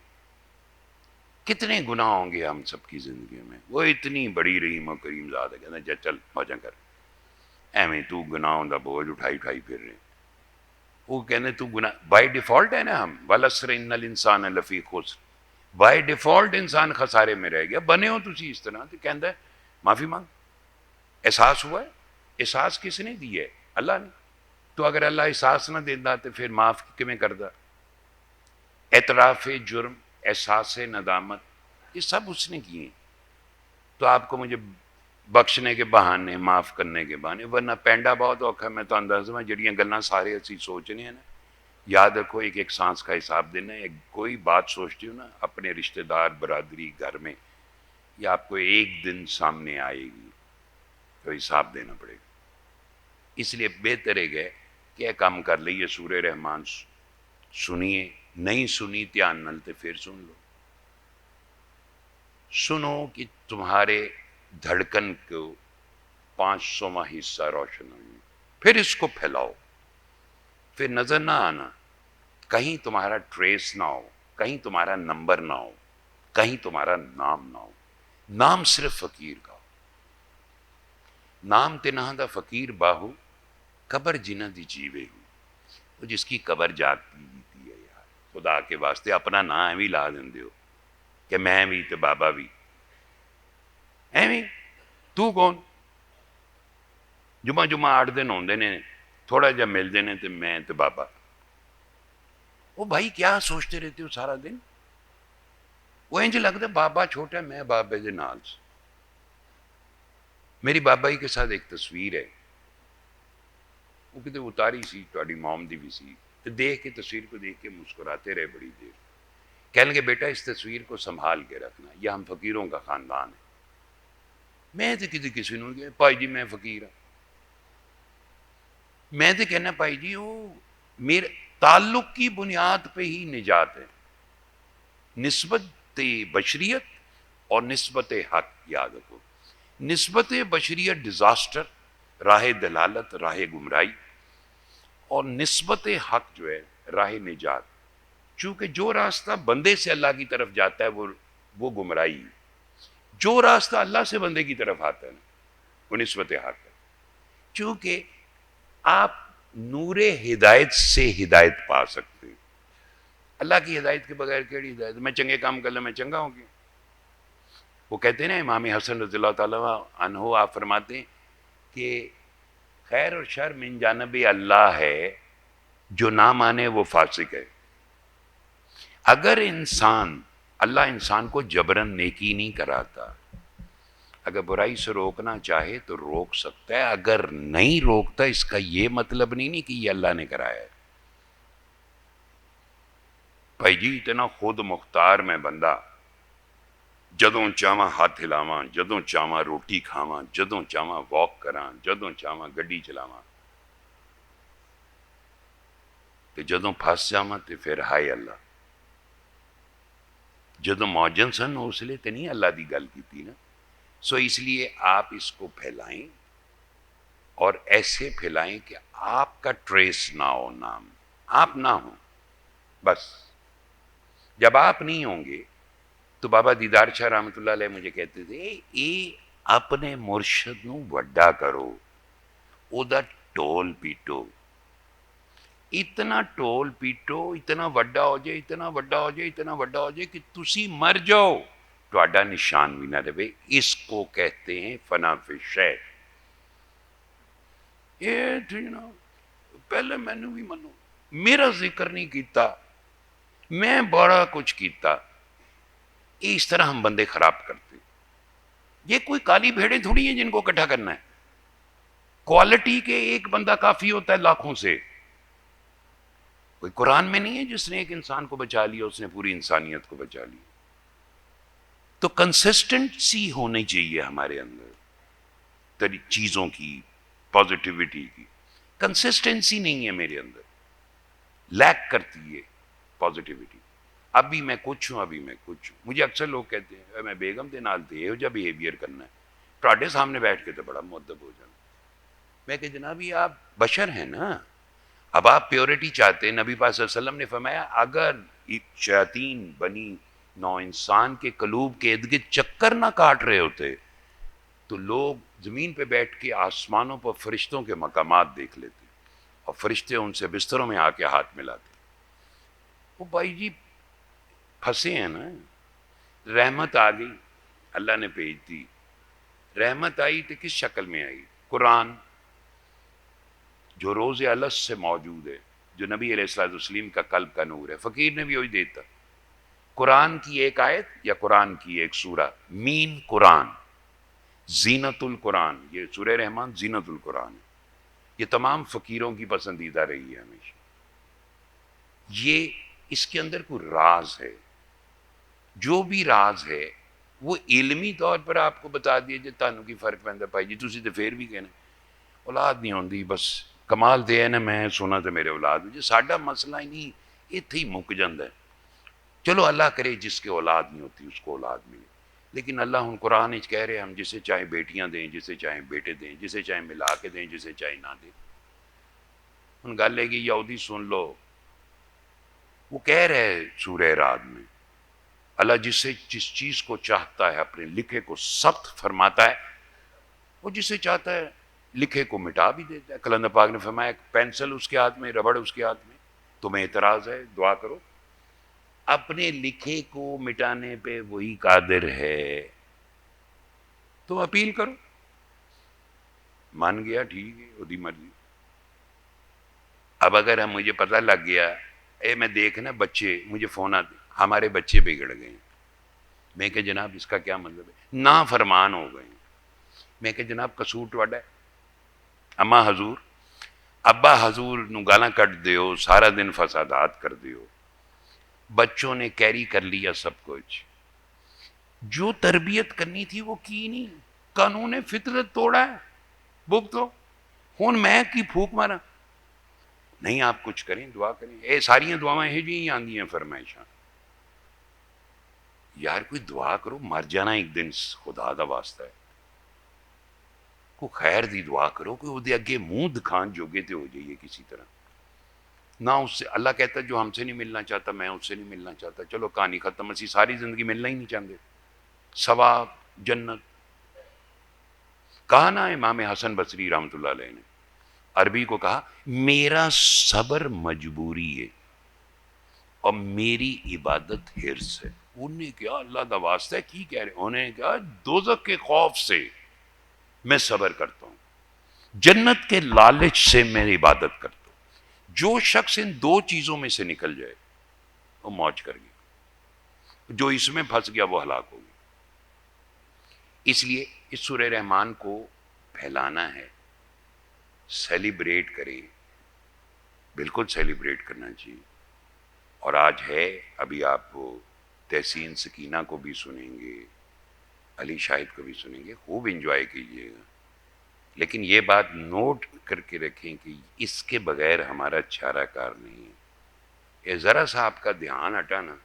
کتنے گناہ ہوں گے ہم سب کی زندگی میں، وہ اتنی بڑی رحیم و کریم ذات ہے کہنا جا چل موجہ کر ایویں تو گناہوں دا بوجھ اٹھائی پھر رہے. وہ کہنے تو گناہ بائی ڈیفالٹ ہے نا، ہم والعصر ان الانسان لفی خسر، بائی ڈیفالٹ انسان خسارے میں رہ گیا، بنے ہو تسی اس طرح، تو کہندا ہے معافی مانگ، احساس ہوا ہے، احساس کس نے دی ہے؟ اللہ نے، تو اگر اللہ احساس نہ دیتا تو پھر معاف کیویں کردا؟ اعتراف جرم، احساس ندامت، یہ سب اس نے کیے، تو آپ کو مجھے بخشنے کے بہانے، معاف کرنے کے بہانے، ورنہ پینڈا بہت اوکھا، میں تو اندازہ میں جڑیاں گلاں سارے اسی سوچنے ہیں نا، یاد رکھو ایک ایک سانس کا حساب دینا ہے، کوئی بات سوچتی ہو نا اپنے رشتہ دار، برادری، گھر میں، یہ آپ کو ایک دن سامنے آئے گی تو حساب دینا پڑے گا، اس لیے بہتر ہے کہ کیا کام کر لئیے سورہ رحمان سنیے، نہیں سنی دھیان نال تے پھر سن لو، سنو کہ تمہارے دھڑکن کو 500واں حصہ روشن ہو، پھر اس کو پھیلاؤ، پھر نظر نہ آنا، کہیں تمہارا ٹریس نہ ہو، کہیں تمہارا نمبر نہ ہو، کہیں تمہارا نام نہ ہو، نام صرف فقیر کا ہو، نام تنہا دا فقیر باہو قبر جنہ دی جیوے ہو، تو جس کی قبر جاگتی جیتی ہے یار، خدا کے واسطے اپنا نام بھی لا دیں ہو کہ میں بھی تو بابا بھی، ایویں تو کون؟ جمعہ 8 دن ہوندے نے، تھوڑا جا ملتے ہیں تو میں تو بابا، وہ بھائی کیا سوچتے رہتے ہو سارا دن؟ وہ انج لگتا بابا چھوٹا ہے، میں بابے دے نال سے، میری بابا ہی کے ساتھ ایک تصویر ہے، وہ کتے اتاری سی تہاڈی موم دی بھی سی، تو دیکھ کے تصویر کو دیکھ کے مسکراتے رہے بڑی دیر، کہنے لگے بیٹا اس تصویر کو سنبھال کے رکھنا، یہ ہم فقیروں کا خاندان ہے، میں تو کسی نے کہا بھائی جی میں فقیر ہوں، میں تو کہنا بھائی جی وہ میرے تعلق کی بنیاد پہ ہی نجات ہے، نسبت بشریت اور نسبت حق یاد رکھو، نسبت بشریت ڈیزاسٹر، راہ دلالت، راہ گمراہی، اور نسبت حق جو ہے راہ نجات، چونکہ جو راستہ بندے سے اللہ کی طرف جاتا ہے وہ گمراہی، جو راستہ اللہ سے بندے کی طرف آتا ہے وہ نسبت حق ہے، چونکہ آپ نور ہدایت سے ہدایت پا سکتے ہیں، اللہ کی ہدایت کے بغیر کیڑی ہدایت؟ میں چنگے کام کر لوں میں چنگا ہوں گیا، وہ کہتے ہیں نا امام حسن رضی اللہ تعالیٰ عنہ، آپ فرماتے ہیں کہ خیر اور شر من جانب اللہ ہے، جو نہ مانے وہ فاسق ہے، اگر اللہ انسان کو جبرن نیکی نہیں کراتا، اگر برائی سے روکنا چاہے تو روک سکتا ہے، اگر نہیں روکتا اس کا یہ مطلب نہیں کہ یہ اللہ نے کرایا ہے، بھائی جی اتنا خود مختار میں بندہ، جدوں چاواں ہاتھ ہلاواں، جدوں چاواں روٹی کھاواں، جدوں چاواں واک کراں، جدوں چاواں گڈی چلاواں، تے جدوں پھس جاواں تے پھر ہائے اللہ، جدوں موجن سن اس لیے تے نہیں اللہ دی گل کیتی نا، سو اس لیے آپ اس کو پھیلائیں اور ایسے پھیلائیں کہ آپ کا ٹریس نہ ہو، نام آپ نہ ہوں، بس جب آپ نہیں ہوں گے تو بابا دیدار شاہ رحمۃ اللہ علیہ مجھے کہتے تھے اے اپنے مرشد نو وڈا کرو، او دا ٹول پیٹو، اتنا ٹول پیٹو، اتنا وڈا ہو جائے، اتنا وڈا ہو جائے، اتنا وڈا ہو جائے کہ تسی مر جاؤ تہاڈا نشان بھی نہ رہے، اس کو کہتے ہیں فنا فی شے، یہ ٹھیک نا، پہلے مینو بھی منو، میرا ذکر نہیں کیتا، میں بڑا کچھ کیتا، اس طرح ہم بندے خراب کرتے، یہ کوئی کالی بھیڑیں تھوڑی ہیں جن کو اکٹھا کرنا ہے، کوالٹی کے ایک بندہ کافی ہوتا ہے لاکھوں سے، کوئی قرآن میں نہیں ہے جس نے ایک انسان کو بچا لیا اس نے پوری انسانیت کو بچا لیا، تو کنسسٹنسی ہونی چاہیے ہمارے اندر چیزوں کی، پازیٹیوٹی کی، کنسسٹنسی نہیں ہے میرے اندر، لیک کرتی ہے پازیٹیوٹی، ابھی میں کچھ ہوں، ابھی میں کچھ ہوں، مجھے اکثر لوگ کہتے ہیں میں بیگم دے نال تے یہ جا بیہیویئر کرنا ہے، تواڈے سامنے بیٹھ کے تو بڑا مؤدب ہو جانا، میں کہ جناب یہ آپ بشر ہیں نا، اب آپ پیورٹی چاہتے ہیں، نبی پاک صلی اللہ علیہ وسلم نے فرمایا اگر شیاطین بنی نو انسان کے قلوب کے ارد گرد چکر نہ کاٹ رہے ہوتے تو لوگ زمین پہ بیٹھ کے آسمانوں پر فرشتوں کے مقامات دیکھ لیتے، اور فرشتے ان سے بستروں میں آ کے ہاتھ ملاتے. وہ بھائی جی پھنسے ہیں نا. رحمت آ گئی, اللہ نے بھیج دی. رحمت آئی تو کس شکل میں آئی؟ قرآن جو روز الست سے موجود ہے, جو نبی علیہ الصلوۃ والسلام کا قلب کا نور ہے. فقیر نے بھی وہی دیتا. قرآن کی ایک آیت یا قرآن کی ایک سورہ, مین قرآن, زینت القرآن. یہ سورہ رحمان زینت القرآن ہے. یہ تمام فقیروں کی پسندیدہ رہی ہے ہمیشہ. یہ اس کے اندر کوئی راز ہے. جو بھی راز ہے وہ علمی طور پر آپ کو بتا دیے جی تانوں کی فرق پہنتا بھائی جی. تسی تو پھر بھی کہنا اولاد نہیں ہوندی, بس کمال دے نا میں سونا تو میرے اولاد جی. ساڈا مسئلہ ہی نہیں, اتنے ہی مک جاندہ ہے. چلو اللہ کرے جس کے اولاد نہیں ہوتی اس کو اولاد ملے, لیکن اللہ ہم قرآن اچ کہہ رہے ہم جسے چاہے بیٹیاں دیں, جسے چاہے بیٹے دیں, جسے چاہے ملا کے دیں, جسے چاہے نہ دیں. ان گل ہے کہ یہودی سن لو, وہ کہہ رہے سورہ رعد میں اللہ جس چیز کو چاہتا ہے اپنے لکھے کو ثبت فرماتا ہے, وہ جسے چاہتا ہے لکھے کو مٹا بھی دیتا ہے. کلندر پاک نے فرمایا پینسل اس کے ہاتھ میں, ربڑ اس کے ہاتھ میں, تمہیں اعتراض ہے دعا کرو. اپنے لکھے کو مٹانے پہ وہی قادر ہے, تو اپیل کرو. مان گیا ٹھیک ہے, وہی مرضی. اب اگر مجھے پتہ لگ گیا, میں دیکھنا بچے مجھے فون آتے ہمارے بچے بگڑ گئے, میں کہ جناب اس کا کیا مطلب ہے؟ نافرمان ہو گئے. میں کہ جناب قصور تہاڈا ہے, اما حضور ابا حضور نو گالاں کٹ دیو, سارا دن فسادات کر دیو, بچوں نے کیری کر لیا سب کچھ. جو تربیت کرنی تھی وہ کی نہیں, قانون فطرت توڑا ہے. بھگتو ہن میں کی پھوک مارا. نہیں آپ کچھ کریں, دعا کریں. اے ساریاں دعاواں یہ جی آندی ہیں فرمائشاں. یار کوئی دعا کرو, مر جانا ایک دن, خدا دا واسطہ ہے. کوئی خیر دی دعا کرو, کوئی وہ اگے منہ دکھان جوگے تے ہو جائیے کسی طرح. نہ اس سے اللہ کہتا ہے جو ہم سے نہیں ملنا چاہتا میں اس سے نہیں ملنا چاہتا. چلو کہانی ختم, اسی ساری زندگی ملنا ہی نہیں چاہتے. ثواب جنت. کہا نا امام حسن بصری رحمۃ اللہ علیہ نے, عربی کو کہا میرا صبر مجبوری ہے اور میری عبادت حرص ہے. انہوں نے کہا اللہ دا واسطہ ہے کی کہہ رہے, انہوں نے کہا دوزخ کے خوف سے میں صبر کرتا ہوں, جنت کے لالچ سے میں عبادت کرتا ہوں. جو شخص ان دو چیزوں میں سے نکل جائے وہ موج کر گیا, جو اس میں پھنس گیا وہ ہلاک ہو گیا. اس لیے اس سورہ رحمان کو پھیلانا ہے, سیلیبریٹ کریں, بالکل سیلیبریٹ کرنا چاہیے. اور آج ہے, ابھی آپ کو تحسین سکینہ کو بھی سنیں گے, علی شاہد کو بھی سنیں گے, خوب انجوائے کیجیے گا. لیکن یہ بات نوٹ کر کے رکھیں کہ اس کے بغیر ہمارا چارہ کار نہیں ہے. یہ ذرا سا آپ کا دھیان ہٹا نا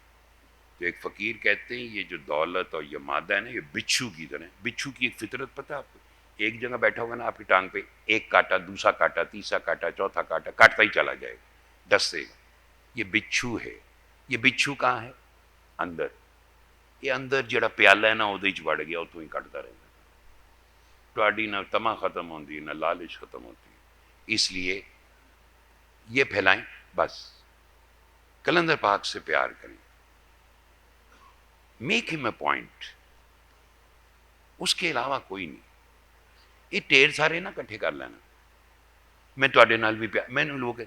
تو ایک فقیر کہتے ہیں یہ جو دولت اور یہ مادہ ہے نا یہ بچھو کی طرح. بچھو کی ایک فطرت پتہ آپ کو, ایک جگہ بیٹھا ہوگا نا آپ کی ٹانگ پہ, ایک کاٹا, دوسرا کاٹا, تیسرا کاٹا, چوتھا کاٹا, کاٹتا ہی چلا جائے گا, ڈسے گا. یہ بچھو ہے. یہ بچھو کہاں ہے؟ اندر. یہ اندر جڑا پیالہ ہے نا وہ وڑ گیا, اتوں ہی کٹتا رہتا. تہاڈی نہ تما ختم ہوتی نہ لالچ ختم ہوتی. اس لیے یہ پھیلائیں, بس کلندر پاک سے پیار کریں, میک ہم اے پوائنٹ, اس کے علاوہ کوئی نہیں. یہ ٹیر سارے نا کٹھے کر لینا. میں تہاڈے نال بھی پیار, میں لوگ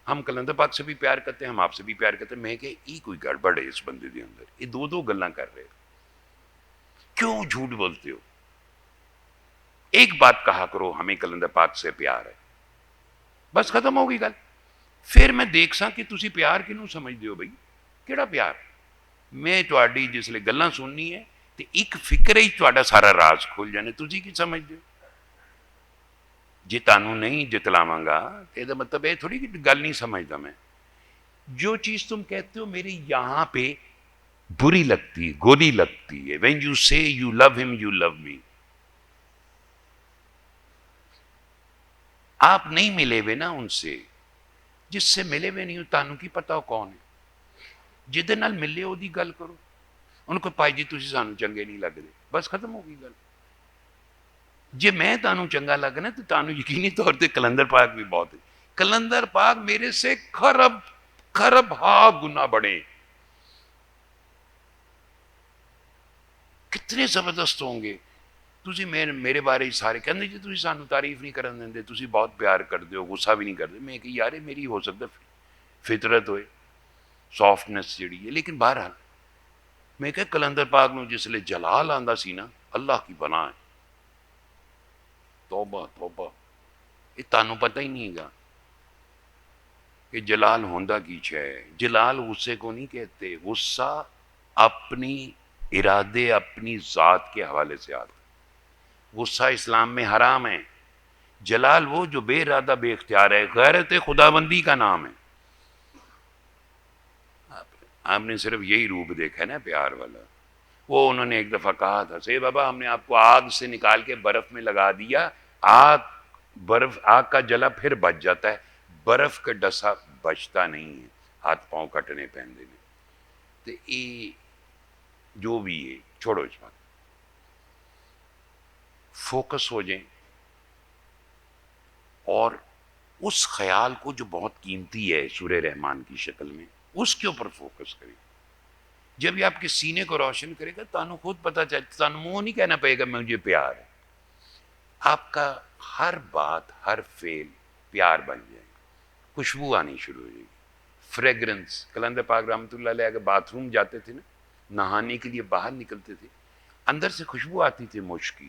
ہم کلندر پاک سے بھی پیار کرتے ہیں, ہم آپ سے بھی پیار کرتے ہیں. میں کہ یہ کوئی گڑبڑ ہے اس بندے دے اندر, یہ دو گلاں کر رہے, کیوں جھوٹ بولتے ہو؟ ایک بات کہا کرو ہمیں کلندر پاک سے پیار ہے, بس ختم ہو گئی گل. پھر میں دیکھ سا کہ تسی پیار کنوں سمجھتے ہو بھائی, کیڑا پیار. میں تہاڈی جسلے گلاں سننی ہے تے ایک فکر ہی تہاڈا سارا راز کھل جانے. تسی کی سمجھتے ہو؟ جی تانوں نہیں جتلاواں گا تے دا مطلب یہ تھوڑی کہ گل نہیں سمجھتا میں. جو چیز تم کہتے ہو میرے یہاں پہ بری لگتی, گولی لگتی ہے. when you say you love him you love me. آپ نہیں ملے ہوئے نا ان سے, جس سے ملے ہوئے نہیں ہو تانوں کی پتا ہو کون ہے. جہدے نال ملے ہو دی گل کرو. ان کو پائی جی تسی سانوں چنگے نہیں لگدے, بس ختم ہو گئی گل. جے میں تانوں چنگا لگنا تو تانوں یقینی طور تے کلندر پاک بھی بہت ہے. کلندر پاک میرے سے خرب ہا گنا بڑے. کتنے زبردست ہوں گے. تسی میرے بارے سارے کہندے جی تسی سانو تعریف نہیں کرن دیندے, تسی بہت پیار کرتے ہو, غصہ بھی نہیں کرتے. میں کہ یار میری ہو سکتا فطرت ہوئے, سافٹنس جڑی ہے. لیکن بہرحال میں کہ کلندر پاک نو جس لئے جلال آندا سی نا, اللہ کی پناہ ہے. توبہ توبہ, یہ تانوں پتہ ہی نہیں گا کہ جلال ہوندا کی ہے. جلال غصے کو نہیں کہتے, غصہ اپنی ارادے اپنی ذات کے حوالے سے آتا. غصہ اسلام میں حرام ہے. جلال وہ جو بے ارادہ بے اختیار ہے, غیرت خداوندی کا نام ہے. آپ نے صرف یہی روپ دیکھا ہے نا پیار والا. وہ انہوں نے ایک دفعہ کہا تھا, سے بابا ہم نے آپ کو آگ سے نکال کے برف میں لگا دیا, آگ کا جلا پھر بچ جاتا ہے, برف کا ڈسا بچتا نہیں ہے, ہاتھ پاؤں کٹنے پہن دینے. تو یہ جو بھی ہے چھوڑو اس بات, فوکس ہو جائیں اور اس خیال کو جو بہت قیمتی ہے سورہ رحمان کی شکل میں, اس کے اوپر فوکس کریں. جب یہ آپ کے سینے کو روشن کرے گا تانوں خود پتہ چلتا, تانوں منہ نہیں کہنا پڑے گا مجھے پیار ہے. آپ کا ہر بات ہر فعل پیار بن جائے گا, خوشبو آنی شروع ہو جائے گی, فریگرنس. کلندر پاک رحمۃ اللہ علیہ اگر باتھ روم جاتے تھے نا, نہانے کے لیے باہر نکلتے تھے, اندر سے خوشبو آتی تھی مشک کی.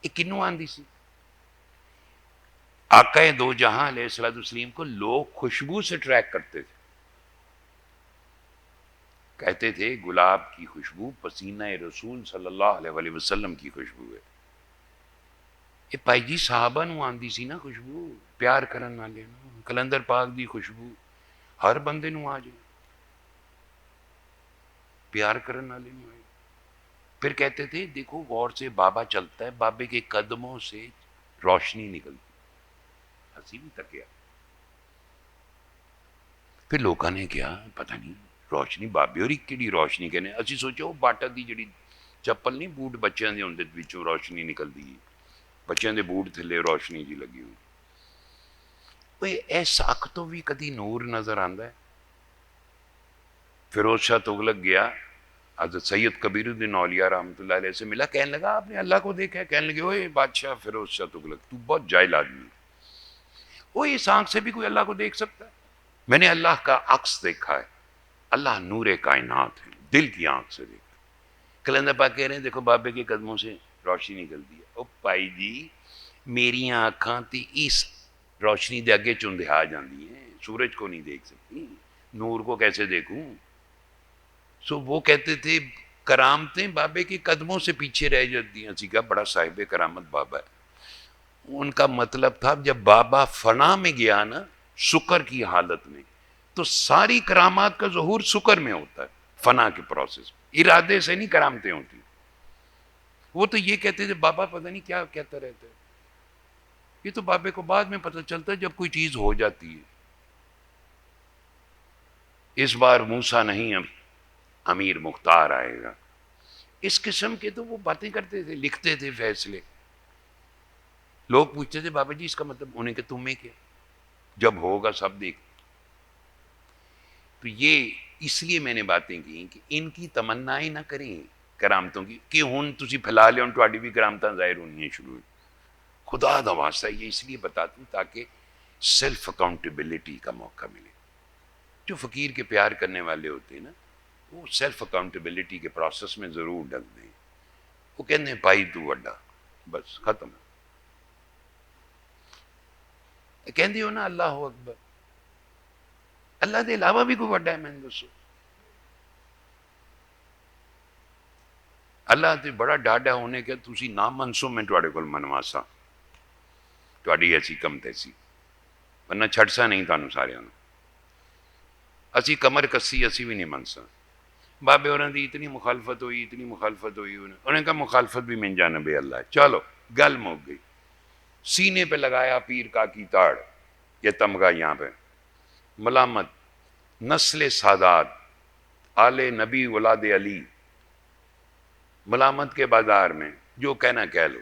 یہ کنوں آندی سی؟ آقا دو جہاں علیہ الصلوۃ والسلام کو لوگ خوشبو سے ٹریک کرتے تھے. کہتے تھے گلاب کی خوشبو پسینہ رسول صلی اللہ علیہ وسلم کی خوشبو ہے. یہ پائی جی صحابہ نو آندی سی نا خوشبو, پیار کرن والے نو. کلندر پاک دی خوشبو ہر بندے نو آ جائے, پیار کرن والے نو آئے. پھر کہتے تھے دیکھو غور سے بابا چلتا ہے, بابے کے قدموں سے روشنی نکلتی. ہنسی بھی تکیا. پھر لوگوں نے کیا پتہ نہیں روشنی بابے اور کیڑی روشنی کہنے. اسی سوچو باٹا دی جڑی چپل نہیں, بوٹ بچیاں دے ہوندے وچوں روشنی نکلدی ہے, بچیاں دے بوٹ تھلے روشنی جی لگی ہوئی. اوے ایس اک تو بھی کدی نور نظر آندا ہے؟ فیروز شاہ تغلق گیا حضرت سید کبیر الدین اولیاء رحمۃ اللہ علیہ سے ملا, کہنے لگا آپ نے اللہ کو دیکھا ہے؟ کہنے لگے اوے بادشاہ فیروز شاہ تغلق تو بہت جاہل آدمی ہے, وہ اس آنکھ سے بھی کوئی اللہ کو دیکھ سکتا ہے؟ میں نے اللہ کا عکس دیکھا ہے, اللہ نور کائنات ہے, دل کی آنکھ سے دیکھا. کلندر پاک کہہ رہے ہیں دیکھو بابے کے قدموں سے روشنی نکلتی ہے. او پائی جی میری آنکھاں تے اس روشنی دے اگے چندھا جاندی ہیں, سورج کو نہیں دیکھ سکتی, نور کو کیسے دیکھوں؟ سو وہ کہتے تھے کرامتیں بابے کے قدموں سے پیچھے رہ جاتی ہیں. اسی کا بڑا صاحب کرامت بابا ہے. ان کا مطلب تھا جب بابا فنا میں گیا نا سکر کی حالت میں, تو ساری کرامات کا ظہور سکر میں ہوتا ہے, فنا کے پروسیس میں, ارادے سے نہیں کرامتیں ہوتی. وہ تو یہ کہتے تھے بابا پتہ نہیں کیا کہتا رہتا ہے, یہ تو بابے کو بعد میں پتہ چلتا ہے جب کوئی چیز ہو جاتی ہے. اس بار موسیٰ نہیں امیر مختار آئے گا, اس قسم کے تو وہ باتیں کرتے تھے, لکھتے تھے فیصلے. لوگ پوچھتے تھے بابا جی اس کا مطلب, انہیں کہ تمہیں کیا, جب ہوگا سب دیکھ. تو یہ اس لیے میں نے باتیں کی کہ ان کی تمنائیں نہ کریں کرامتوں کی, کہ ہن تسی پھیلا لے ہن تہاڈی بھی کرامتاں ظاہر ہونی شروع ہوئی. خدا دا واسطہ یہ اس لیے بتاتا ہوں تاکہ سیلف اکاؤنٹیبلٹی کا موقع ملے. جو فقیر کے پیار کرنے والے ہوتے ہیں نا, وہ سیلف اکاؤنٹیبلٹی کے پروسیس میں ضرور ڈگ دیں. وہ کہتے ہیں بھائی تو وڈا, بس ختم. کہندے ہو نا اللہ اکبر, اللہ دے علاوہ بھی کوئی وڈا ہے؟ میں دسو اللہ تے بڑا ڈاڈا ہونے کے تسی نہ منسو, میں تواڈے کول منواسا تواڈی ایسی کم تیسی, ورنہ چھڑسا نہیں تانوں ساریاں نو. اسی کمر کسی اسی بھی نہیں منسا. بابے ہوراں دی اتنی مخالفت ہوئی, اتنی مخالفت ہوئی, انہیں کہا مخالفت بھی من جانب اللہ ہے. چلو گل مک گئی. سینے پہ لگایا پیر کا کی تاڑ, یہ تمغہ یہاں پہ, ملامت نسل سادات آل نبی ولاد علی, ملامت کے بازار میں جو کہنا کہہ لو.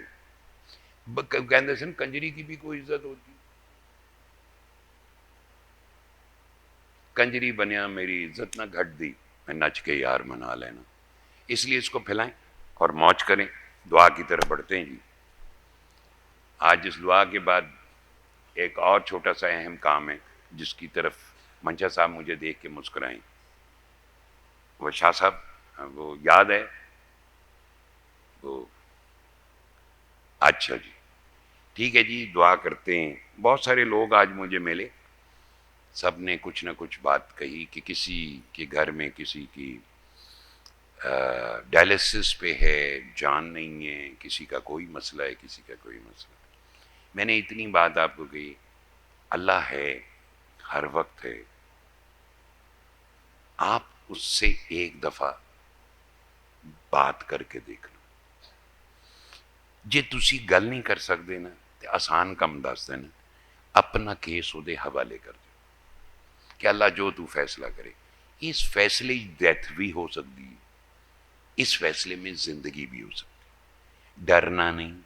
کہندے سن کنجری کی بھی کوئی عزت ہوتی. کنجری بنیا میری عزت نہ گھٹ دی, میں نچ کے یار منا لینا. اس لیے اس کو پھیلائیں اور موج کریں. دعا کی طرف بڑھتے ہیں جی. آج اس دعا کے بعد ایک اور چھوٹا سا اہم کام ہے جس کی طرف منشا صاحب مجھے دیکھ کے مسکرائیں. وہ شاہ صاحب وہ یاد ہے وہ؟ اچھا جی ٹھیک ہے جی. دعا کرتے ہیں. بہت سارے لوگ آج مجھے ملے, سب نے کچھ نہ کچھ بات کہی کہ کسی کے گھر میں کسی کی ڈائلسس پہ ہے, جان نہیں ہے, کسی کا کوئی مسئلہ ہے, کسی کا کوئی مسئلہ. میں نے اتنی بات آپ کو کہی, اللہ ہے, ہر وقت ہے. آپ اس سے ایک دفعہ بات کر کے دیکھ لو. جے تسی گل نہیں کر سکتے نا تے آسان کم دس دینا, اپنا کیس وہ حوالے کر دو کہ اللہ جو تو فیصلہ کرے. اس فیصلے ڈیتھ بھی ہو سکتی ہے, اس فیصلے میں زندگی بھی ہو سکتی. ڈرنا نہیں.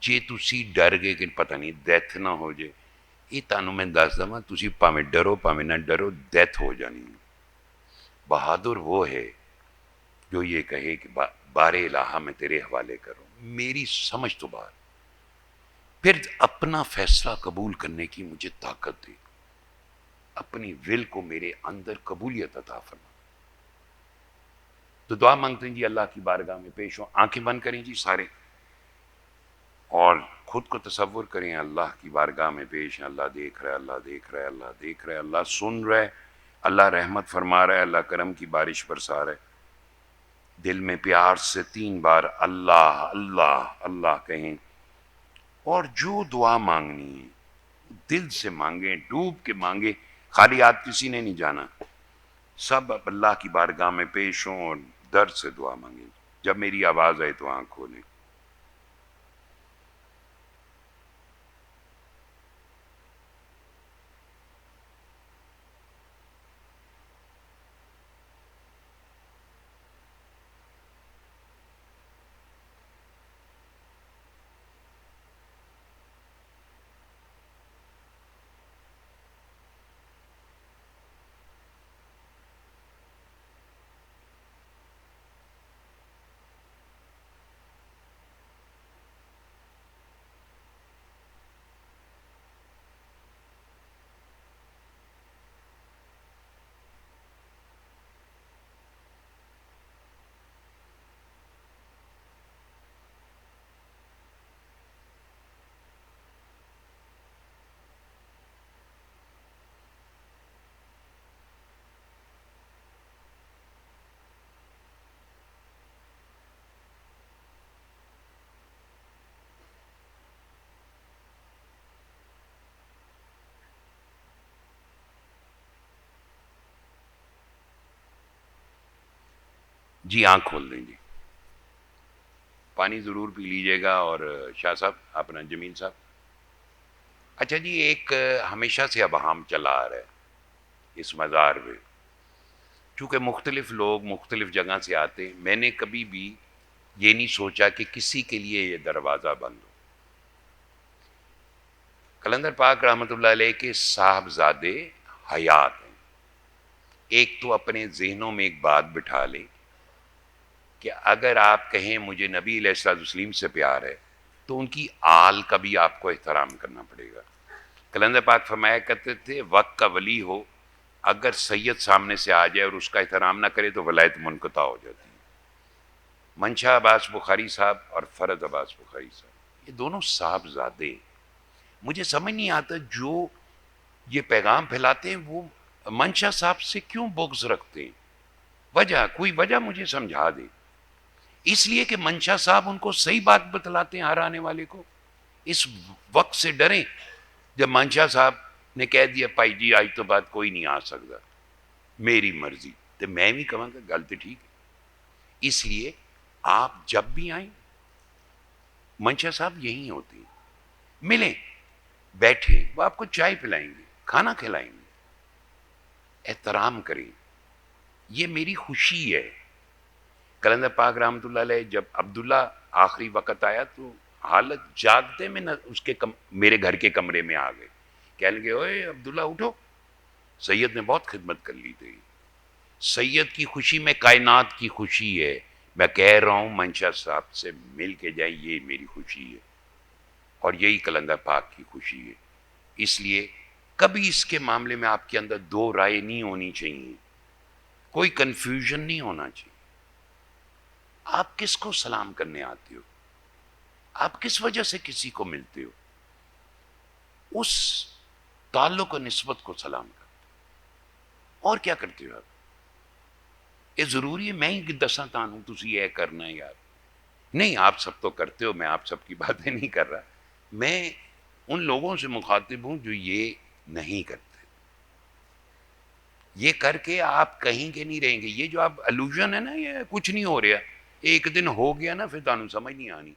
جے تسی ڈر گئے کہ پتہ نہیں ڈیتھ نہ ہو جائے, یہ تانوں میں دس دما, تسی پاویں ڈرو پاویں نہ ڈرو, ڈیتھ ہو جانی. بہادر وہ ہے جو یہ کہے کہ بار الہا میں تیرے حوالے کروں, میری سمجھ تو باہر. پھر اپنا فیصلہ قبول کرنے کی مجھے طاقت دے, اپنی ول کو میرے اندر قبولیت عطا فرما. تو دعا مانگتے ہیں جی اللہ کی بارگاہ میں پیش ہوں. آنکھیں بند کریں جی سارے, اور خود کو تصور کریں اللہ کی بارگاہ میں پیش ہیں. اللہ دیکھ رہا ہے, اللہ دیکھ رہا ہے, اللہ دیکھ رہا ہے, اللہ سن رہا ہے, اللہ رحمت فرما رہا ہے, اللہ کرم کی بارش برسا رہا ہے. دل میں پیار سے 3 بار اللہ اللہ اللہ کہیں, اور جو دعا مانگنی ہے دل سے مانگیں, ڈوب کے مانگیں. خالی ہاتھ کسی نے نہیں جانا, سب اب اللہ کی بارگاہ میں پیش ہوں اور درد سے دعا مانگیں. جب میری آواز آئے تو آنکھ کھولیں. جی آنکھ کھول دیں جی. پانی ضرور پی لیجئے گا. اور شاہ صاحب اپنا جمیل صاحب. اچھا جی, ایک ہمیشہ سے ابہام چلا آ رہا ہے اس مزار پہ, چونکہ مختلف لوگ مختلف جگہ سے آتے, میں نے کبھی بھی یہ نہیں سوچا کہ کسی کے لیے یہ دروازہ بند ہو. قلندر پاک رحمۃ اللہ علیہ کے صاحبزادے حیات ہیں. ایک تو اپنے ذہنوں میں ایک بات بٹھا لیں کہ اگر آپ کہیں مجھے نبی علیہ السلام وسلم سے پیار ہے تو ان کی آل کا بھی آپ کو احترام کرنا پڑے گا. قلندر پاک فرمایا کرتے تھے وقت کا ولی ہو, اگر سید سامنے سے آ جائے اور اس کا احترام نہ کرے تو ولایت منقطع ہو جاتی ہے. منشا عباس بخاری صاحب اور فرد عباس بخاری صاحب, یہ دونوں صاحبزادے. مجھے سمجھ نہیں آتا جو یہ پیغام پھیلاتے ہیں وہ منشا صاحب سے کیوں بغض رکھتے ہیں. وجہ, کوئی وجہ مجھے سمجھا دے. اس لیے کہ منشا صاحب ان کو صحیح بات بتلاتے ہیں ہر آنے والے کو. اس وقت سے ڈریں جب منشا صاحب نے کہہ دیا پائی جی آج تو بات کوئی نہیں آ سکتا, میری مرضی, تو میں بھی کہوں گا گل تو ٹھیک ہے. اس لیے آپ جب بھی آئیں منشا صاحب یہی ہوتے ہیں, ملیں, بیٹھیں, وہ آپ کو چائے پلائیں گے, کھانا کھلائیں گے, احترام کریں. یہ میری خوشی ہے. قلندر پاک رحمۃ اللہ علیہ جب عبداللہ آخری وقت آیا تو حالت جاگتے میں نہ اس کے میرے گھر کے کمرے میں آ گئے، کہنے لگے اوئے عبداللہ اٹھو، سید نے بہت خدمت کر لی تھی، سید کی خوشی میں کائنات کی خوشی ہے، میں کہہ رہا ہوں منشا صاحب سے مل کے جائیں، یہ میری خوشی ہے اور یہی کلندر پاک کی خوشی ہے۔ اس لیے کبھی اس کے معاملے میں آپ کے اندر دو رائے نہیں ہونی چاہیے، کوئی کنفیوژن نہیں ہونا چاہیے۔ آپ کس کو سلام کرنے آتے ہو، آپ کس وجہ سے کسی کو ملتے ہو، اس تعلق و نسبت کو سلام کرتے ہو، اور کیا کرتے ہو آپ؟ یہ ضروری ہے میں ہی دساں تانوں تسی یہ کرنا ہے یار، نہیں آپ سب تو کرتے ہو، میں آپ سب کی باتیں نہیں کر رہا، میں ان لوگوں سے مخاطب ہوں جو یہ نہیں کرتے، یہ کر کے آپ کہیں کے نہیں رہیں گے۔ یہ جو آپ الوژن ہے نا، یہ کچھ نہیں ہو رہا، ایک دن ہو گیا نا پھر تانوں سمجھ نہیں آنی